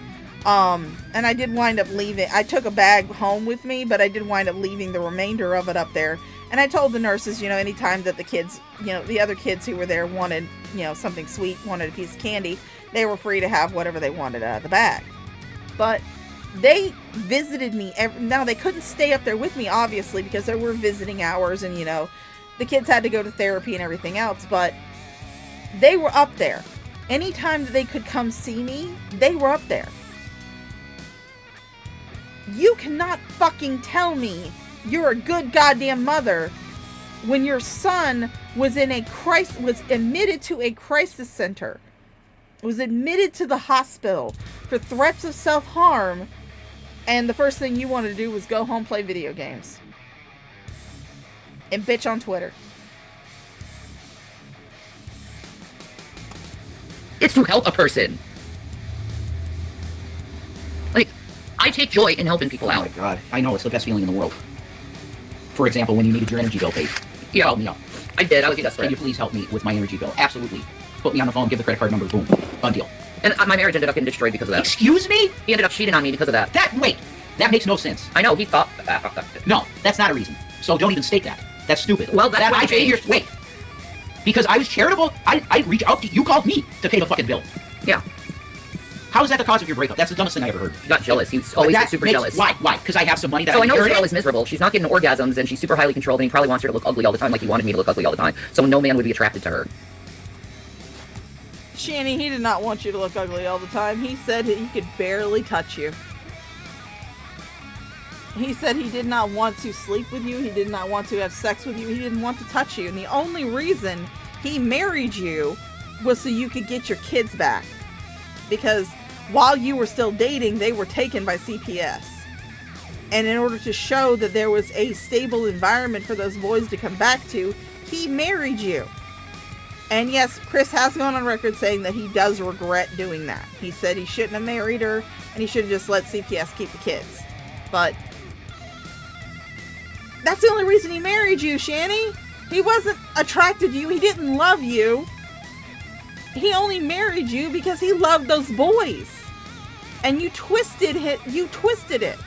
And I did wind up leaving. I took a bag home with me, but I did wind up leaving the remainder of it up there. And I told the nurses, anytime that the kids, the other kids who were there wanted, something sweet, wanted a piece of candy, they were free to have whatever they wanted out of the bag. But they visited me. Now, they couldn't stay up there with me, obviously, because there were visiting hours and, the kids had to go to therapy and everything else. But they were up there. Anytime that they could come see me, they were up there. You cannot fucking tell me you're a good goddamn mother when your son was admitted to a crisis center, was admitted to the hospital for threats of self-harm, and the first thing you wanted to do was go home, play video games, and bitch on Twitter. It's to help a person. Like, I take joy in helping people out. Oh my god, I know, it's the best feeling in the world. For example, when you needed your energy bill paid, you called me up. I did, I was desperate. Can you please help me with my energy bill? Absolutely. Put me on the phone, give the credit card number, boom, done deal. And my marriage ended up getting destroyed because of that. Excuse me? He ended up cheating on me because of that. That makes no sense. I know, he thought... No, that's not a reason. So don't even state that. That's stupid. Well, that's what changed. Wait. Because I was charitable, I'd reach out to you. You called me to pay the fucking bill. Yeah. How is that the cause of your breakup? That's the dumbest thing I ever heard. He got jealous. He was always super jealous. Why? Because I have some money that So I know inherited? this girl is miserable. She's not getting orgasms, and she's super highly controlled, and he probably wants her to look ugly all the time, like he wanted me to look ugly all the time. So no man would be attracted to her. Shanny, he did not want you to look ugly all the time. He said he could barely touch you. He said he did not want to sleep with you. He did not want to have sex with you. He didn't want to touch you. And the only reason he married you was so you could get your kids back. Because while you were still dating, they were taken by CPS. And in order to show that there was a stable environment for those boys to come back to, he married you. And yes, Chris has gone on record saying that he does regret doing that. He said he shouldn't have married her and he should have just let CPS keep the kids. But that's the only reason he married you, Shanny. He wasn't attracted to you. He didn't love you. He only married you because he loved those boys. And you twisted it. You twisted it.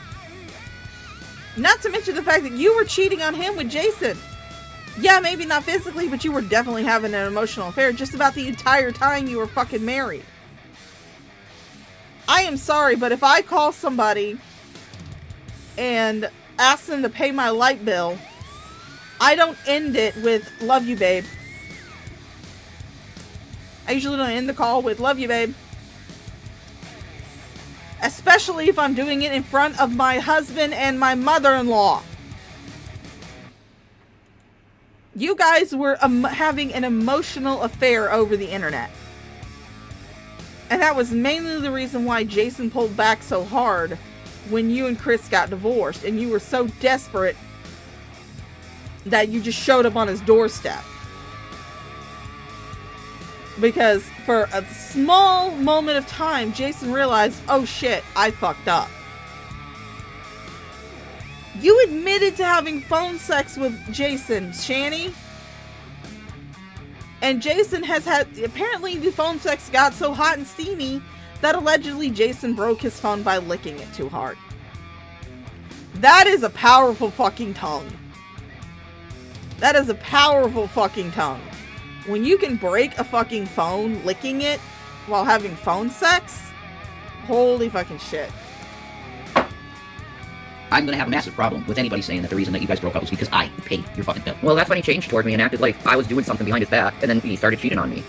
Not to mention the fact that you were cheating on him with Jason. Yeah, maybe not physically, but you were definitely having an emotional affair just about the entire time you were fucking married. I am sorry, but if I call somebody and ask them to pay my light bill, I don't end it with, love you, babe. I usually don't end the call with, love you, babe. Especially if I'm doing it in front of my husband and my mother-in-law. You guys were having an emotional affair over the internet. And that was mainly the reason why Jason pulled back so hard when you and Chris got divorced. And you were so desperate that you just showed up on his doorstep. Because for a small moment of time, Jason realized, oh shit, I fucked up. You admitted to having phone sex with Jason, Shani. And Jason has had, apparently the phone sex got so hot and steamy that allegedly Jason broke his phone by licking it too hard. That is a powerful fucking tongue. That is a powerful fucking tongue. When you can break a fucking phone licking it while having phone sex, holy fucking shit. I'm gonna have a massive problem with anybody saying that the reason that you guys broke up was because I paid your fucking bill. Well, that's when he changed toward me and acted like I was doing something behind his back, and then he started cheating on me.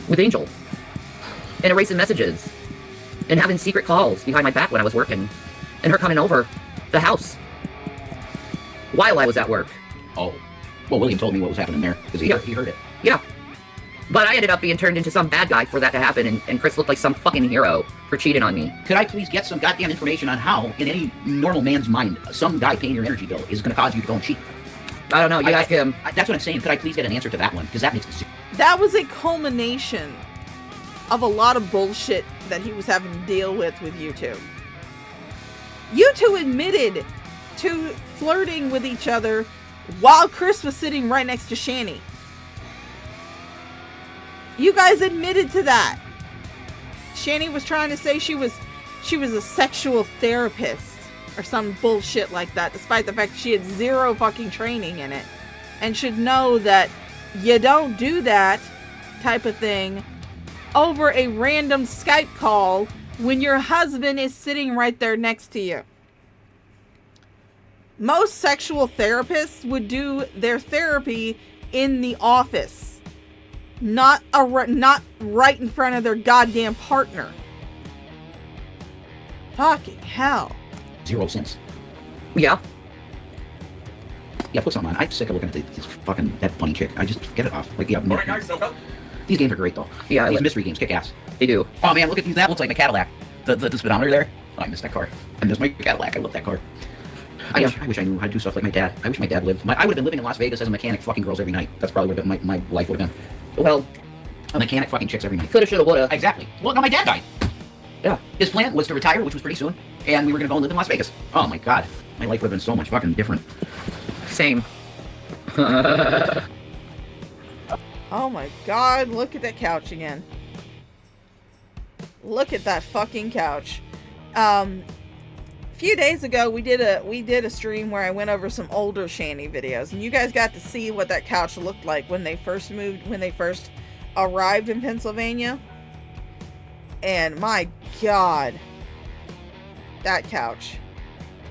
With Angel. And erasing messages. And having secret calls behind my back when I was working. And her coming over the house while I was at work. Oh. Well, William told me what was happening there, because he heard it. Yeah. But I ended up being turned into some bad guy for that to happen, and Chris looked like some fucking hero for cheating on me. Could I please get some goddamn information on how, in any normal man's mind, some guy paying your energy bill is going to cause you to go and cheat? I don't know, you ask him. That's what I'm saying. Could I please get an answer to that one? Because that makes me... That was a culmination of a lot of bullshit that he was having to deal with you two. You two admitted to flirting with each other while Chris was sitting right next to Shani. You guys admitted to that. Shani was trying to say she was a sexual therapist or some bullshit like that, despite the fact that she had zero fucking training in it and should know that you don't do that type of thing over a random Skype call when your husband is sitting right there next to you. Most sexual therapists would do their therapy in the office. Not right in front of their goddamn partner. Fucking hell. 0 cents. Yeah. Yeah, put something on. I'm sick of looking at this fucking that funny chick. I just get it off. Like, yeah. Alright, guys, these games are great though. Yeah, these mystery games kick ass. They do. Oh man, look at that. Looks like my Cadillac. The speedometer there. Oh, I missed that car. I missed my Cadillac. I love that car. I wish I knew how to do stuff like my dad. I wish my dad lived. I would have been living in Las Vegas as a mechanic, fucking girls every night. That's probably what my life would have been. Well, a mechanic fucking chicks every night. Coulda, shoulda, woulda. Exactly. Well, no, my dad died. Yeah. His plan was to retire, which was pretty soon, and we were gonna go and live in Las Vegas. Oh my god, my life would have been so much fucking different. Same. Oh my god, look at that couch again. Look at that fucking couch. A few days ago we did a stream where I went over some older Shani videos, and you guys got to see what that couch looked like when they first arrived in Pennsylvania. And my god, that couch.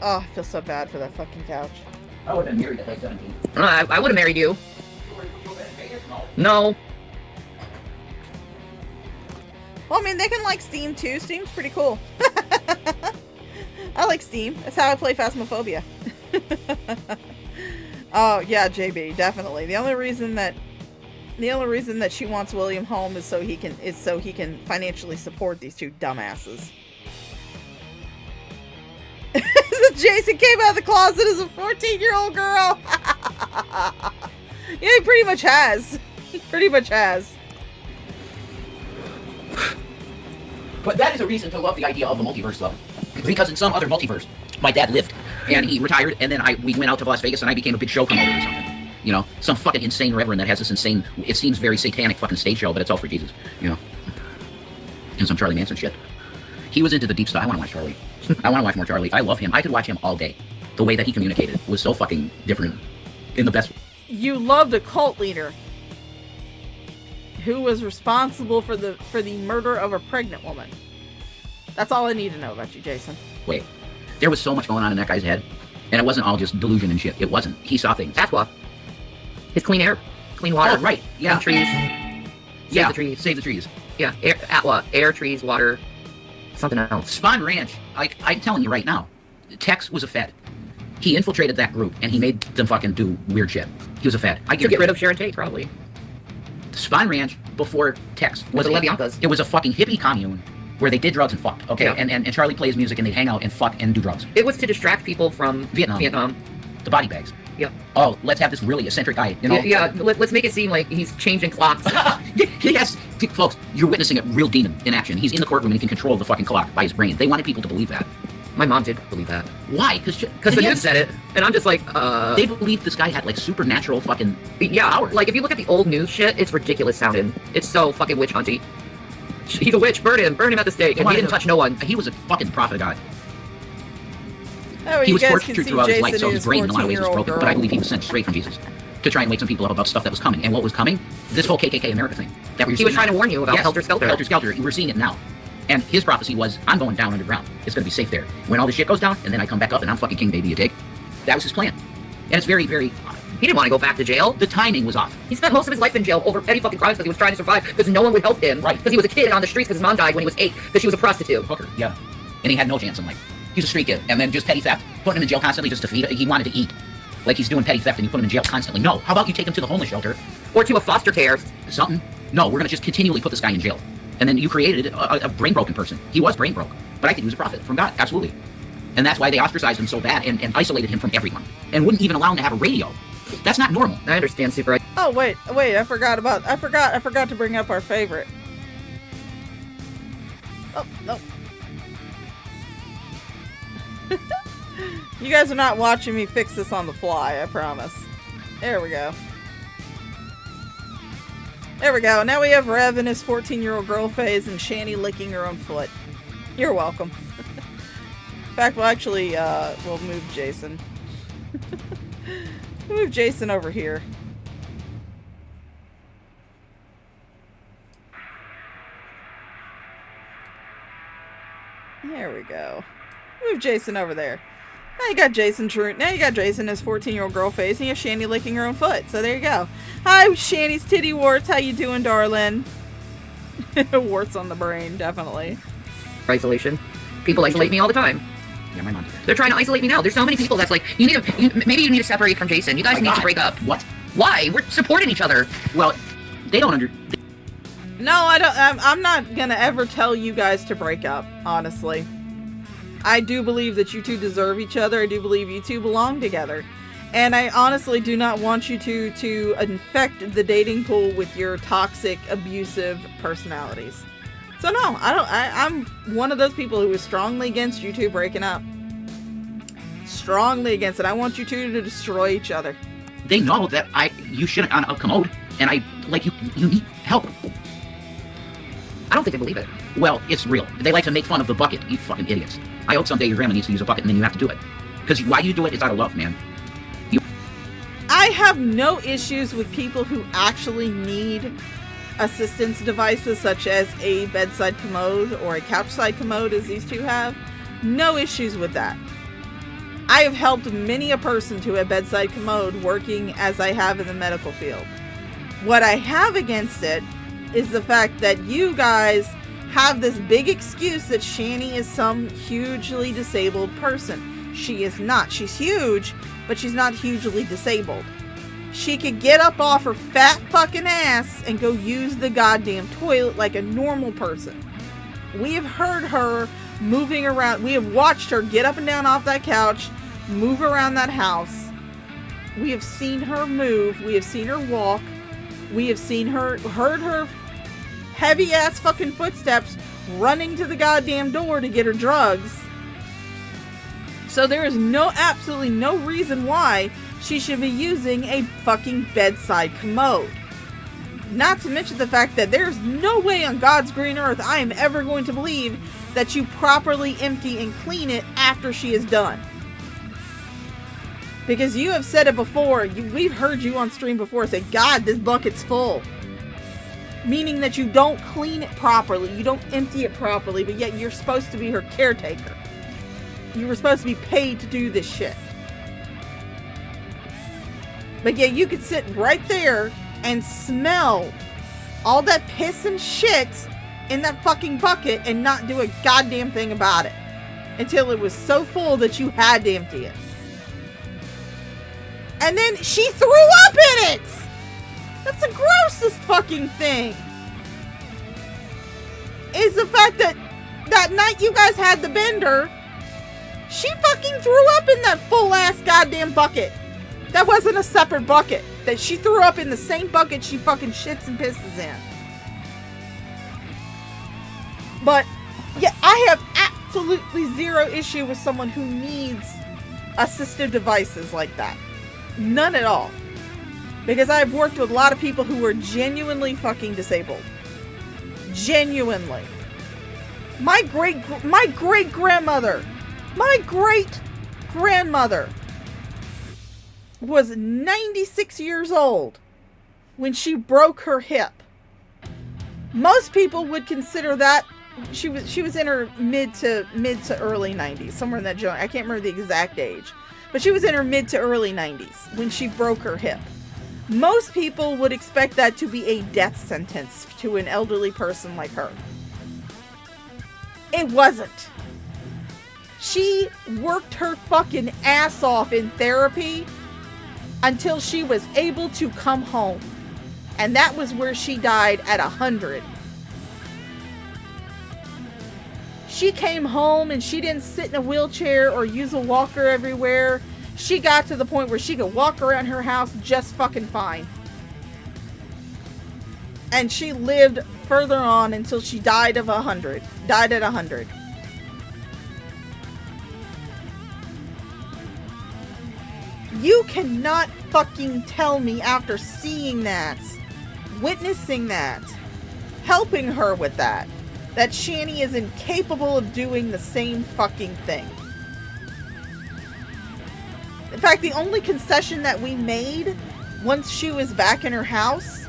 Oh, I feel so bad for that fucking couch. I would have been married at like 17. I would have married you. No. Well, I mean, they can like Steam too. Steam's pretty cool. I like Steam. That's how I play Phasmophobia. Oh yeah, JB, definitely. The only reason that she wants William home is so he can financially support these two dumbasses. Jason came out of the closet as a 14-year-old girl. Yeah, he pretty much has. He pretty much has. But that is a reason to love the idea of the multiverse, though. Because in some other multiverse, my dad lived, and he retired, and then we went out to Las Vegas, and I became a big show promoter or something. You know, some fucking insane reverend that has this insane, it seems very satanic fucking stage show, but it's all for Jesus, you know. And some Charlie Manson shit. He was into the deep stuff. I want to watch Charlie. I want to watch more Charlie. I love him. I could watch him all day. The way that he communicated was so fucking different in the best. You loved a cult leader who was responsible for the murder of a pregnant woman. That's all I need to know about you, Jason. Wait, there was so much going on in that guy's head, and it wasn't all just delusion and shit. It wasn't. He saw things. Aqua. His clean air, clean water. Oh, right. Yeah. And trees. Save the trees. Save the trees. Yeah. Air, trees, water. Something else. Spawn Ranch. Like, I'm telling you right now, Tex was a Fed. He infiltrated that group, and he made them fucking do weird shit. He was a Fed. To get rid of Sharon Tate, probably. Spawn Ranch, before Tex, was it was a fucking hippie commune where they did drugs and fucked, okay? Yeah. And Charlie plays music, and they'd hang out and fuck and do drugs. It was to distract people from Vietnam. The body bags. Yeah. Oh, let's have this really eccentric guy, you know? Yeah, let's make it seem like he's changing clocks. Yes, folks, you're witnessing a real demon in action. He's in the courtroom and he can control the fucking clock by his brain. They wanted people to believe that. My mom did believe that. Why? Because the news said it, and I'm just like, They believed this guy had, like, supernatural fucking powers. Like, if you look at the old news shit, it's ridiculous sounding. It's so fucking witch hunty. He's a witch, burn him at the stake, and he didn't touch no one. He was a fucking prophet of God. Oh, he was tortured throughout his life, so his brain in a lot of ways was broken. But I believe he was sent straight from Jesus to try and wake some people up about stuff that was coming. And what was coming? This whole KKK America thing. That he was trying to warn you about Helter Skelter. Helter Skelter. We're seeing it now. And his prophecy was, I'm going down underground. It's going to be safe there. When all this shit goes down, and then I come back up and I'm fucking king, baby, you dig? That was his plan. And it's very, very... He didn't want to go back to jail. The timing was off. He spent most of his life in jail over petty fucking crimes because he was trying to survive, because no one would help him. Right. Because he was a kid on the streets because his mom died when he was 8, because she was a prostitute. Hooker, yeah. And he had no chance in life. He was a street kid. And then just petty theft. Putting him in jail constantly just to feed. He wanted to eat. Like he's doing petty theft and you put him in jail constantly. No. How about you take him to the homeless shelter? Or to a foster care. Something. No, we're going to just continually put this guy in jail. And then you created a brain-broken person. He was brain-broke. But I think he was a prophet from God. Absolutely. And that's why they ostracized him so bad and isolated him from everyone. And wouldn't even allow him to have a radio. That's not normal. I understand, Super. Oh, wait. I forgot to bring up our favorite. Oh, no. You guys are not watching me fix this on the fly, I promise. There we go. There we go. Now we have Rev in his 14-year-old girl phase and Shani licking her own foot. You're welcome. In fact, we'll actually, we'll move Jason. We'll move Jason over here. There we go. Move Jason over there. Now you got Jason True. Now you got Jason, his 14-year-old girl face, and you have Shani licking her own foot. So there you go. Hi, Shani's titty warts. How you doing, darling? Warts on the brain, definitely. Isolation. People isolate me all the time. Yeah, my mom did. They're trying to isolate me now. There's so many people that's like, maybe you need to separate from Jason. You guys need to break up. What? Why? We're supporting each other. Well, they don't No, I don't. I'm not gonna ever tell you guys to break up. Honestly, I do believe that you two deserve each other. I do believe you two belong together, and I honestly do not want you to infect the dating pool with your toxic, abusive personalities. So no, I'm one of those people who is strongly against you two breaking up. Strongly against it. I want you two to destroy each other. They know that you shouldn't on a commode, and you need help. I don't think they believe it. Well, it's real. They like to make fun of the bucket, you fucking idiots. I hope someday your grandma needs to use a bucket and then you have to do it. Because why you do it is out of love, man. I have no issues with people who actually need assistance devices such as a bedside commode or a couchside commode as these two have. No issues with that. I have helped many a person to a bedside commode working as I have in the medical field. What I have against it is the fact that you guys have this big excuse that Shani is some hugely disabled person. She is not. She's huge, but she's not hugely disabled. She could get up off her fat fucking ass and go use the goddamn toilet like a normal person. We have heard her moving around. We have watched her get up and down off that couch, move around that house. We have seen her move. We have seen her walk. We have seen her, heard her heavy ass fucking footsteps running to the goddamn door to get her drugs. So there is absolutely no reason why she should be using a fucking bedside commode. Not to mention the fact that there's no way on God's green earth I am ever going to believe that you properly empty and clean it after she is done. Because you have said it before. We've heard you on stream before say, God, this bucket's full. Meaning that you don't clean it properly. You don't empty it properly, but yet you're supposed to be her caretaker. You were supposed to be paid to do this shit. But yeah, you could sit right there and smell all that piss and shit in that fucking bucket and not do a goddamn thing about it. Until it was so full that you had to empty it. And then she threw up in it! That's the grossest fucking thing. Is the fact that that night you guys had the bender, she fucking threw up in that full ass goddamn bucket. That wasn't a separate bucket. That she threw up in the same bucket she fucking shits and pisses in. But yeah, I have absolutely zero issue with someone who needs assistive devices like that. None at all. Because I've worked with a lot of people who were genuinely fucking disabled. Genuinely. My great grandmother was 96 years old when she broke her hip. Most people would consider that she was in her mid to early 90s, somewhere in that joint. I can't remember the exact age, but she was in her mid to early 90s when she broke her hip. Most people would expect that to be a death sentence to an elderly person like her. It wasn't. She worked her fucking ass off in therapy until she was able to come home. And that was where she died at 100. She came home and she didn't sit in a wheelchair or use a walker everywhere. She got to the point where she could walk around her house just fucking fine. And she lived further on until she died of 100. Died at 100. You cannot fucking tell me after seeing that, witnessing that, helping her with that Shani is incapable of doing the same fucking thing. In fact, the only concession that we made once she was back in her house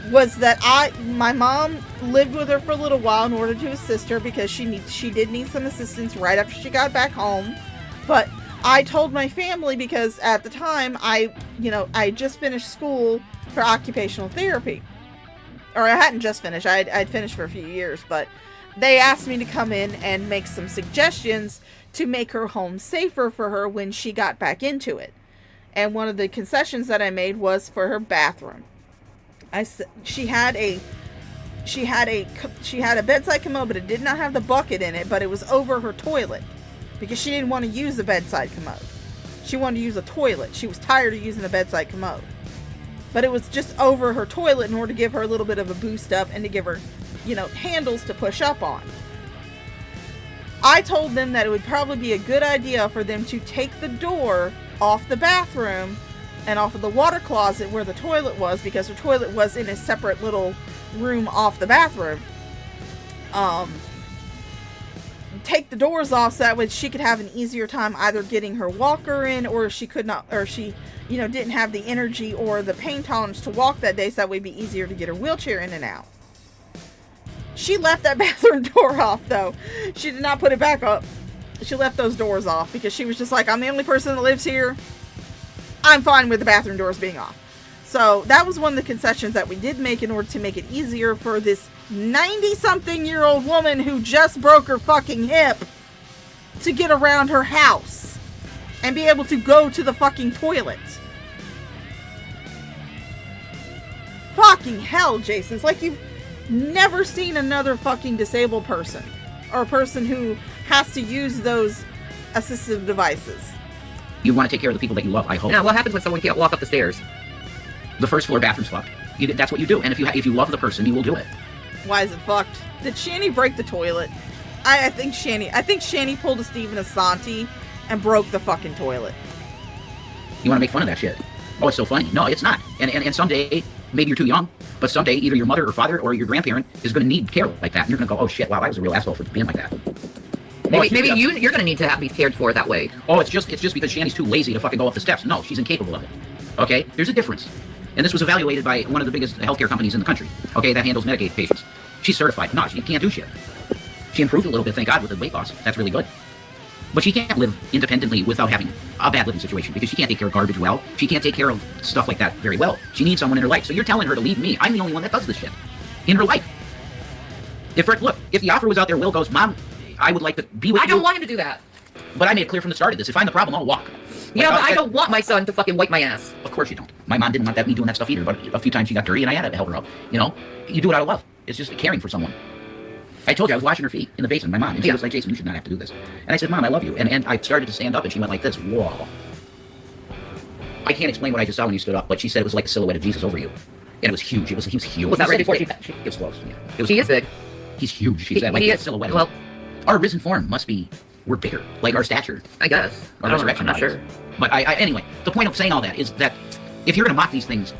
was that my mom lived with her for a little while in order to assist her because she did need some assistance right after she got back home. But I told my family because at the time I just finished school for occupational therapy. Or I hadn't just finished. I'd finished for a few years, but they asked me to come in and make some suggestions to make her home safer for her when she got back into it. And one of the concessions that I made was for her bathroom. She had a bedside commode, but it did not have the bucket in it, but it was over her toilet because she didn't want to use the bedside commode. She wanted to use a toilet. She was tired of using the bedside commode. But it was just over her toilet in order to give her a little bit of a boost up and to give her, handles to push up on. I told them that it would probably be a good idea for them to take the door off the bathroom and off of the water closet where the toilet was, because her toilet was in a separate little room off the bathroom. Take the doors off so that way she could have an easier time either getting her walker in, or she could not, or she, didn't have the energy or the pain tolerance to walk that day, so that way it'd be easier to get her wheelchair in and out. She left that bathroom door off, though. She did not put it back up. She left those doors off because she was just like, I'm the only person that lives here. I'm fine with the bathroom doors being off. So that was one of the concessions that we did make in order to make it easier for this 90-something-year-old woman who just broke her fucking hip to get around her house and be able to go to the fucking toilet. Fucking hell, Jason. It's like you've never seen another fucking disabled person or a person who has to use those assistive devices. You want to take care of the people that you love, I hope. Now, what happens when someone can't walk up the stairs? The first floor bathroom's fucked. That's what you do. And if you love the person, you will do it. Why is it fucked? Did Shani break the toilet? I think Shani pulled a Stephen Asante and broke the fucking toilet. You want to make fun of that shit? Oh, it's so funny. No, it's not. And someday, maybe you're too young, but someday either your mother or father or your grandparent is going to need care like that. And you're going to go, oh shit, wow, I was a real asshole for being like that. Maybe you're gonna need to be cared for that way. Oh, it's just because Shanny's too lazy to fucking go up the steps. No, she's incapable of it. Okay? There's a difference. And this was evaluated by one of the biggest healthcare companies in the country. Okay, that handles Medicaid patients. She's certified. No, she can't do shit. She improved a little bit, thank God, with the weight loss. That's really good. But she can't live independently without having a bad living situation because she can't take care of garbage well. She can't take care of stuff like that very well. She needs someone in her life. So you're telling her to leave me. I'm the only one that does this shit in her life. If the offer was out there, Will goes, Mom, I would like to be with you. I don't want him to do that. But I made it clear from the start of this. If I'm the problem, I'll walk. Yeah, but I don't want my son to fucking wipe my ass. Of course you don't. My mom didn't want me doing that stuff either, but a few times she got dirty and I had to help her up. You know? You do it out of love. It's just caring for someone. I told you I was washing her feet in the basement, my mom, and she was like, Jason, you should not have to do this. And I said, Mom, I love you. And I started to stand up and she went like this, whoa. I can't explain what I just saw when you stood up, but she said it was like a silhouette of Jesus over you. And it was huge. He was huge. Was that right before she... It was close, yeah. He is big. He's huge. She said, like a silhouette. Well, our risen form must be, we're bigger, like our stature. I guess. Our resurrection. I'm not sure. But anyway, the point of saying all that is that if you're going to mock these things,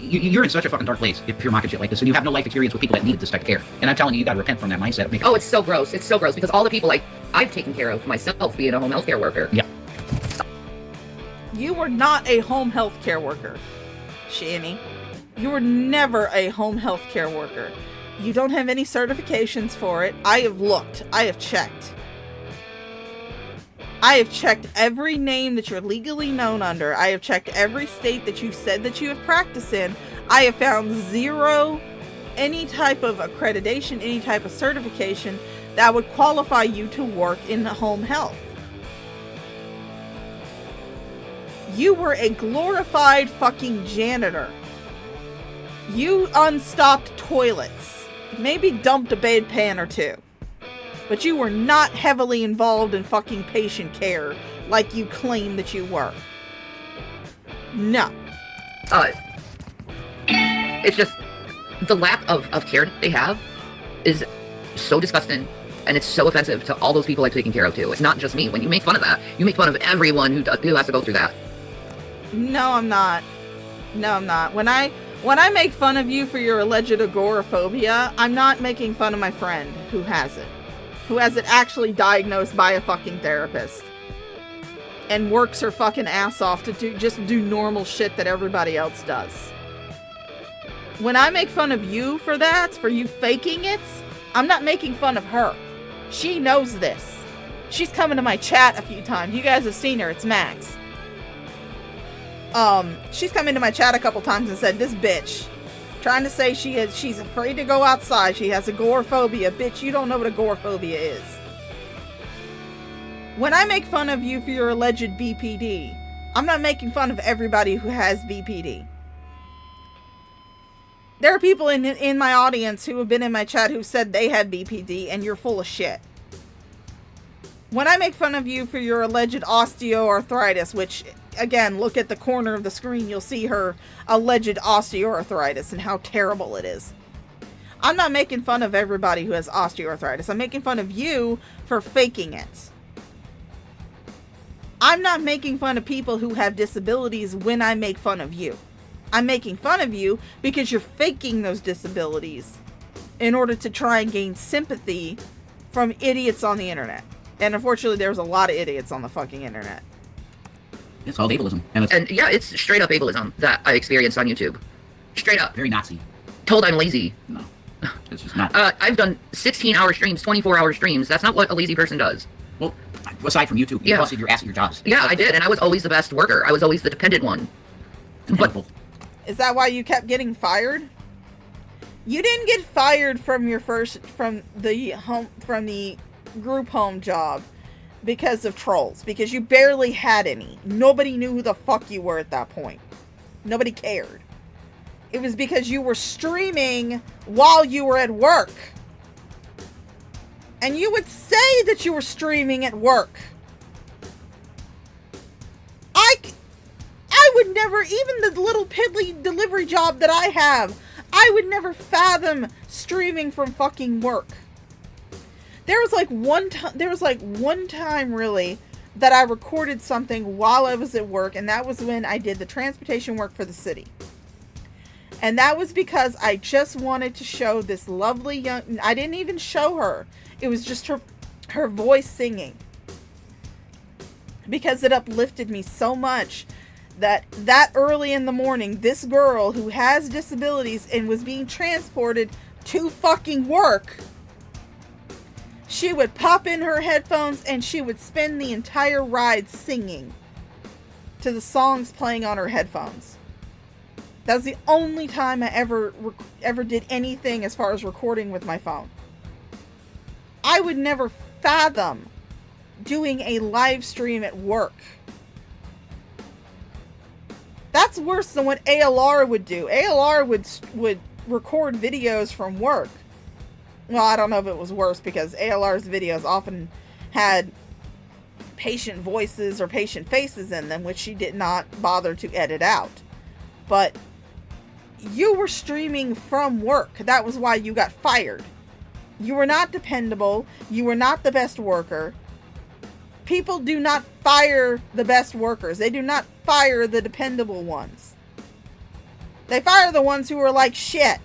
you're in such a fucking dark place if you're mocking shit like this, and you have no life experience with people that needed this type of care. And I'm telling you, you got to repent from that mindset. Oh, it's so gross. It's so gross because all the people I've taken care of myself being a home health care worker. Yeah. You were not a home health care worker, Shanny. You were never a home health care worker. You don't have any certifications for it. I have looked. I have checked. I have checked every name that you're legally known under. I have checked every state that you said that you have practiced in. I have found zero, any type of accreditation, any type of certification that would qualify you to work in home health. You were a glorified fucking janitor. You unstopped toilets. Maybe dumped a bedpan or two. But you were not heavily involved in fucking patient care like you claim that you were. No. It's just the lack of care they have is so disgusting, and it's so offensive to all those people I've taken care of too. It's not just me. When you make fun of that, you make fun of everyone who has to go through that. No, I'm not. No, I'm not. When I make fun of you for your alleged agoraphobia, I'm not making fun of my friend who has it actually diagnosed by a fucking therapist and works her fucking ass off to do normal shit that everybody else does. When I make fun of you for that, for you faking it, I'm not making fun of her. She knows this. She's coming to my chat a few times. You guys have seen her. It's Max. She's come into my chat a couple times and said, this bitch trying to say she's afraid to go outside. She has agoraphobia. Bitch, you don't know what agoraphobia is. When I make fun of you for your alleged BPD, I'm not making fun of everybody who has BPD. There are people in my audience who have been in my chat who said they had BPD, and you're full of shit. When I make fun of you for your alleged osteoarthritis, which, again, look at the corner of the screen, you'll see her alleged osteoarthritis and how terrible it is. I'm not making fun of everybody who has osteoarthritis. I'm making fun of you for faking it. I'm not making fun of people who have disabilities when I make fun of you. I'm making fun of you because you're faking those disabilities in order to try and gain sympathy from idiots on the internet. And unfortunately, there's a lot of idiots on the fucking internet. It's called ableism. And yeah, it's straight up ableism that I experienced on YouTube. Straight up. Very Nazi. Told I'm lazy. No. It's just not. I've done 16-hour streams, 24-hour streams. That's not what a lazy person does. Well, aside from YouTube, you busted your ass at your jobs. Yeah, I did, and I was always the best worker. I was always the dependent one. Dependable. Is that why you kept getting fired? You didn't get fired from the group home job because of trolls, because you barely had any. Nobody knew who the fuck you were at that point. Nobody cared. It was because you were streaming while you were at work. And you would say that you were streaming at work. I would never, even the little piddly delivery job that I have, I would never fathom streaming from fucking work. There was one time really that I recorded something while I was at work, and that was when I did the transportation work for the city. And that was because I just wanted to show this lovely young, I didn't even show her. It was just her voice singing. Because it uplifted me so much that early in the morning, this girl who has disabilities and was being transported to fucking work, she would pop in her headphones and she would spend the entire ride singing to the songs playing on her headphones. That was the only time I ever did anything as far as recording with my phone. I would never fathom doing a live stream at work. That's worse than what ALR would do. ALR would record videos from work. Well, I don't know if it was worse because ALR's videos often had patient voices or patient faces in them, which she did not bother to edit out. But you were streaming from work. That was why you got fired. You were not dependable. You were not the best worker. People do not fire the best workers. They do not fire the dependable ones. They fire the ones who are like shit.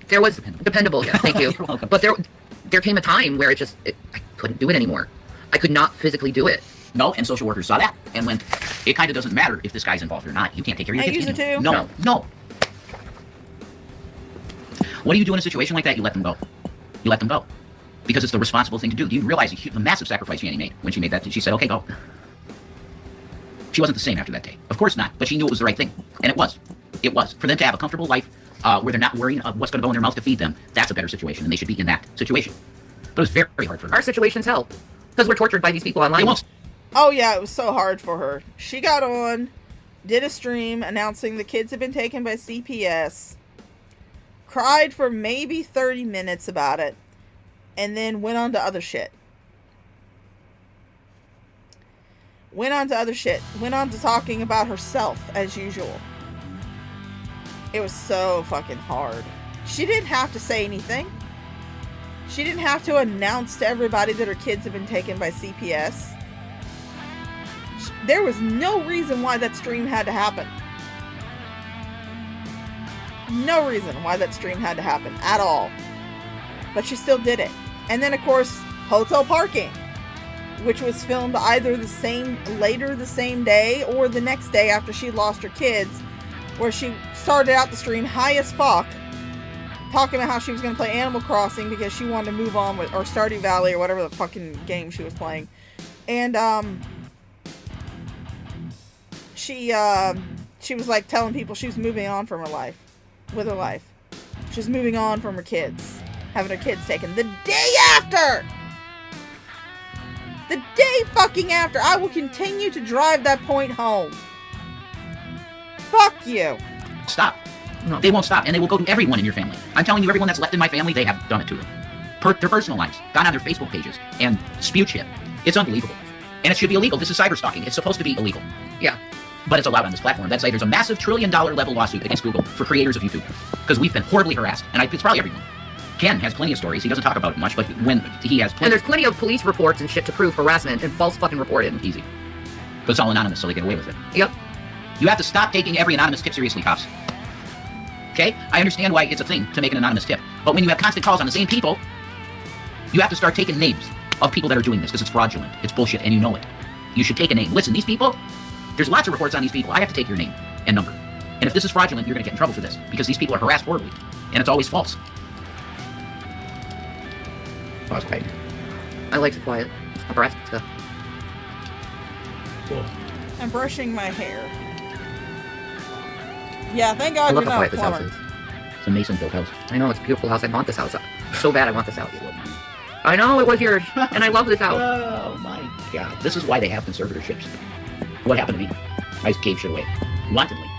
There was dependable, yes, thank you. You're welcome. But there came a time where I couldn't do it anymore. I could not physically do it. No, and social workers saw that and went, it kind of doesn't matter if this guy's involved or not. You can't take care of your I kids. use it too. No. What do you do in a situation like that? You let them go. You let them go. Because it's the responsible thing to do. Do you realize the massive sacrifice Annie made when she made that? She said, okay, go. She wasn't the same after that day. Of course not. But she knew it was the right thing. And it was. It was. For them to have a comfortable life where they're not worrying of what's going to go in their mouth to feed them, that's a better situation. And they should be in that situation. But it was very, very hard for her. Our situation's hell. Because we're tortured by these people online. Oh yeah, it was so hard for her. She got on, did a stream announcing the kids had been taken by CPS, cried for maybe 30 minutes about it, and then went on to other shit. Went on to talking about herself as usual. It was so fucking hard. She didn't have to say anything. She didn't have to announce to everybody that her kids have been taken by CPS. There was no reason why that stream had to happen. No reason why that stream had to happen at all. But she still did it. And then, of course, hotel parking, which was filmed either later the same day or the next day after she lost her kids, where she started out the stream high as fuck, talking about how she was going to play Animal Crossing because she wanted to move on with, or Stardew Valley or whatever the fucking game she was playing. And, she was like telling people she was moving on from her life, with her life. She was moving on from her kids, having her kids taken the day after. The day fucking after. I will continue to drive that point home. Fuck you. Stop. No. They won't stop, and they will go to everyone in your family. I'm telling you, everyone that's left in my family, they have done it to them. Their personal lives, gone on their Facebook pages, and spewed shit. It's unbelievable. And it should be illegal. This is cyber stalking. It's supposed to be illegal. Yeah. But it's allowed on this platform. That's like there's a massive $1 trillion level lawsuit against Google for creators of YouTube. Because we've been horribly harassed. And it's probably everyone. Ken has plenty of stories. He doesn't talk about it much, but when he has plenty. And there's plenty of police reports and shit to prove harassment and false fucking reported. Easy. But it's all anonymous, so they get away with it. Yep. You have to stop taking every anonymous tip seriously, cops. Okay? I understand why it's a thing to make an anonymous tip. But when you have constant calls on the same people, you have to start taking names of people that are doing this, because it's fraudulent. It's bullshit, and you know it. You should take a name. Listen, these people, there's lots of reports on these people. I have to take your name and number. And if this is fraudulent, you're going to get in trouble for this, because these people are harassed horribly. And it's always false. Oh, it's quiet. I like it quiet. Harassed stuff. Cool. I'm brushing my hair. Yeah, thank God I love you're how not a quiet this house plumber. is. It's a Mason-built house. I know, it's a beautiful house. I want this house. So bad I want this house. I know, it was yours, and I love this house. Oh my God. This is why they have conservatorships. What happened to me? I gave shit away. Wantonly.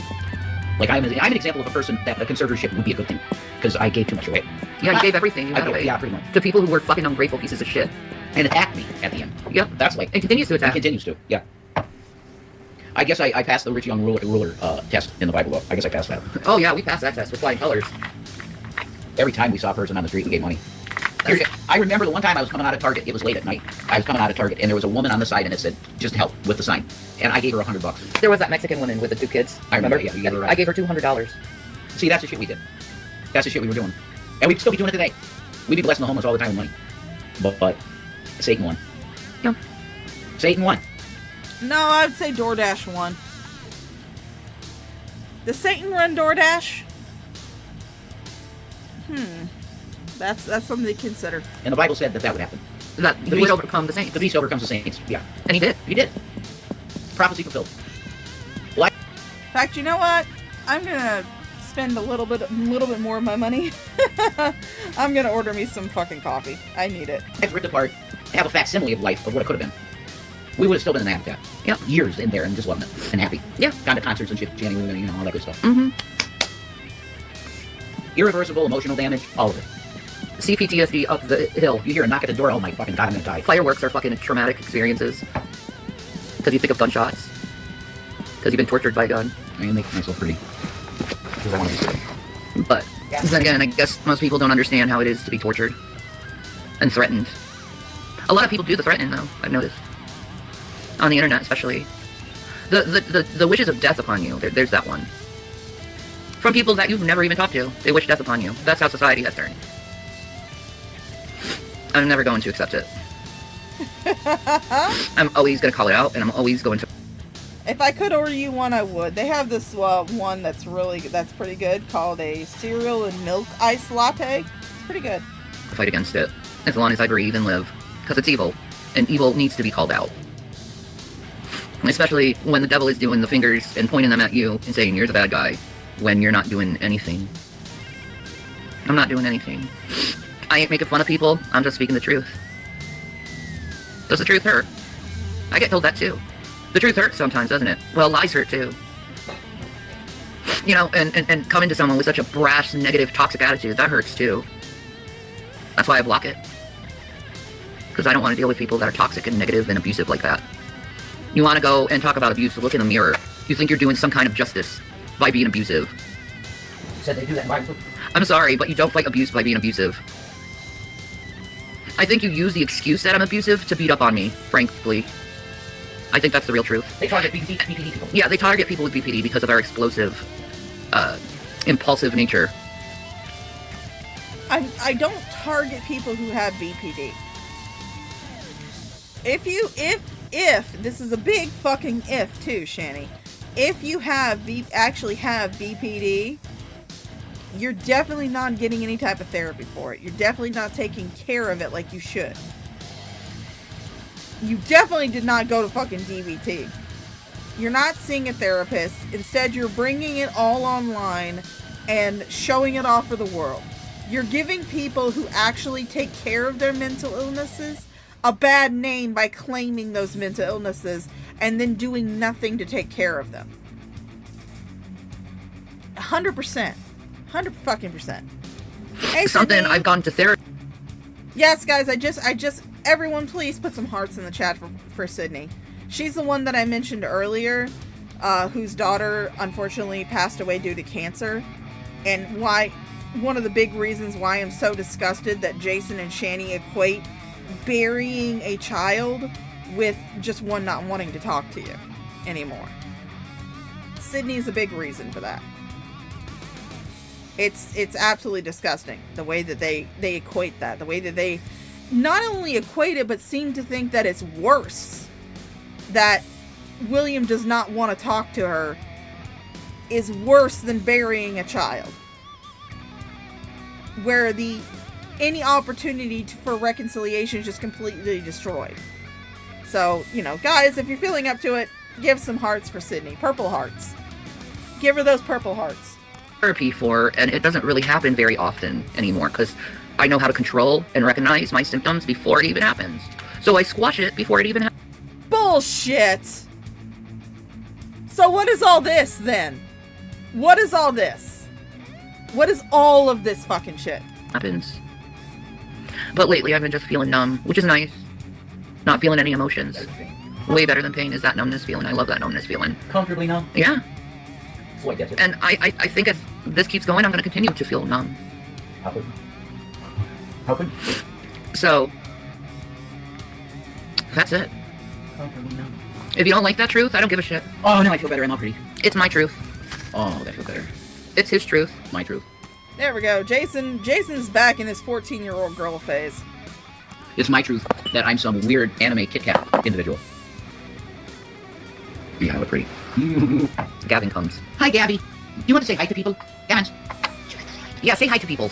Like, I'm an example of a person that a conservatorship would be a good thing. Because I gave too much away. Yeah, you gave everything you got away. Yeah, pretty much. To people who were fucking ungrateful pieces of shit. And attacked me at the end. Yep. That's like... It continues to attack. It continues to, yeah. I guess I passed the rich young ruler test in the Bible, though. I guess I passed that. Oh yeah, we passed that test with flying colors. Every time we saw a person on the street, we gave money. I remember the one time I was coming out of Target. It was late at night. I was coming out of Target, and there was a woman on the side, and it said, just help, with the sign. And I gave her $100. There was that Mexican woman with the 2 kids. I remember, yeah. You gave her right. I gave her $200. See, that's the shit we did. That's the shit we were doing. And we'd still be doing it today. We'd be blessing the homeless all the time with money. But Satan won. Yeah. Satan won. No, I would say DoorDash won. Does Satan run DoorDash? That's something to consider. And the Bible said that would happen. That he would overcome the saints. The beast overcomes the saints. Yeah. And he did. He did. Prophecy fulfilled. What? In fact, you know what? I'm gonna spend a little bit more of my money. I'm gonna order me some fucking coffee. I need it. I've ripped apart, have a facsimile of life of what it could have been. We would have still been in the habitat. Yeah. Years in there and just loving it and happy. Yeah. Gone to concerts and shit, chanting, you know, all that good stuff. Mm-hmm. Irreversible emotional damage, all of it. CPTSD up the hill. You hear a knock at the door, oh my fucking god, I'm gonna die. Fireworks are fucking traumatic experiences. Because you think of gunshots. Because you've been tortured by a gun. I can make myself pretty. Because I want to be silly. But then again, I guess most people don't understand how it is to be tortured. And threatened. A lot of people do the threatening though, I've noticed. On the internet especially. The wishes of death upon you, there's that one. From people that you've never even talked to. They wish death upon you. That's how society has turned. I'm never going to accept it. I'm always going to call it out, and I'm always going to... If I could order you one, I would. They have this one that's pretty good, called a cereal and milk ice latte. It's pretty good. Fight against it, as long as I breathe and live. Because it's evil, and evil needs to be called out. Especially when the devil is doing the fingers and pointing them at you and saying you're the bad guy, when you're not doing anything. I'm not doing anything. I ain't making fun of people, I'm just speaking the truth. Does the truth hurt? I get told that too. The truth hurts sometimes, doesn't it? Well, lies hurt too. You know, and coming to someone with such a brash, negative, toxic attitude, that hurts too. That's why I block it. Because I don't want to deal with people that are toxic and negative and abusive like that. You want to go and talk about abuse, look in the mirror. You think you're doing some kind of justice by being abusive. You said they do that in Bible? I'm sorry, but you don't fight abuse by being abusive. I think you use the excuse that I'm abusive to beat up on me, frankly. I think that's the real truth. They target BPD people. Yeah, they target people with BPD because of our explosive, impulsive nature. I don't target people who have BPD. If this is a big fucking if too, Shani. If you actually have BPD, you're definitely not getting any type of therapy for it. You're definitely not taking care of it like you should. You definitely did not go to fucking DBT. You're not seeing a therapist. Instead, you're bringing it all online and showing it off for the world. You're giving people who actually take care of their mental illnesses a bad name by claiming those mental illnesses and then doing nothing to take care of them. 100%. 100%. Hey, Something Sydney. I've gone to therapy. Yes, guys, I just everyone please put some hearts in the chat for Sydney. She's the one that I mentioned earlier, whose daughter unfortunately passed away due to cancer. And one of the big reasons why I'm so disgusted that Jason and Shani equate burying a child with just one not wanting to talk to you anymore. Sydney is a big reason for that. It's absolutely disgusting the way that they equate that, the way that they not only equate it but seem to think that it's worse that William does not want to talk to her is worse than burying a child, where any opportunity for reconciliation is just completely destroyed. So, you know, guys, if you're feeling up to it, give some hearts for Sydney. Purple hearts. Give her those purple hearts. Therapy for, and it doesn't really happen very often anymore because I know how to control and recognize my symptoms before it even happens. So I squash it before it even happens. Bullshit! So what is all this then? What is all this? What is all of this fucking shit? Happens. But lately I've been just feeling numb, which is nice. Not feeling any emotions. Way better than pain is that numbness feeling. I love that numbness feeling. Comfortably numb? Yeah. So I get it. And I think if this keeps going, I'm going to continue to feel numb. How could? So, that's it. Comfortably numb. If you don't like that truth, I don't give a shit. Oh, now I feel better. I'm all pretty. It's my truth. Oh, I feel better. It's his truth. My truth. There we go. Jason's back in his 14-year-old girl phase. It's my truth that I'm some weird anime Kit Kat individual. Yeah, I look pretty. Gavin comes. Hi, Gabby. Do you want to say hi to people? Gavin. Yeah, say hi to people.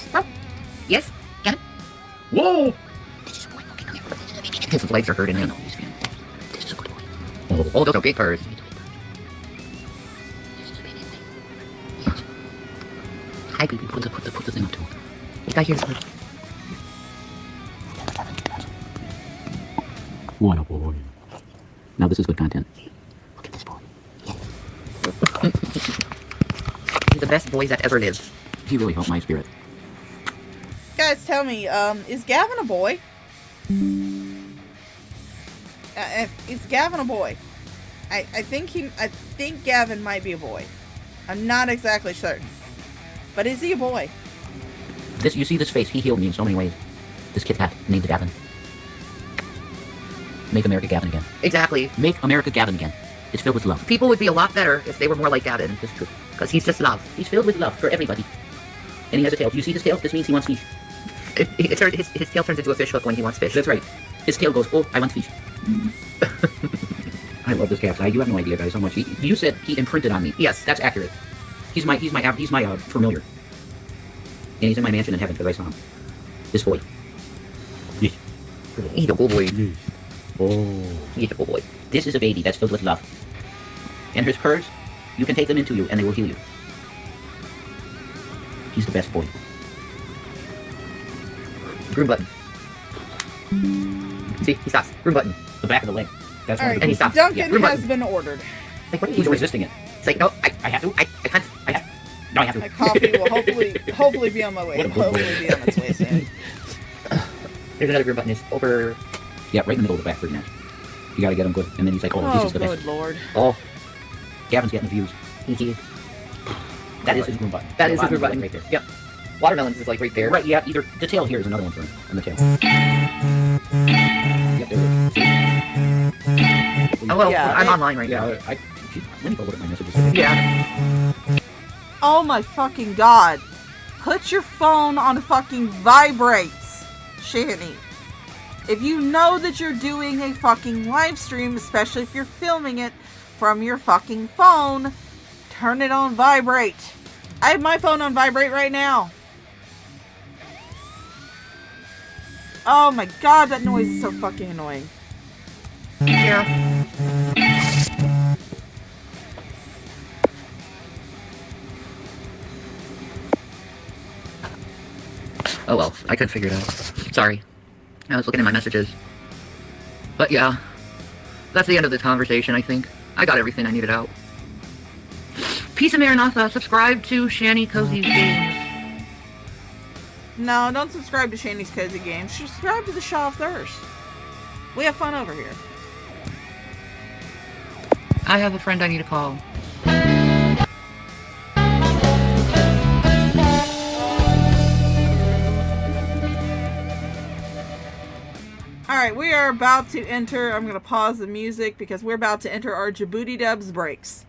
Yes, Gavin? Whoa! His legs are hurting him. This is a good boy. Oh, those are big purrs. Hi, baby. Put the thing up to him. You got here. What a boy. Now this is good content. Look at this boy. He's the best boy that ever lived. He really helped my spirit. Guys, tell me, is Gavin a boy? Is Gavin a boy? I think Gavin might be a boy. I'm not exactly certain. But is he a boy? You see this face? He healed me in so many ways. This Kit Kat named Gavin. Make America Gavin again. Exactly. Make America Gavin again. It's filled with love. People would be a lot better if they were more like Gavin. That's true. Because he's just love. He's filled with love for everybody. And he has a tail. Do you see his tail? This means he wants fish. His tail turns into a fish hook when he wants fish. That's right. His tail goes, oh, I want fish. I love this cat. You have no idea, guys, how much you said he imprinted on me. Yes, that's accurate. He's my familiar. And he's in my mansion in heaven because I saw him. This boy. Yeah. He's a good boy. Yeah. Oh. He's a good boy. This is a baby that's filled with love. And his purrs, you can take them into you and they will heal you. He's the best boy. Groom button. See, he stops. Groom button. The back of the leg. That's right. And he stops. Duncan has been ordered. Like, what? He's resisting it. It's like, no, I have to. I can't. No, I have to. My coffee will hopefully be on my way. Hopefully be on its way soon. There's another groom button. It's over. Yeah, right in the middle of the back pretty much. You gotta get him good. And then he's like, oh, this is the best. Good Lord. Oh. Gavin's getting the views. That is his groom button. That is his groom button right there. Yep. Watermelons is like right there. Right, yeah, either the tail here is another one for him. And the tail. Yep, there it is. Oh, well, yeah, I'm online right now. Let me go look at my messages. Yeah. Oh my fucking god. Put your phone on fucking vibrates, Shani. If you know that you're doing a fucking live stream, especially if you're filming it from your fucking phone, turn it on vibrate. I have my phone on vibrate right now. Oh my god, that noise is so fucking annoying. Yeah. Oh well, I couldn't figure it out. Sorry. I was looking at my messages. But yeah, that's the end of this conversation, I think. I got everything I needed out. Peace of Maranatha, subscribe to Shani Cozy's Games. No, don't subscribe to Shani's Cozy Games. Subscribe to the Shaw of Thirst. We have fun over here. I have a friend I need to call. Alright, we are about to enter. I'm going to pause the music because we're about to enter our Djibouti Dubs breaks.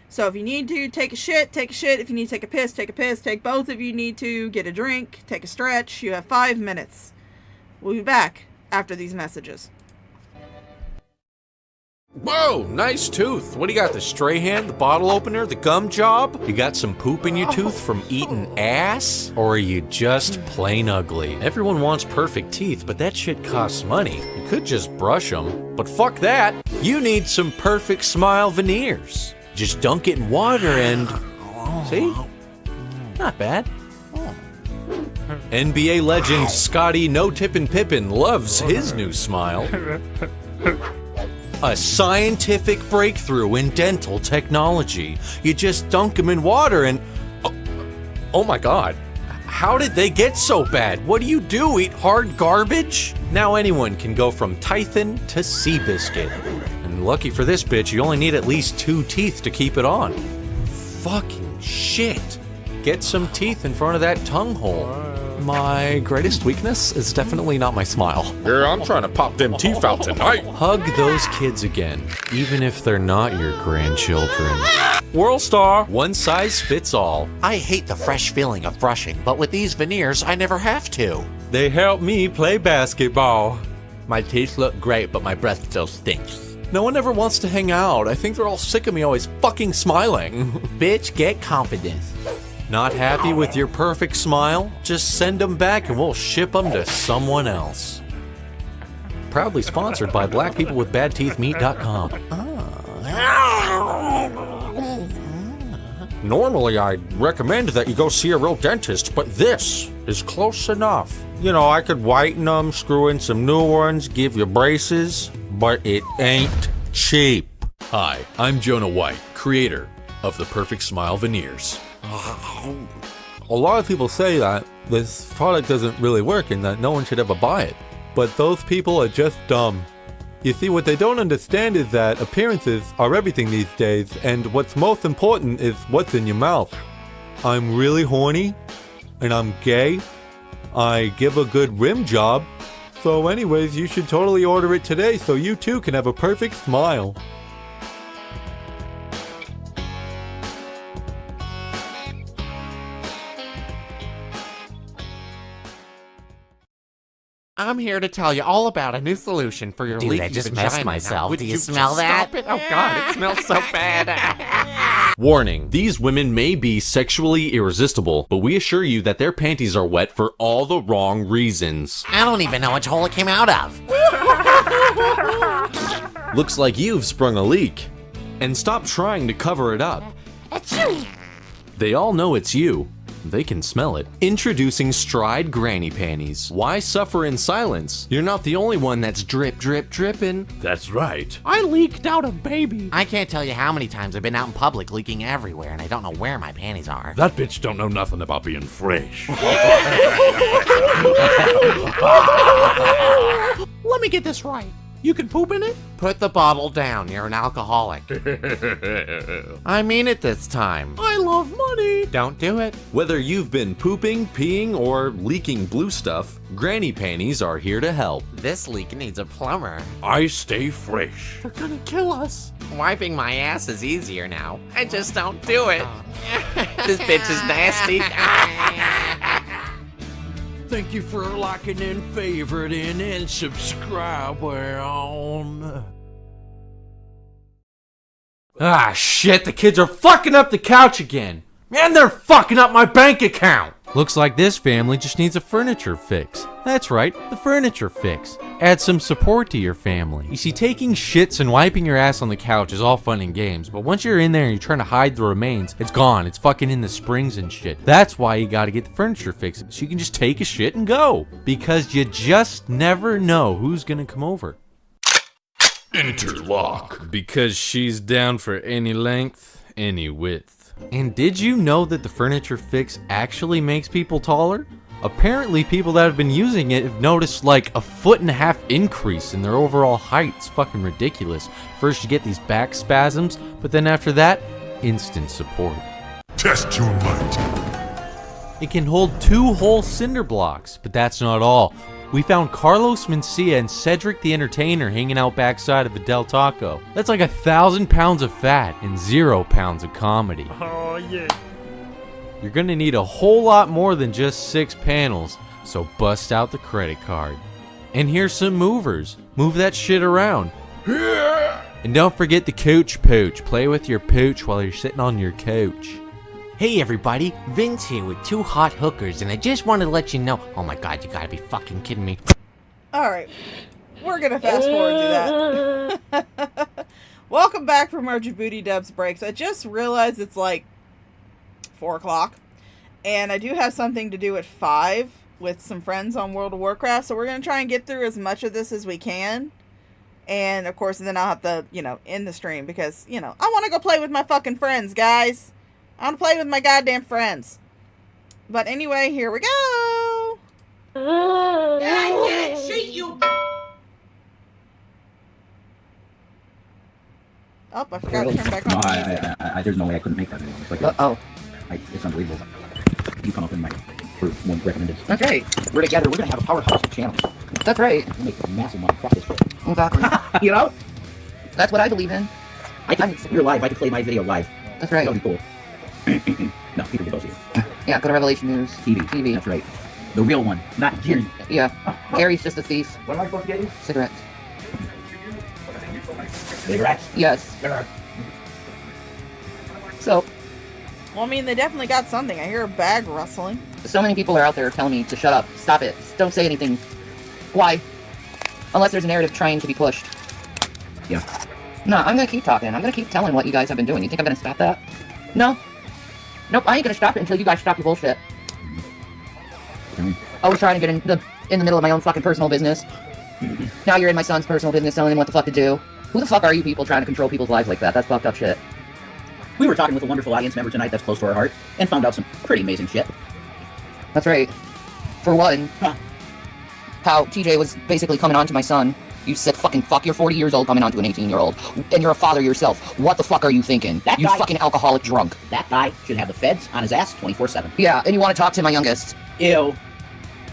So if you need to take a shit, take a shit. If you need to take a piss, take a piss. Take both if you need to. Get a drink, take a stretch. You have 5 minutes. We'll be back after these messages. Whoa, nice tooth. What do you got, the stray hand, the bottle opener, the gum job? You got some poop in your tooth from eating ass? Or are you just plain ugly? Everyone wants perfect teeth, but that shit costs money. You could just brush them, but fuck that. You need some perfect smile veneers. Just dunk it in water and... See? Not bad. NBA legend Scottie No Tippin' Pippen loves his new smile. A scientific breakthrough in dental technology. You just dunk them in water and... Oh my god. How did they get so bad? What do you do, eat hard garbage? Now anyone can go from Tython to Seabiscuit. And lucky for this bitch, you only need at least 2 teeth to keep it on. Fucking shit. Get some teeth in front of that tongue hole. My greatest weakness is definitely not my smile. Yeah, I'm trying to pop them teeth out tonight. Hug those kids again, even if they're not your grandchildren. WorldStar, one size fits all. I hate the fresh feeling of brushing, but with these veneers, I never have to. They help me play basketball. My teeth look great, but my breath still stinks. No one ever wants to hang out. I think they're all sick of me always fucking smiling. Bitch, get confidence. Not happy with your perfect smile? Just send them back and we'll ship them to someone else. Proudly sponsored by blackpeoplewithbadteethmeet.com. Normally, I'd recommend that you go see a real dentist, but this is close enough. You know, I could whiten them, screw in some new ones, give you braces, but it ain't cheap. Hi, I'm Jonah White, creator of the Perfect Smile Veneers. A lot of people say that this product doesn't really work and that no one should ever buy it, but those people are just dumb. You see, what they don't understand is that appearances are everything these days, and what's most important is what's in your mouth. I'm really horny, and I'm gay. I give a good rim job. So anyways, you should totally order it today so you too can have a perfect smile. I'm here to tell you all about a new solution for your Dude, leaky I just vagina. messed myself. Would Do you smell that? Stop it? Oh god, it smells so bad. Warning, these women may be sexually irresistible, but we assure you that their panties are wet for all the wrong reasons. I don't even know which hole it came out of. Looks like you've sprung a leak. And stop trying to cover it up. They all know it's you. They can smell it. Introducing Stride Granny Panties. Why suffer in silence? You're not the only one that's dripping. That's right. I leaked out a baby. I can't tell you how many times I've been out in public leaking everywhere and I don't know where my panties are. That bitch don't know nothing about being fresh. Let me get this right. You can poop in it? Put the bottle down. You're an alcoholic. I mean it this time. I love money. Don't do it. Whether you've been pooping, peeing, or leaking blue stuff, Granny Panties are here to help. This leak needs a plumber. I stay fresh. They're gonna kill us. Wiping my ass is easier now. I just don't do it. This bitch is nasty. Thank you for liking and favoriting and subscribing. Ah, shit, the kids are fucking up the couch again. And they're fucking up my bank account. Looks like this family just needs a furniture fix. That's right, the furniture fix. Add some support to your family. You see, taking shits and wiping your ass on the couch is all fun and games, but once you're in there and you're trying to hide the remains, it's gone. It's fucking in the springs and shit. That's why you gotta get the furniture fixed, so you can just take a shit and go. Because you just never know who's gonna come over. Interlock. Because she's down for any length, any width. And did you know that the furniture fix actually makes people taller? Apparently people that have been using it have noticed like a 1.5 foot increase in their overall height. It's fucking ridiculous. First you get these back spasms, but then after that, instant support. Test your might. It can hold 2 whole cinder blocks, but that's not all. We found Carlos Mencia and Cedric the Entertainer hanging out backside of the Del Taco. That's like 1,000 pounds of fat and 0 pounds of comedy. Oh yeah. You're gonna need a whole lot more than just 6 panels, so bust out the credit card. And here's some movers. Move that shit around. And don't forget the couch pooch. Play with your pooch while you're sitting on your couch. Hey everybody, Vince here with 2 hot hookers, and I just wanted to let you know. Oh my god, you gotta be fucking kidding me. Alright, we're gonna fast forward to that. Welcome back from our Djibouti Dubs breaks. I just realized it's like 4 o'clock, and I do have something to do at 5 with some friends on World of Warcraft, so we're gonna try and get through as much of this as we can. And of course, then I'll have to, end the stream because, I want to go play with my fucking friends, guys. I want to play with my goddamn friends. But anyway, here we go. I can't shoot you. Oh, I forgot to turn back on. No, there's no way I couldn't make that video. It's like, it's unbelievable. You come up in my first one recommended. That's right. We're together. We're gonna have a powerhouse channel. That's right. We'll make massive money. Fuck this shit. Exactly. You know? That's what I believe in. You're live. I can play my video live. That's right. That would be cool. No, people go see it. Yeah, go to Revelation News. TV. That's right. The real one, not Jerry. Yeah. Gary's just a thief. What am I supposed to get you? Cigarettes. Cigarettes? Yes. So. Well, I mean, they definitely got something. I hear a bag rustling. So many people are out there telling me to shut up. Stop it. Don't say anything. Why? Unless there's a narrative trying to be pushed. Yeah. No, I'm gonna keep talking. I'm gonna keep telling what you guys have been doing. You think I'm gonna stop that? No. Nope, I ain't gonna stop it until you guys stop your bullshit. Always trying to get in the middle of my own fucking personal business. Now you're in my son's personal business telling him what the fuck to do. Who the fuck are you people trying to control people's lives like that? That's fucked up shit. We were talking with a wonderful audience member tonight that's close to our heart and found out some pretty amazing shit. That's right. For one, how TJ was basically coming on to my son. You said fucking fuck, you're 40 years old coming on to an 18-year-old. And you're a father yourself. What the fuck are you thinking? You fucking alcoholic drunk. That guy should have the feds on his ass 24/7. Yeah, and you want to talk to my youngest. Ew.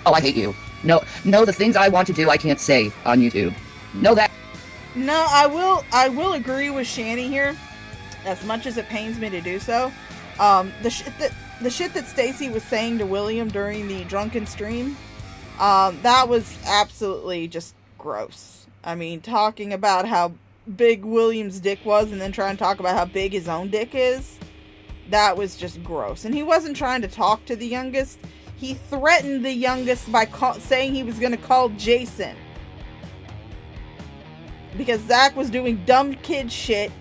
Oh, I hate you. No, the things I want to do I can't say on YouTube. Know that. No, I will agree with Shani here, as much as it pains me to do so. The shit that Stacy was saying to William during the drunken stream, that was absolutely just gross. I mean, talking about how big William's dick was and then trying to talk about how big his own dick is, that was just gross. And he wasn't trying to talk to the youngest. He threatened the youngest by saying he was going to call Jason. Because Zach was doing dumb kid shit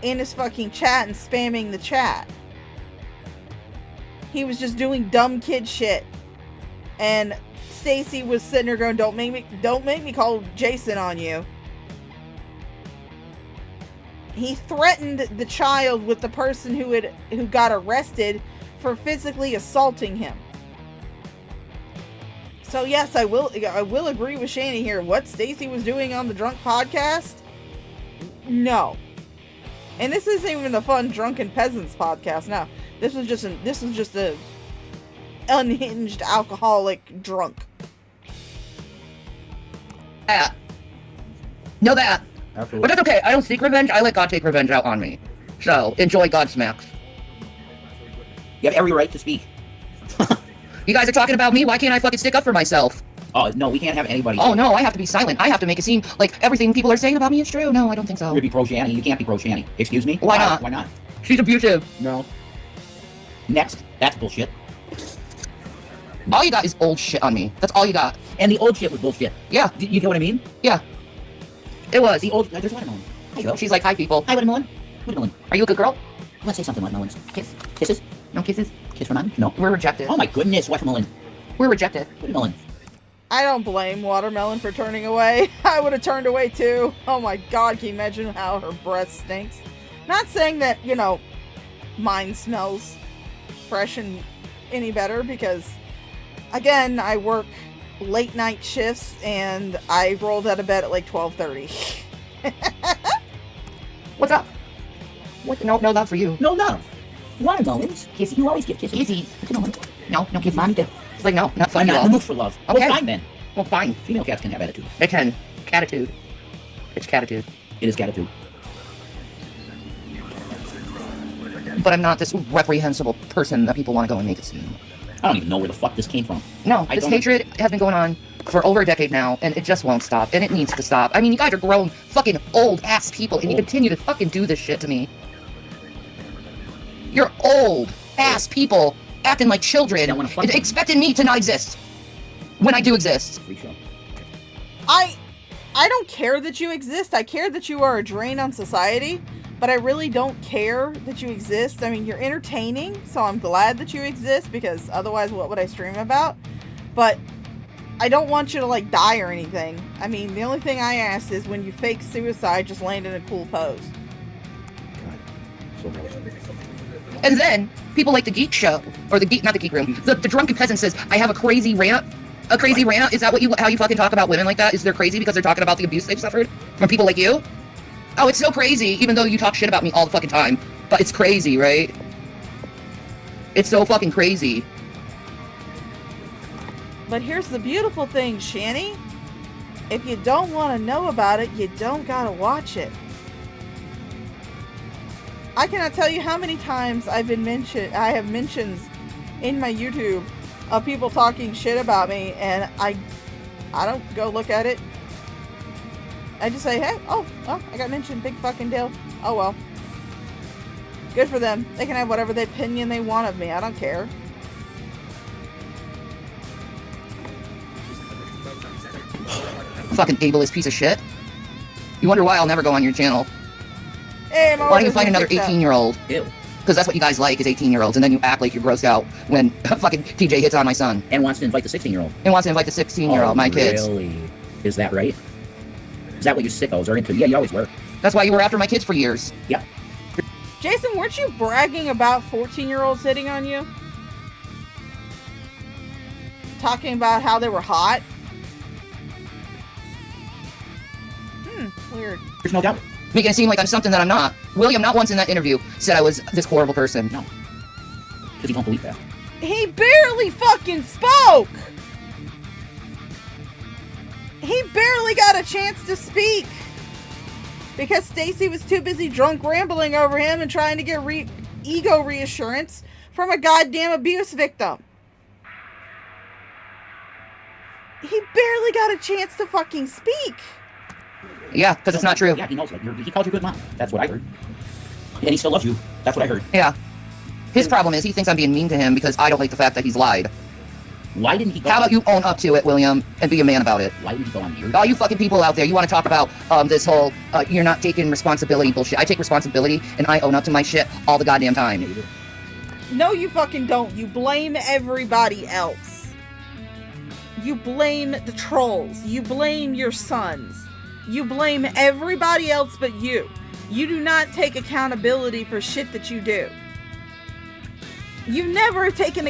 in his fucking chat and spamming the chat. He was just doing dumb kid shit. And Stacy was sitting there going, don't make me call Jason on you. He threatened the child with the person who got arrested for physically assaulting him. So yes, I will agree with Shani here. What Stacy was doing on the Drunk podcast? No. And this isn't even the fun Drunken Peasants podcast. No. This was just a unhinged alcoholic drunk. Know that. Absolutely. But that's okay. I don't seek revenge. I let God take revenge out on me. So, enjoy Godsmacks. You have every right to speak. You guys are talking about me. Why can't I fucking stick up for myself? Oh, no, we can't have anybody. Oh, no, I have to be silent. I have to make it seem like everything people are saying about me is true. No, I don't think so. You're to be pro-Shani. You can't be pro-Shani. Excuse me? Why not? Why not? She's abusive. No. Next. That's bullshit. All you got is old shit on me. That's all you got. And the old shit was bullshit. Yeah. You know what I mean? Yeah. It was. The old... There's Watermelon. Hi, girl. She's like, hi, people. Hi, Watermelon. Watermelon. Are you a good girl? Let's say something, Watermelon. Kiss. Kisses? No kisses? Kiss from Mom? No. We're rejected. Oh, my goodness, Watermelon. We're rejected. Watermelon. I don't blame Watermelon for turning away. I would have turned away too. Oh my god, can you imagine how her breath stinks? Not saying that, mine smells fresh and any better, because again, I work late night shifts and I rolled out of bed at like 12:30. What's up? What? No, not for you. No. Watermelons. Kissy. You always give kisses. Kisses. No, kiss Mommy too. It's like, no, not fun. I'm not in the mood for love. Okay. Well, fine then. Well, fine. Female cats can have attitude. They can. Catitude. It's catitude. It is catitude. But I'm not this reprehensible person that people want to go and make it seem. I don't even know where the fuck this came from. No, this hatred has been going on for over a decade now, and it just won't stop, and it needs to stop. I mean, you guys are grown fucking old-ass people, and you continue to fucking do this shit to me. You're old-ass people acting like children, expecting me to not exist when I do exist. I don't care that you exist. I care that you are a drain on society, but I really don't care that you exist. I mean, you're entertaining, so I'm glad that you exist, because otherwise what would I stream about? But I don't want you to, like, die or anything. I mean, the only thing I ask is when you fake suicide, just land in a cool pose. And then, people like the Geek Show, or not the Geek Room, the Drunken Peasant says, I have a crazy rant. A crazy rant? Is that how you fucking talk about women like that? Is they're crazy because they're talking about the abuse they've suffered from people like you? Oh, it's so crazy, even though you talk shit about me all the fucking time. But it's crazy, right? It's so fucking crazy. But here's the beautiful thing, Shani. If you don't want to know about it, you don't gotta watch it. I cannot tell you how many times I have mentions in my YouTube of people talking shit about me, and I don't go look at it. I just say, hey, oh, well, I got mentioned, big fucking deal. Oh well. Good for them. They can have whatever the opinion they want of me. I don't care. Fucking ableist piece of shit. You wonder why I'll never go on your channel. Hey, why don't you find another 18-year-old? Ew. Because that's what you guys like, is 18-year-olds, and then you act like you're grossed out when fucking TJ hits on my son. And wants to invite the 16-year-old. And wants to invite the 16-year-old, my kids. Really? Is that right? Is that what you sickos are into? Yeah, you always were. That's why you were after my kids for years. Yeah. Jason, weren't you bragging about 14-year-olds hitting on you? Talking about how they were hot? Weird. There's no doubt. Making it seem like I'm something that I'm not. William, not once in that interview, said I was this horrible person. No. Because you don't believe that. He barely fucking spoke! He barely got a chance to speak! Because Stacy was too busy drunk rambling over him and trying to get ego reassurance from a goddamn abuse victim. He barely got a chance to fucking speak! Yeah, because it's not true. Yeah, he knows. Like, he called you a good mom. That's what I heard. And he still loves you. That's what I heard. Yeah. His problem is he thinks I'm being mean to him because I don't like the fact that he's lied. Why didn't he go? How about you own up to it, William, and be a man about it? Why didn't he go on your... All you fucking people out there, you want to talk about this whole you're not taking responsibility bullshit. I take responsibility, and I own up to my shit all the goddamn time. Yeah, you do. No, you fucking don't. You blame everybody else. You blame the trolls. You blame your sons. You blame everybody else but you. You do not take accountability for shit that you do. You've never taken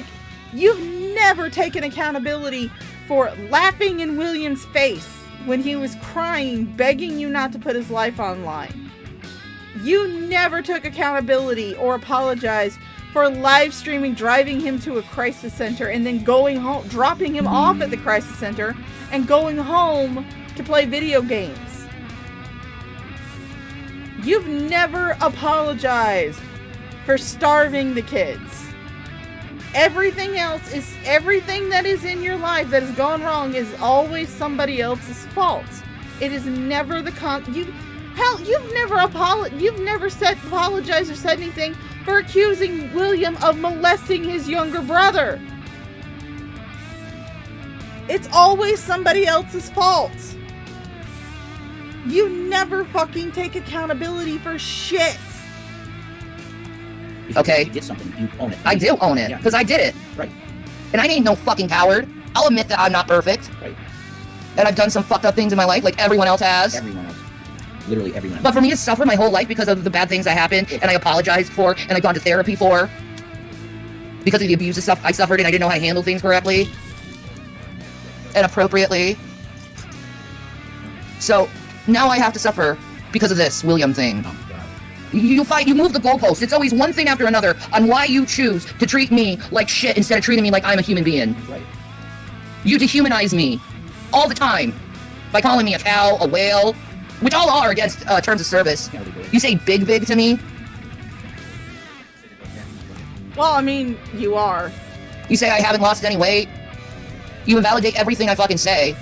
accountability for laughing in William's face when he was crying, begging you not to put his life online. You never took accountability or apologized for live streaming, driving him to a crisis center, and then going home, dropping him off at the crisis center, and going home to play video games. You've never apologized for starving the kids. Everything that is in your life that has gone wrong is always somebody else's fault. It is never you've never apologized or said anything for accusing William of molesting his younger brother. It's always somebody else's fault. You never fucking take accountability for shit. Okay. You did something, you own it. I do own it, because I did it. Right. And I ain't no fucking coward. I'll admit that I'm not perfect. Right. And I've done some fucked up things in my life, like everyone else has. Everyone else. Literally everyone else. But for me to suffer my whole life because of the bad things that happened, and I apologized for, and I've gone to therapy for, because of the abuse and stuff I suffered, and I didn't know how to handle things correctly and appropriately. So now I have to suffer because of this William thing. You move the goalposts. It's always one thing after another on why you choose to treat me like shit instead of treating me like I'm a human being. Right. You dehumanize me all the time by calling me a cow, a whale, which all are against terms of service. You say big to me. Well, I mean, you are. You say I haven't lost any weight. You invalidate everything I fucking say.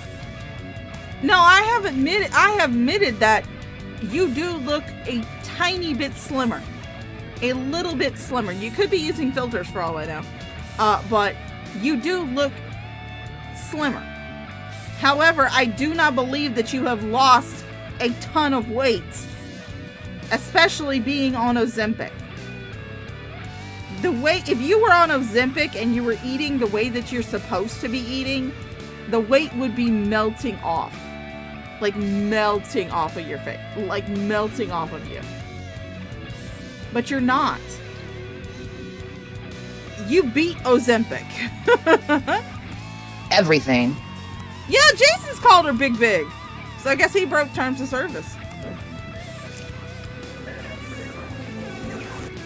No, I have admitted that you do look a tiny bit slimmer. A little bit slimmer. You could be using filters for all I know. But you do look slimmer. However, I do not believe that you have lost a ton of weight. Especially being on Ozempic. If you were on Ozempic and you were eating the way that you're supposed to be eating, the weight would be melting off. Like melting off of your face. Like melting off of you. But you're not. You beat Ozempic. Everything. Yeah, Jason's called her big. So I guess he broke terms of service.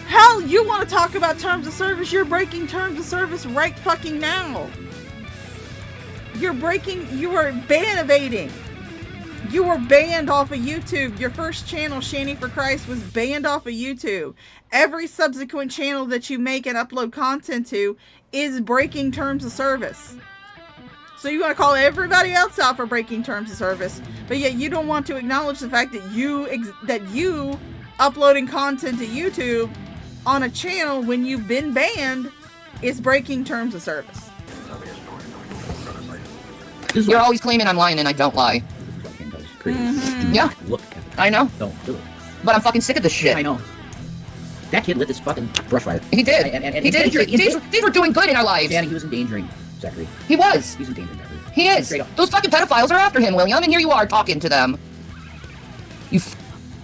Hell, you want to talk about terms of service? You're breaking terms of service right fucking now. You are ban evading. You were banned off of YouTube. Your first channel, Shanny for Christ, was banned off of YouTube. Every subsequent channel that you make and upload content to is breaking terms of service. So you want to call everybody else out for breaking terms of service, but yet you don't want to acknowledge the fact that you uploading content to YouTube on a channel when you've been banned is breaking terms of service. You're always claiming I'm lying and I don't lie. Yeah, I know. Don't do it. But I'm fucking sick of this shit. I know. That kid lit this fucking brush fire. He did. He did. These were doing good in our lives. Danny, he was endangering Zachary. He was. He's endangering Zachary. He is. Those fucking pedophiles are after him, William, and here you are talking to them.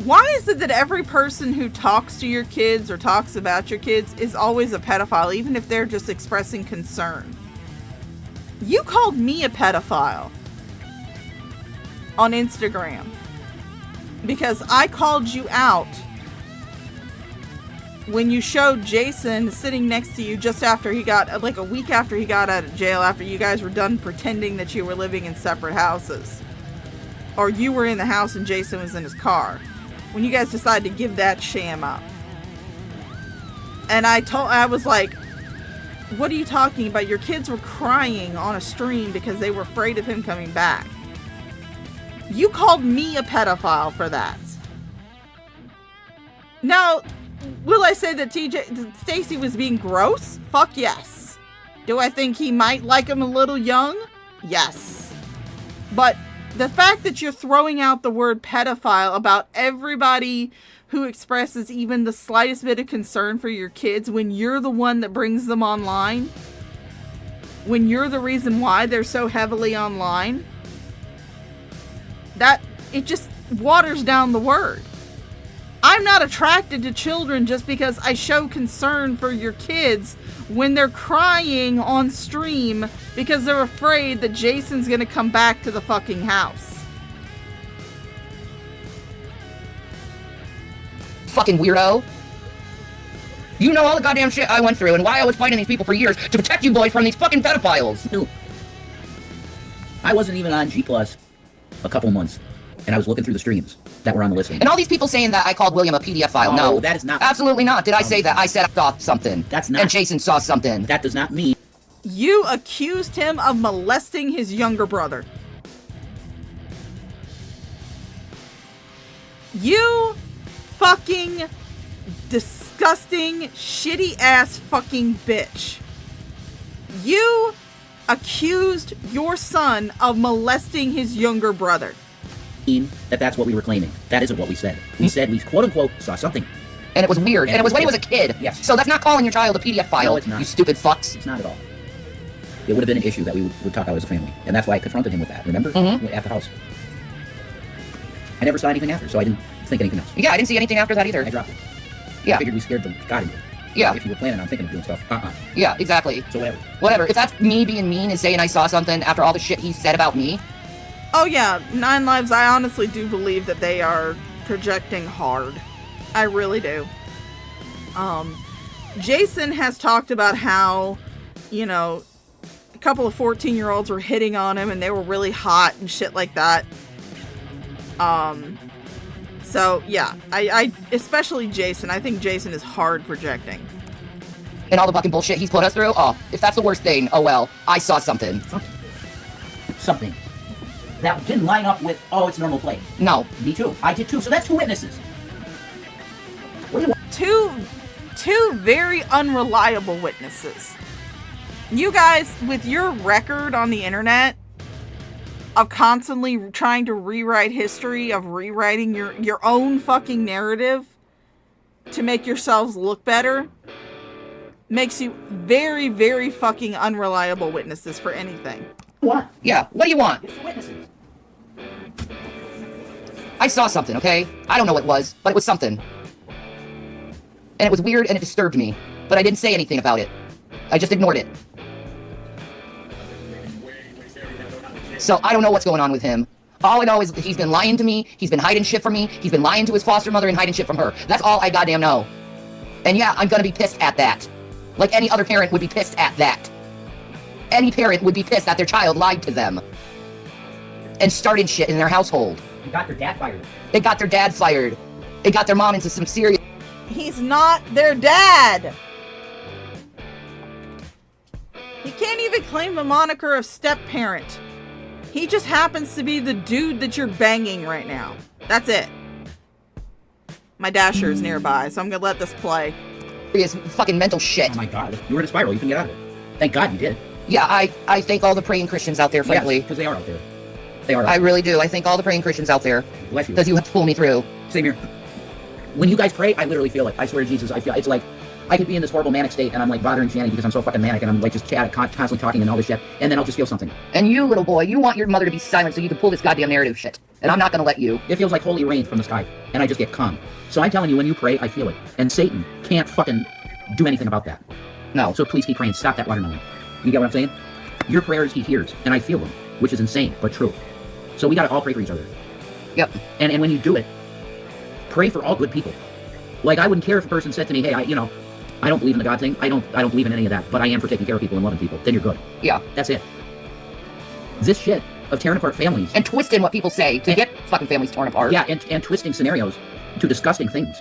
Why is it that every person who talks to your kids or talks about your kids is always a pedophile, even if they're just expressing concern? You called me a pedophile on Instagram because I called you out when you showed Jason sitting next to you just after he got, like a week after he got out of jail, after you guys were done pretending that you were living in separate houses. Or you were in the house and Jason was in his car. When you guys decided to give that sham up. And I was like, what are you talking about? Your kids were crying on a stream because they were afraid of him coming back. You called me a pedophile for that. Now, will I say that Stacy was being gross? Fuck yes. Do I think he might like him a little young? Yes. But the fact that you're throwing out the word pedophile about everybody who expresses even the slightest bit of concern for your kids when you're the one that brings them online, when you're the reason why they're so heavily online, that it just waters down the word. I'm not attracted to children just because I show concern for your kids when they're crying on stream because they're afraid that Jason's gonna come back to the fucking house. Fucking weirdo. You know all the goddamn shit I went through and why I was fighting these people for years to protect you boys from these fucking pedophiles. No. I wasn't even on G Plus a couple months, and I was looking through the streams that were on the listing. And all these people saying that I called William a PDF file. No, that is not. Absolutely not. Did I say that? I said I saw something. That's not. And Jason saw something. That does not mean. You accused him of molesting his younger brother. You fucking disgusting, shitty ass fucking bitch. You accused your son of molesting his younger brother. That's what we were claiming. That isn't what we said. We said we quote unquote saw something. And it was weird. And it was when he was a kid. Yes. So that's not calling your child a PDF file. No, it's not. You stupid fucks. It's not at all. It would have been an issue that we would talk about as a family. And that's why I confronted him with that, remember? At the house. I never saw anything after, so I didn't think anything else. Yeah, I didn't see anything after that either. I dropped it. Yeah. I figured we scared the god into it. Yeah. If you were planning on thinking of doing stuff, Yeah, exactly. So whatever. Whatever. If that's me being mean and saying I saw something after all the shit he said about me. Oh yeah, Nine Lives, I honestly do believe that they are projecting hard. I really do. Jason has talked about how, you know, a couple of 14-year-olds were hitting on him and they were really hot and shit like that. So yeah, I especially Jason, I think Jason is hard projecting. And all the fucking bullshit he's put us through? Oh, if that's the worst thing, oh well, I saw something. Something. That didn't line up with, oh, it's normal play. No. Me too. I did too. So that's two witnesses. What do you want? Two very unreliable witnesses. You guys, with your record on the internet of constantly trying to rewrite history, of rewriting your own fucking narrative to make yourselves look better, makes you very, very fucking unreliable witnesses for anything. What? Yeah, what do you want? It's the witnesses. I saw something, okay? I don't know what it was, but it was something. And it was weird and it disturbed me. But I didn't say anything about it. I just ignored it. So I don't know what's going on with him. All I know is that he's been lying to me, he's been hiding shit from me, he's been lying to his foster mother and hiding shit from her. That's all I goddamn know. And yeah, I'm gonna be pissed at that. Like any other parent would be pissed at that. Any parent would be pissed that their child lied to them. And started shit in their household. You got their dad fired. It got their dad fired. It got their mom into some serious... He's not their dad! He can't even claim the moniker of step-parent. He just happens to be the dude that you're banging right now. That's it. My dasher is nearby, so I'm gonna let this play. Serious fucking mental shit. Oh my god, you were in a spiral, you couldn't get out of it. Thank God you did. Yeah, I thank all the praying Christians out there, frankly. Because they are out there. They are out I there. really do. I thank all the praying Christians out there. Bless you. Because you have to pull me through. Same here. When you guys pray, I literally feel it. I swear to Jesus, I feel it's like I could be in this horrible manic state and I'm like bothering Shannon because I'm so fucking manic and I'm like just constantly talking and all this shit, and then I'll just feel something. And you, little boy, you want your mother to be silent so you can pull this goddamn narrative shit. And I'm not gonna let you. It feels like holy rain from the sky, and I just get calm. So I'm telling you, when you pray, I feel it. And Satan can't fucking do anything about that. No. So please keep praying. Stop that watermelon. You get what I'm saying? Your prayers he hears, and I feel them, which is insane, but true. So we gotta all pray for each other. Yep. And when you do it, pray for all good people. Like, I wouldn't care if a person said to me, hey, I don't believe in the God thing. I don't believe in any of that, but I am for taking care of people and loving people. Then you're good. Yeah. That's it. This shit of tearing apart families. And twisting what people say to get fucking families torn apart. Yeah, and twisting scenarios to disgusting things.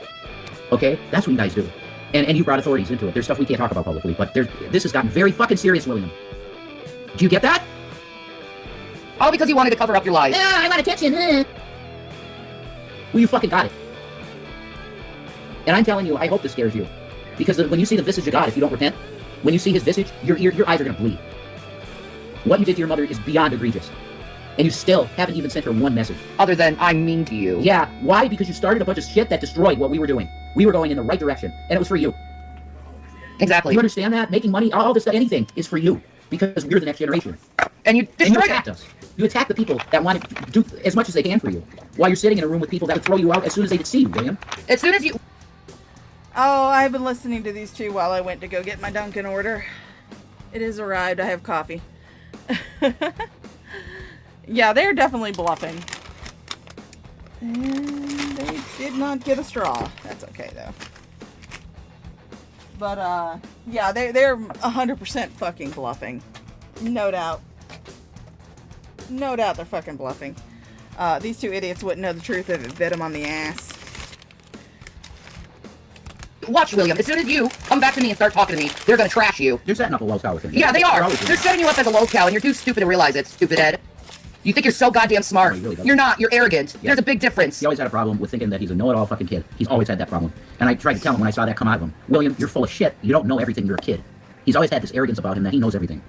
Okay? That's what you guys do. And you brought authorities into it. There's stuff we can't talk about publicly, but this has gotten very fucking serious, William. Do you get that? All because you wanted to cover up your lies. Yeah, I want attention. Well, you fucking got it. And I'm telling you, I hope this scares you. Because when you see the visage of God, if you don't repent, when you see his visage, your eyes are going to bleed. What you did to your mother is beyond egregious. And you still haven't even sent her one message. Other than, I'm mean to you. Yeah, why? Because you started a bunch of shit that destroyed what we were doing. We were going in the right direction, and it was for you. Exactly. You understand that? Making money, all this stuff, anything is for you. Because we're the next generation. And you attacked us. You attacked the people that want to do as much as they can for you. While you're sitting in a room with people that would throw you out as soon as they could see you, William. As soon as you... Oh, I've been listening to these two while I went to go get my Dunkin' order. It has arrived. I have coffee. Yeah, they're definitely bluffing. And they did not get a straw. That's okay, though. But, yeah, they're 100% fucking bluffing. No doubt. No doubt they're fucking bluffing. These two idiots wouldn't know the truth if it bit them on the ass. Watch, William. As soon as you come back to me and start talking to me, they're gonna trash you. You're setting up a low cow with me. Yeah, they are. They're setting you up as a low cow, and you're too stupid to realize it, stupid Ed. You think you're so goddamn smart. No, you're not. You're arrogant. Yeah. There's a big difference. He always had a problem with thinking that he's a know-it-all fucking kid. He's always had that problem. And I tried to tell him when I saw that come out of him, William, you're full of shit. You don't know everything. You're a kid. He's always had this arrogance about him that he knows everything.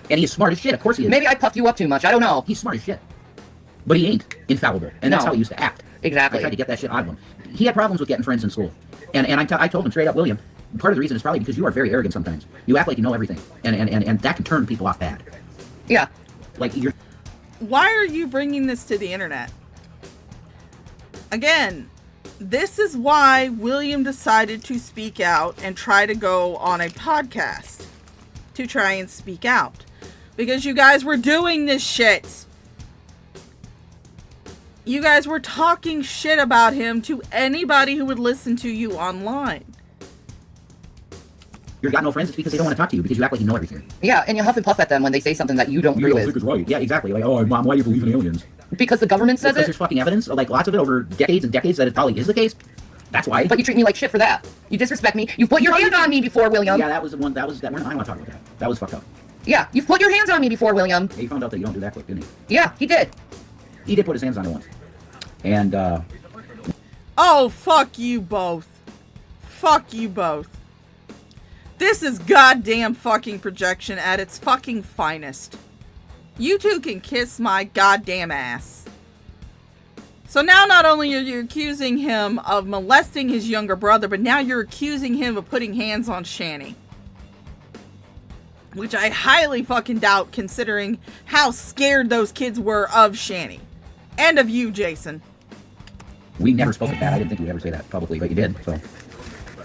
And he's smart as shit. Of course he is. Maybe I puffed you up too much. I don't know. He's smart as shit. But he ain't infallible. And that's how he used to act. Exactly. I tried to get that shit out of him. He had problems with getting friends in school. And I told him straight up, William, part of the reason is probably because you are very arrogant sometimes. You act like you know everything. And that can turn people off bad. Yeah. Like, you're... Why are you bringing this to the internet? Again, this is why William decided to speak out and try to go on a podcast. To try and speak out. Because you guys were doing this shit. You guys were talking shit about him to anybody who would listen to you online. You've got no friends, it's because they don't want to talk to you, because you act like you know everything. Yeah, and you huff and puff at them when they say something that you don't agree with. Think is right. Yeah, exactly. Like, oh, Mom, why do you believe in aliens? Because the government says because it? There's fucking evidence, like lots of it over decades and decades that it probably is the case. That's why. But you treat me like shit for that. You disrespect me. You've put your hands on me before, William. Yeah, that was the one, I don't want to talk about that. That was fucked up. Yeah, you've put your hands on me before, William. Yeah, he found out that you don't do that quick, didn't he? Yeah, he did. He did put his hands on it once. And, Oh, fuck you both. Fuck you both. This is goddamn fucking projection at its fucking finest. You two can kiss my goddamn ass. So now not only are you accusing him of molesting his younger brother, but now you're accusing him of putting hands on Shani. Which I highly fucking doubt, considering how scared those kids were of Shani. And of you, Jason. we never spoke of that. I didn't think we'd ever say that publicly, but you did, so.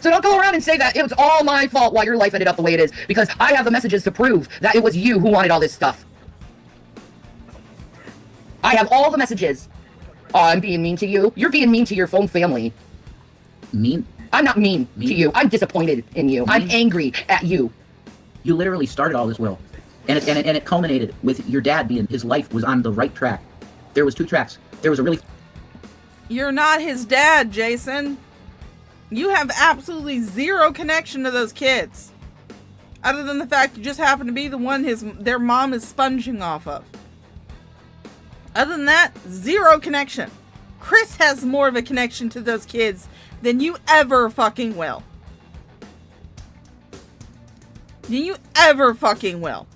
So don't go around and say that it was all my fault why your life ended up the way it is, because I have the messages to prove that it was you who wanted all this stuff. I have all the messages. Oh, I'm being mean to you. You're being mean to your own family. Mean? I'm not mean to you. I'm disappointed in you. I'm angry at you. You literally started all this, Will. And it culminated with your dad being, his life was on the right track. There was two tracks. There was a really... You're not his dad, Jason. You have absolutely zero connection to those kids. Other than the fact you just happen to be the one their mom is sponging off of. Other than that, zero connection. Chris has more of a connection to those kids than you ever fucking will. Than you ever fucking will.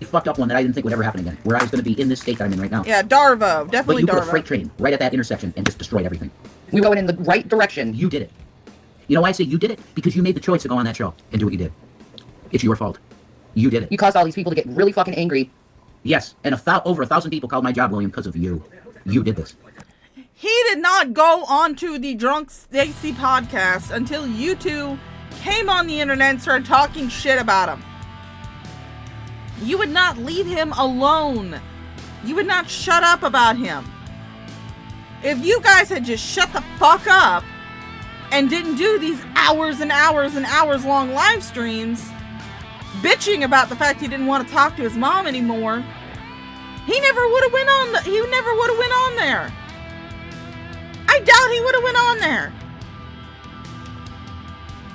Fucked up one that I didn't think would ever happen again. Where I was going to be in this state that I'm in right now. Yeah, Darvo. Definitely Darvo. But you put a freight train right at that intersection and just destroyed everything. We were going in the right direction. You did it. You know why I say you did it? Because you made the choice to go on that show and do what you did. It's your fault. You did it. You caused all these people to get really fucking angry. Yes, and over 1,000 people called my job, William, because of you. You did this. He did not go onto the Drunk Stacy podcast until you two came on the internet and started talking shit about him. You would not leave him alone. You would not shut up about him. If you guys had just shut the fuck up and didn't do these hours and hours and hours long live streams bitching about the fact he didn't want to talk to his mom anymore, he never would have went on there. I doubt he would have went on there.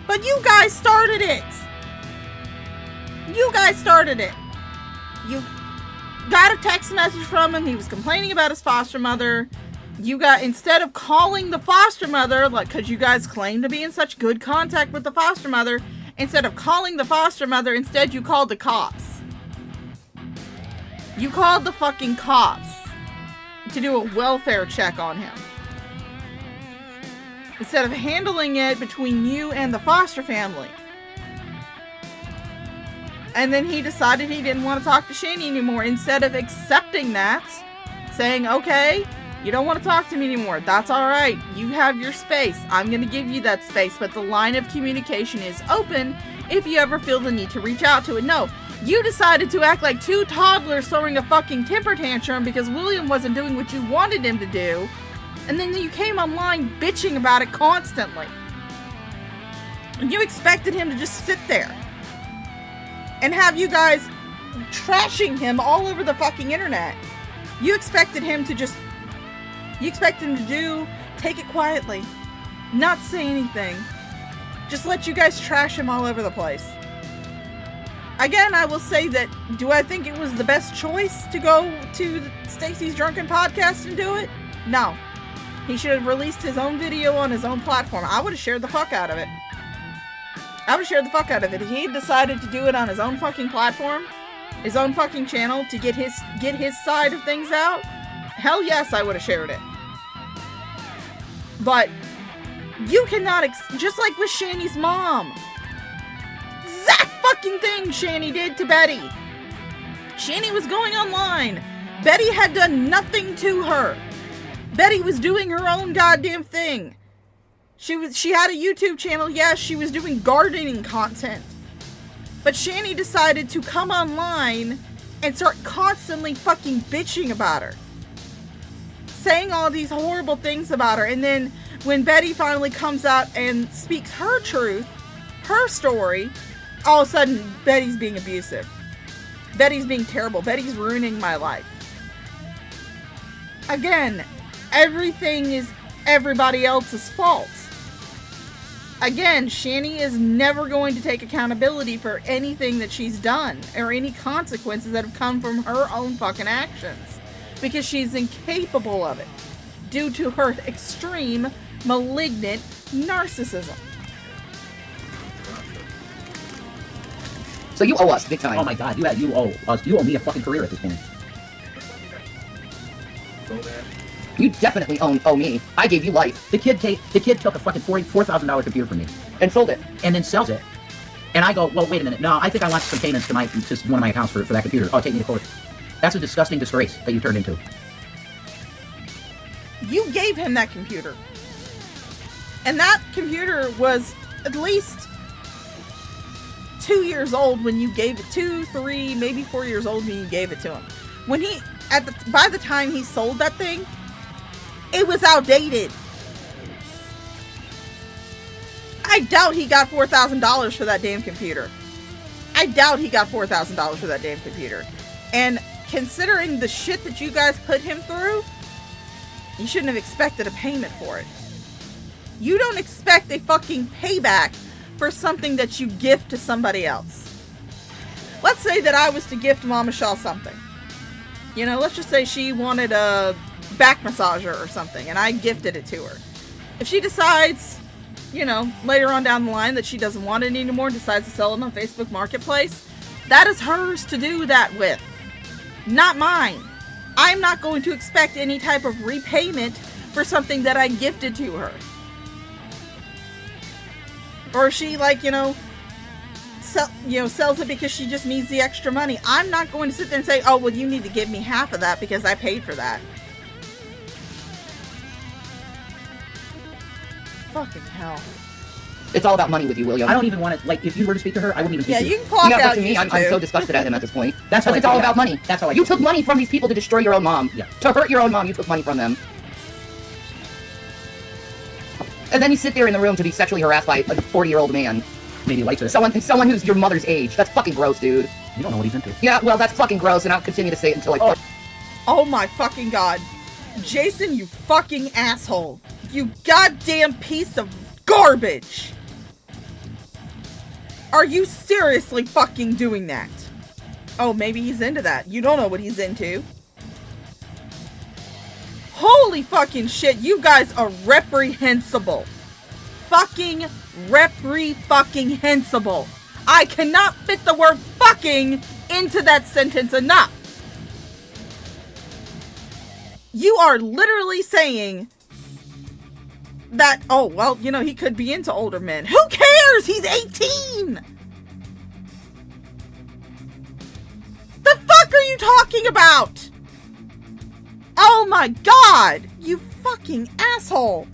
But you guys started it. You guys started it. You got a text message from him. He was complaining about his foster mother. Instead of calling the foster mother, because you guys claim to be in such good contact with the foster mother, instead of calling the foster mother, instead you called the cops. You called the fucking cops to do a welfare check on him. Instead of handling it between you and the foster family. And then he decided he didn't want to talk to Shani anymore. Instead of accepting that, saying, okay, you don't want to talk to me anymore. That's all right. You have your space. I'm going to give you that space. But the line of communication is open if you ever feel the need to reach out to it. No, you decided to act like two toddlers throwing a fucking temper tantrum because William wasn't doing what you wanted him to do. And then you came online bitching about it constantly. And you expected him to just sit there and have you guys trashing him all over the fucking internet. You expected him to take it quietly, not say anything, just let you guys trash him all over the place. Again, I will say that, do I think it was the best choice to go to Stacy's Drunken Podcast and do it? No. He should have released his own video on his own platform. I would have shared the fuck out of it. If he decided to do it on his own fucking platform, his own fucking channel, to get his side of things out, hell yes, I would have shared it. But you cannot, just like with Shani's mom. Exact fucking thing Shani did to Betty. Shani was going online. Betty had done nothing to her. Betty was doing her own goddamn thing. She had a YouTube channel. Yes, she was doing gardening content. But Shani decided to come online and start constantly fucking bitching about her. Saying all these horrible things about her. And then when Betty finally comes out and speaks her truth, her story, all of a sudden Betty's being abusive. Betty's being terrible. Betty's ruining my life. Again, everything is everybody else's fault. Again, Shani is never going to take accountability for anything that she's done or any consequences that have come from her own fucking actions, because she's incapable of it due to her extreme malignant narcissism. So you owe us big time. Oh my god, you owe us. You owe me a fucking career at this point. You definitely owe me. I gave you life. The kid took a fucking $4,000 computer from me and sold it, and then sells it. And I go, well, wait a minute. No, I think I want some payments to one of my accounts for that computer. Oh, take me to court. That's a disgusting disgrace that you turned into. You gave him that computer, and that computer was at least 2 years old when you gave it. 2, 3, maybe 4 years old when you gave it to him. When by the time he sold that thing, it was outdated. I doubt he got $4,000 for that damn computer. And considering the shit that you guys put him through, You shouldn't have expected a payment for it. You don't expect a fucking payback for something that you gift to somebody else. Let's say that I was to gift Mama Shaw something. You know, let's just say she wanted a back massager or something, and I gifted it to her. If she decides, you know, later on down the line that she doesn't want it anymore, decides to sell it on Facebook Marketplace, that is hers to do that with. Not mine. I'm not going to expect any type of repayment for something that I gifted to her. Or if she, like, sells it because she just needs the extra money. I'm not going to sit there and say, oh, well, you need to give me half of that because I paid for that. Fucking hell. It's all about money with you, William. I don't even want to, like, if you were to speak to her, I wouldn't even speak to you. Yeah, you can clock out. But to me, I'm so disgusted at him at this point. That's how it's all about money. That's how I You took money from these people to destroy your own mom. Yeah. To hurt your own mom, you took money from them. And then you sit there in the room to be sexually harassed by a 40-year-old man. Maybe likes it. Someone who's your mother's age. That's fucking gross, dude. You don't know what he's into. Yeah, well, that's fucking gross, and I'll continue to say it until I Oh my fucking god. Jason, you fucking asshole. You goddamn piece of garbage. Are you seriously fucking doing that? Oh, maybe he's into that. You don't know what he's into. Holy fucking shit, you guys are reprehensible. Fucking reprehensible. I cannot fit the word fucking into that sentence enough. You are literally saying that, oh, well, you know, he could be into older men. Who cares? He's 18! The fuck are you talking about? Oh my god! You fucking asshole!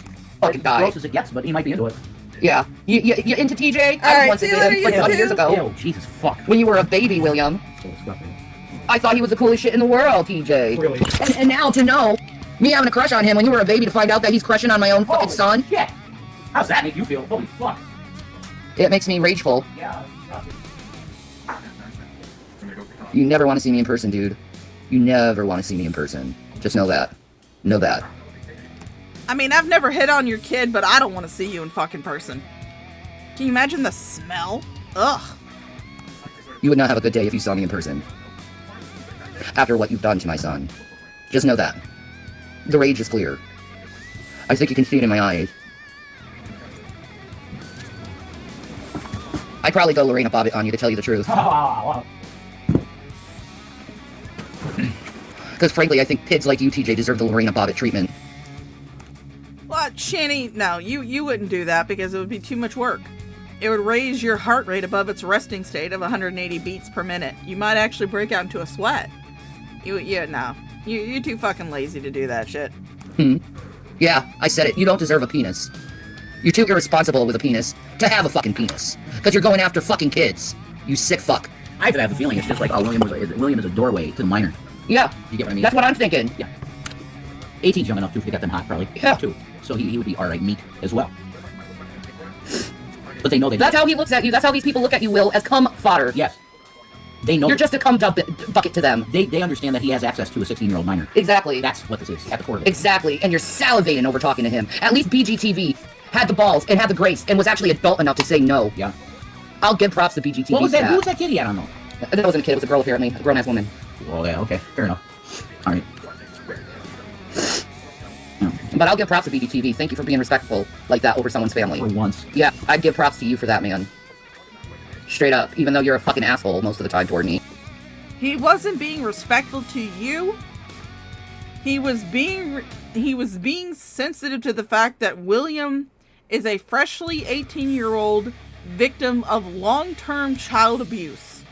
fucking die. Gross as it gets, but he might be into it. Yeah. You into TJ? I was once into him, like 20 years ago. Ew, Jesus, fuck. When you were a baby, William. So disgusting. I thought he was the coolest shit in the world, TJ. Really? And now to know, me having a crush on him when you were a baby, to find out that he's crushing on my own fucking son. Shit. How's that make you feel? Holy fuck. It makes me rageful. Yeah. You never want to see me in person, dude. You never want to see me in person. Just know that. Know that. I mean, I've never hit on your kid, but I don't want to see you in fucking person. Can you imagine the smell? Ugh. You would not have a good day if you saw me in person. After what you've done to my son. Just know that. The rage is clear. I think you can see it in my eyes. I'd probably go Lorena Bobbitt on you, to tell you the truth. Because frankly, I think kids like you, TJ, deserve the Lorena Bobbitt treatment. Well, Shanny, no, you wouldn't do that because it would be too much work. It would raise your heart rate above its resting state of 180 beats per minute. You might actually break out into a sweat. No. You're too fucking lazy to do that shit. Yeah, I said it. You don't deserve a penis. You're too irresponsible with a penis to have a fucking penis. Because you're going after fucking kids. You sick fuck. I have the feeling it's just like, oh, William is a doorway to the minor. Yeah. You get what I mean? That's what I'm thinking. Yeah. 18's young enough to get them hot, probably. Yeah. Too. So he would be alright meat as well. But they know they. That's how he looks at you. That's how these people look at you, Will, as cum fodder. Yes. They know. You're just a cum bucket to them. They understand that he has access to a 16-year-old minor. Exactly. That's what this is, at the core of it. Exactly. And you're salivating over talking to him. At least BGTV had the balls and had the grace and was actually adult enough to say no. Yeah. I'll give props to BGTV. What was that? Who was that kid he had on, though? That wasn't a kid. It was a girl, apparently. A grown-ass woman. Well, yeah, okay. Fair enough. All right. But I'll give props to BGTV. Thank you for being respectful like that over someone's family. For once. Yeah, I'd give props to you for that, man. Straight up. Even though you're a fucking asshole most of the time toward me. He wasn't being respectful to you. He was being sensitive to the fact that William is a freshly 18-year-old victim of long-term child abuse.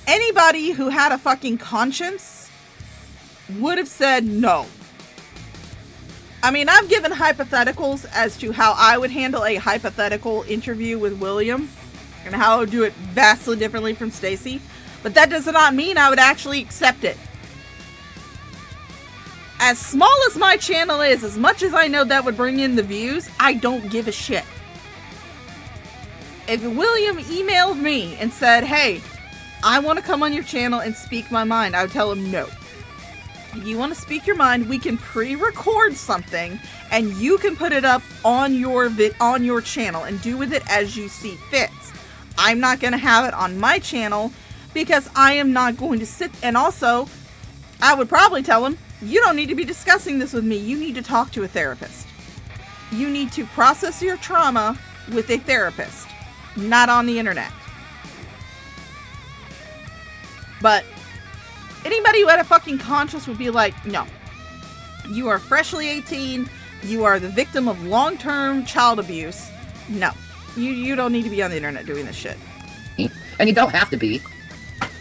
Anybody who had a fucking conscience would have said no. I mean, I've given hypotheticals as to how I would handle a hypothetical interview with William and how I would do it vastly differently from Stacy, but that does not mean I would actually accept it. As small as my channel is, as much as I know that would bring in the views, I don't give a shit. If William emailed me and said, hey, I want to come on your channel and speak my mind, I would tell him no. If you want to speak your mind, we can pre-record something, and you can put it up on your channel and do with it as you see fit. I'm not going to have it on my channel because I am not going to sit. And also, I would probably tell him, you don't need to be discussing this with me. You need to talk to a therapist. You need to process your trauma with a therapist, not on the internet. But anybody who had a fucking conscience would be like, no. You are freshly 18. You are the victim of long-term child abuse. No. You don't need to be on the internet doing this shit. And you don't have to be.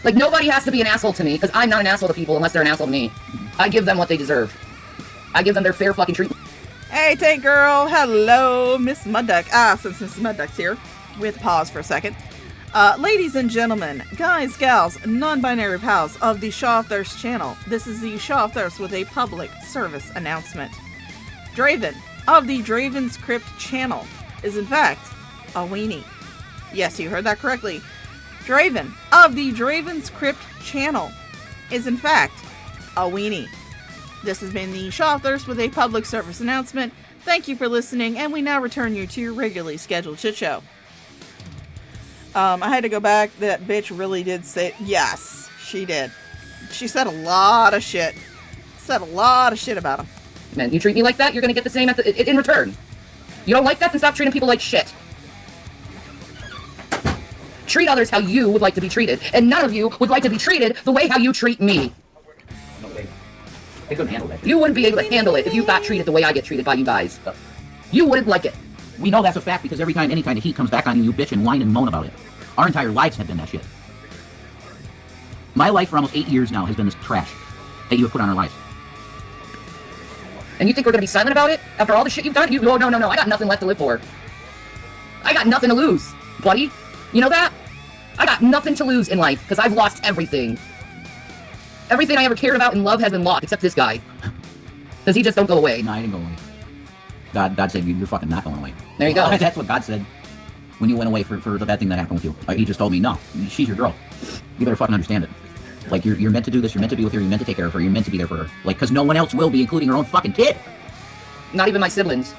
Like, nobody has to be an asshole to me, because I'm not an asshole to people unless they're an asshole to me. I give them what they deserve. I give them their fair fucking treatment. Hey, Tank Girl. Hello, Miss Mudduck. Since Miss Mudduck's here, we have to pause for a second. Ladies and gentlemen, guys, gals, non-binary pals of the CashApp channel, this is the CashApp with a public service announcement. Draven of the Draven's Crypt channel is in fact a weenie. Yes, you heard that correctly. Draven of the Draven's Crypt channel is in fact a weenie. This has been the CashApp with a public service announcement. Thank you for listening, and we now return you to your regularly scheduled shit show. I had to go back. That bitch really did say, yes, she did. She said a lot of shit. Said a lot of shit about him. Man, you treat me like that, you're gonna get the same in return. You don't like that, then stop treating people like shit. Treat others how you would like to be treated, and none of you would like to be treated the way how you treat me. No way. They couldn't handle that. You wouldn't be able to handle it if you got treated the way I get treated by you guys. You wouldn't like it. We know that's a fact because every time any kind of heat comes back on you, you bitch and whine and moan about it. Our entire lives have been that shit. My life for almost 8 years now has been this trash that you have put on our lives. And you think we're gonna be silent about it? After all the shit you've done? Oh, no, I got nothing left to live for. I got nothing to lose, buddy. You know that? I got nothing to lose in life, because I've lost everything. Everything I ever cared about in love has been lost, except this guy. Because he just don't go away. No, I didn't go away. God said you're fucking not going away. There you go. That's what God said when you went away for the bad thing that happened with you. He just told me, no, she's your girl. You better fucking understand it. Like, you're meant to do this, you're meant to be with her, you're meant to take care of her, you're meant to be there for her. Like, because no one else will be, including her own fucking kid. Not even my siblings.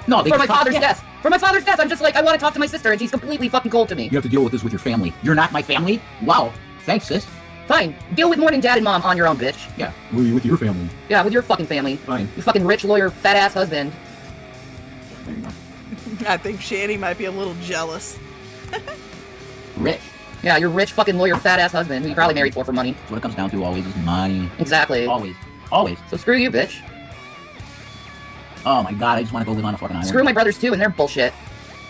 No, For my father's death. For my father's death, I'm just like, I want to talk to my sister, and she's completely fucking cold to me. You have to deal with this with your family. You're not my family? Wow. Thanks, sis. Fine. Deal with morning dad and mom on your own, bitch. Yeah, with your family. Yeah, with your fucking family. Fine. You fucking rich lawyer, fat-ass husband. There you go. I think Shanny might be a little jealous. Rich. Yeah, your rich fucking lawyer, fat-ass husband, who you probably married for money. That's what it comes down to always is money. Exactly. Always. Always. So screw you, bitch. Oh my god, I just want to go live on a fucking island. Screw my brothers too, and they're bullshit.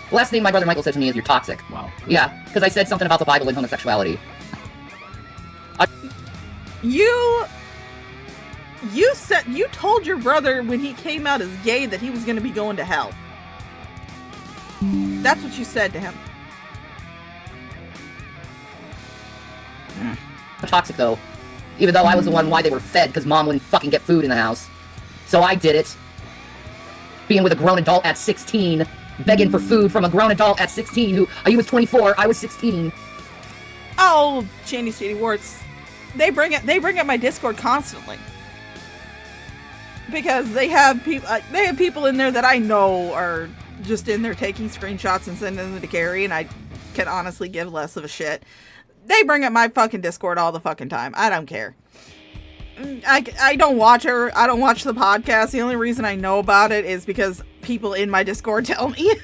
The last thing my brother Michael said to me is, you're toxic. Wow. Yeah, because I said something about the Bible and homosexuality. You told your brother when he came out as gay that he was going to be going to hell. That's what you said to him. I'm toxic though. Even though I was the one why they were fed, because mom wouldn't fucking get food in the house. So I did it. Being with a grown adult at 16, begging for food from a grown adult at 16 who he was 24, I was 16. Oh, Shandy Shady Warts. They bring up my Discord constantly. Because they have people in there that I know are just in there taking screenshots and sending them to Carrie, and I can honestly give less of a shit. They bring up my fucking Discord all the fucking time. I don't care. I don't watch her. I don't watch the podcast. The only reason I know about it is because people in my Discord tell me.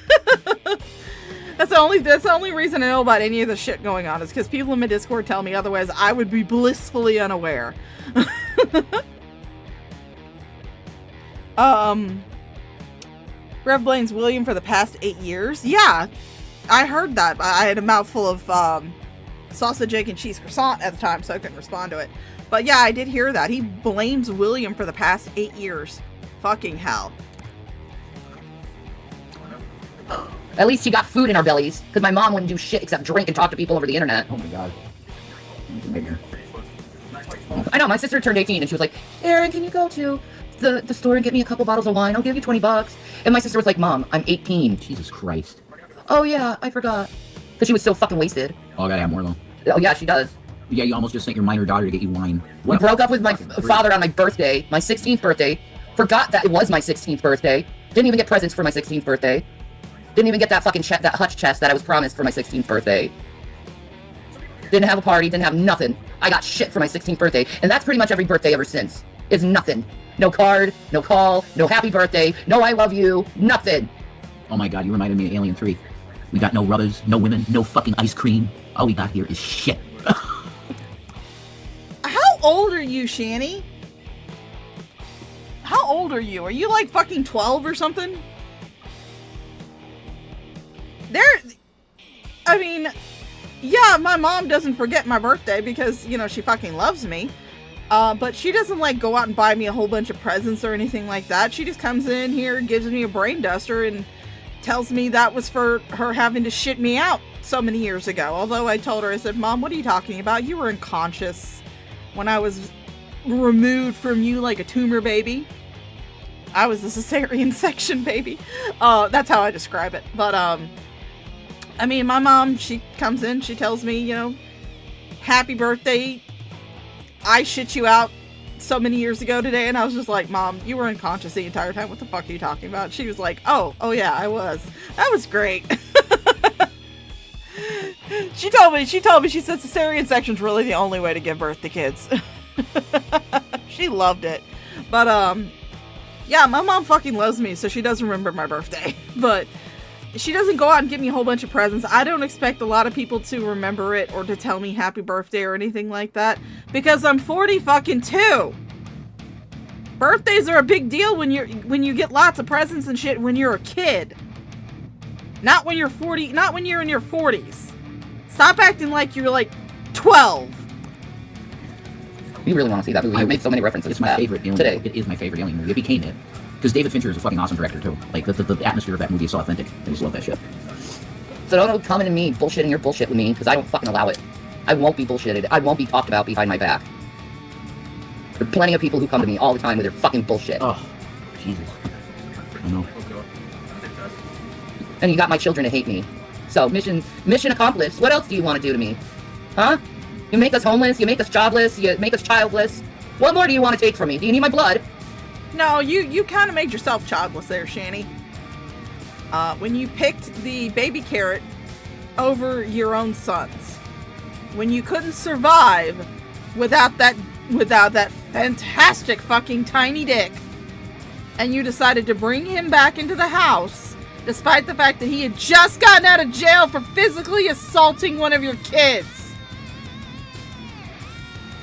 That's the only reason I know about any of the shit going on is because people in my Discord tell me. Otherwise, I would be blissfully unaware. Rev blames William for the past 8 years. Yeah, I heard that. I had a mouthful of sausage, egg, and cheese croissant at the time, so I couldn't respond to it. But yeah, I did hear that. He blames William for the past 8 years. Fucking hell. At least he got food in our bellies, because my mom wouldn't do shit except drink and talk to people over the internet. Oh my god. I know, my sister turned 18 and she was like, Aaron, can you go to the store and get me a couple bottles of wine? I'll give you $20. And my sister was like, Mom, I'm 18. Jesus Christ. Oh yeah, I forgot. Because she was so fucking wasted. Oh, I gotta have more though. Oh yeah, she does. Yeah, you almost just sent your minor daughter to get you wine. We broke up with my father on my birthday, my 16th birthday. Forgot that it was my 16th birthday. Didn't even get presents for my 16th birthday. Didn't even get that fucking that Hutch chest that I was promised for my 16th birthday. Didn't have a party, didn't have nothing. I got shit for my 16th birthday, and that's pretty much every birthday ever since. It's nothing. No card, no call, no happy birthday, no I love you, nothing. Oh my god, you reminded me of Alien 3. We got no rubbers, no women, no fucking ice cream. All we got here is shit. How old are you, Shanny? How old are you? Are you like fucking 12 or something? I mean, yeah, my mom doesn't forget my birthday because, you know, she fucking loves me. But she doesn't like go out and buy me a whole bunch of presents or anything like that. She just comes in here, gives me a brain duster, and tells me that was for her having to shit me out so many years ago. Although I told her, I said, Mom, what are you talking about? You were unconscious when I was removed from you like a tumor baby. I was a cesarean section baby. That's how I describe it. But, I mean, my mom, she comes in, she tells me, you know, happy birthday. I shit you out so many years ago today. And I was just like, Mom, you were unconscious the entire time. What the fuck are you talking about? She was like, oh yeah, I was. That was great. She told me, she said cesarean section's really the only way to give birth to kids. She loved it. But, yeah, my mom fucking loves me, so she does remember my birthday. But she doesn't go out and give me a whole bunch of presents. I don't expect a lot of people to remember it or to tell me happy birthday or anything like that, because I'm 40 fucking 2. Birthdays are a big deal when you get lots of presents and shit when you're a kid. Not when you're 40, not when you're in your 40s. Stop acting like you're like 12. You really want to see that movie? You made so many references. It's my favorite Alien today. movie. It is my favorite Alien movie. It became it. Because David Fincher is a fucking awesome director, too. Like, the atmosphere of that movie is so authentic. I just love that shit. So don't come into me bullshitting your bullshit with me, because I don't fucking allow it. I won't be bullshitted. I won't be talked about behind my back. There are plenty of people who come to me all the time with their fucking bullshit. Oh, Jesus. I know. And you got my children to hate me. So, mission accomplished. What else do you want to do to me? Huh? You make us homeless, you make us jobless, you make us childless. What more do you want to take from me? Do you need my blood? No, you kind of made yourself childless there, Shanny. When you picked the baby carrot over your own sons. When you couldn't survive without that fantastic fucking tiny dick. And you decided to bring him back into the house, despite the fact that he had just gotten out of jail for physically assaulting one of your kids.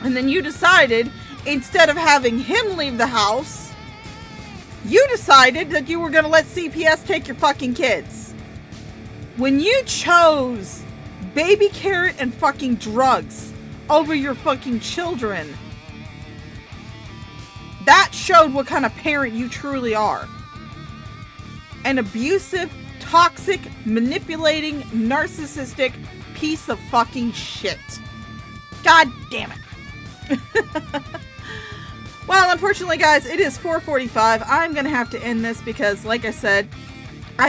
And then you decided, instead of having him leave the house, you decided that you were going to let CPS take your fucking kids. When you chose baby carrot and fucking drugs over your fucking children, that showed what kind of parent you truly are. An abusive, toxic, manipulating, narcissistic piece of fucking shit. God damn it. Well, unfortunately, guys, it is 4:45. I'm gonna have to end this because, like I said, I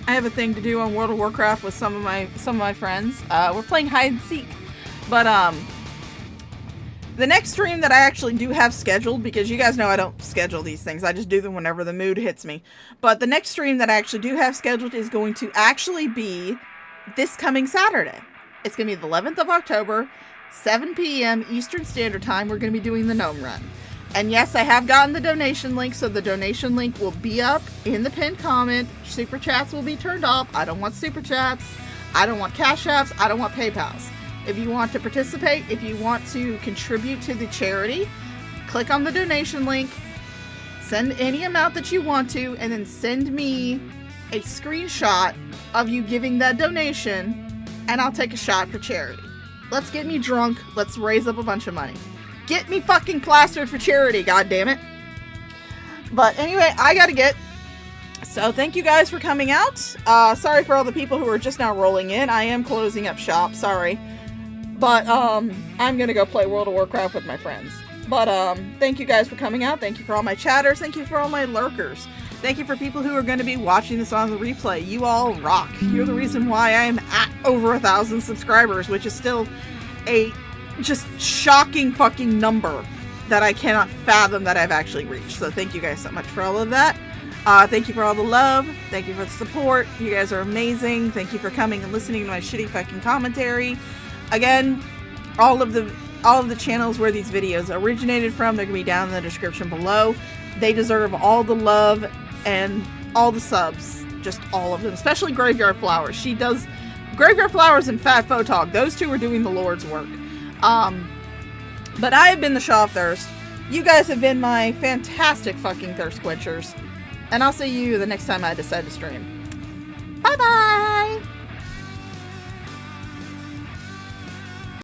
have a thing to do on World of Warcraft with some of my friends. We're playing hide and seek, but the next stream that I actually do have scheduled, because you guys know I don't schedule these things, I just do them whenever the mood hits me. But the next stream that I actually do have scheduled is going to actually be this coming Saturday. It's gonna be the 11th of October. 7 p.m. Eastern Standard Time, we're going to be doing the Gnome Run. And yes, I have gotten the donation link, so the donation link will be up in the pinned comment. Super chats will be turned off. I don't want super chats. I don't want cash apps. I don't want PayPals. If you want to participate, if you want to contribute to the charity, click on the donation link, send any amount that you want to, and then send me a screenshot of you giving that donation, and I'll take a shot for charity. Let's get me drunk. Let's raise up a bunch of money. Get me fucking plastered for charity, goddammit. But anyway, I gotta get. So thank you guys for coming out. Sorry for all the people who are just now rolling in. I am closing up shop, sorry. But I'm gonna go play World of Warcraft with my friends. But thank you guys for coming out. Thank you for all my chatters. Thank you for all my lurkers. Thank you for people who are going to be watching this on the replay. You all rock. You're the reason why I am at over 1,000 subscribers, which is still a just shocking fucking number that I cannot fathom that I've actually reached. So thank you guys so much for all of that. Thank you for all the love. Thank you for the support. You guys are amazing. Thank you for coming and listening to my shitty fucking commentary. Again, all of the channels where these videos originated from, they're gonna be down in the description below. They deserve all the love and all the subs. Just all of them, especially Graveyard Flowers. She does Graveyard Flowers and Fat Photog. Those two are doing the Lord's work. But I have been the Shaw of Thirst. You guys have been my fantastic fucking thirst quenchers. And I'll see you the next time I decide to stream. Bye bye!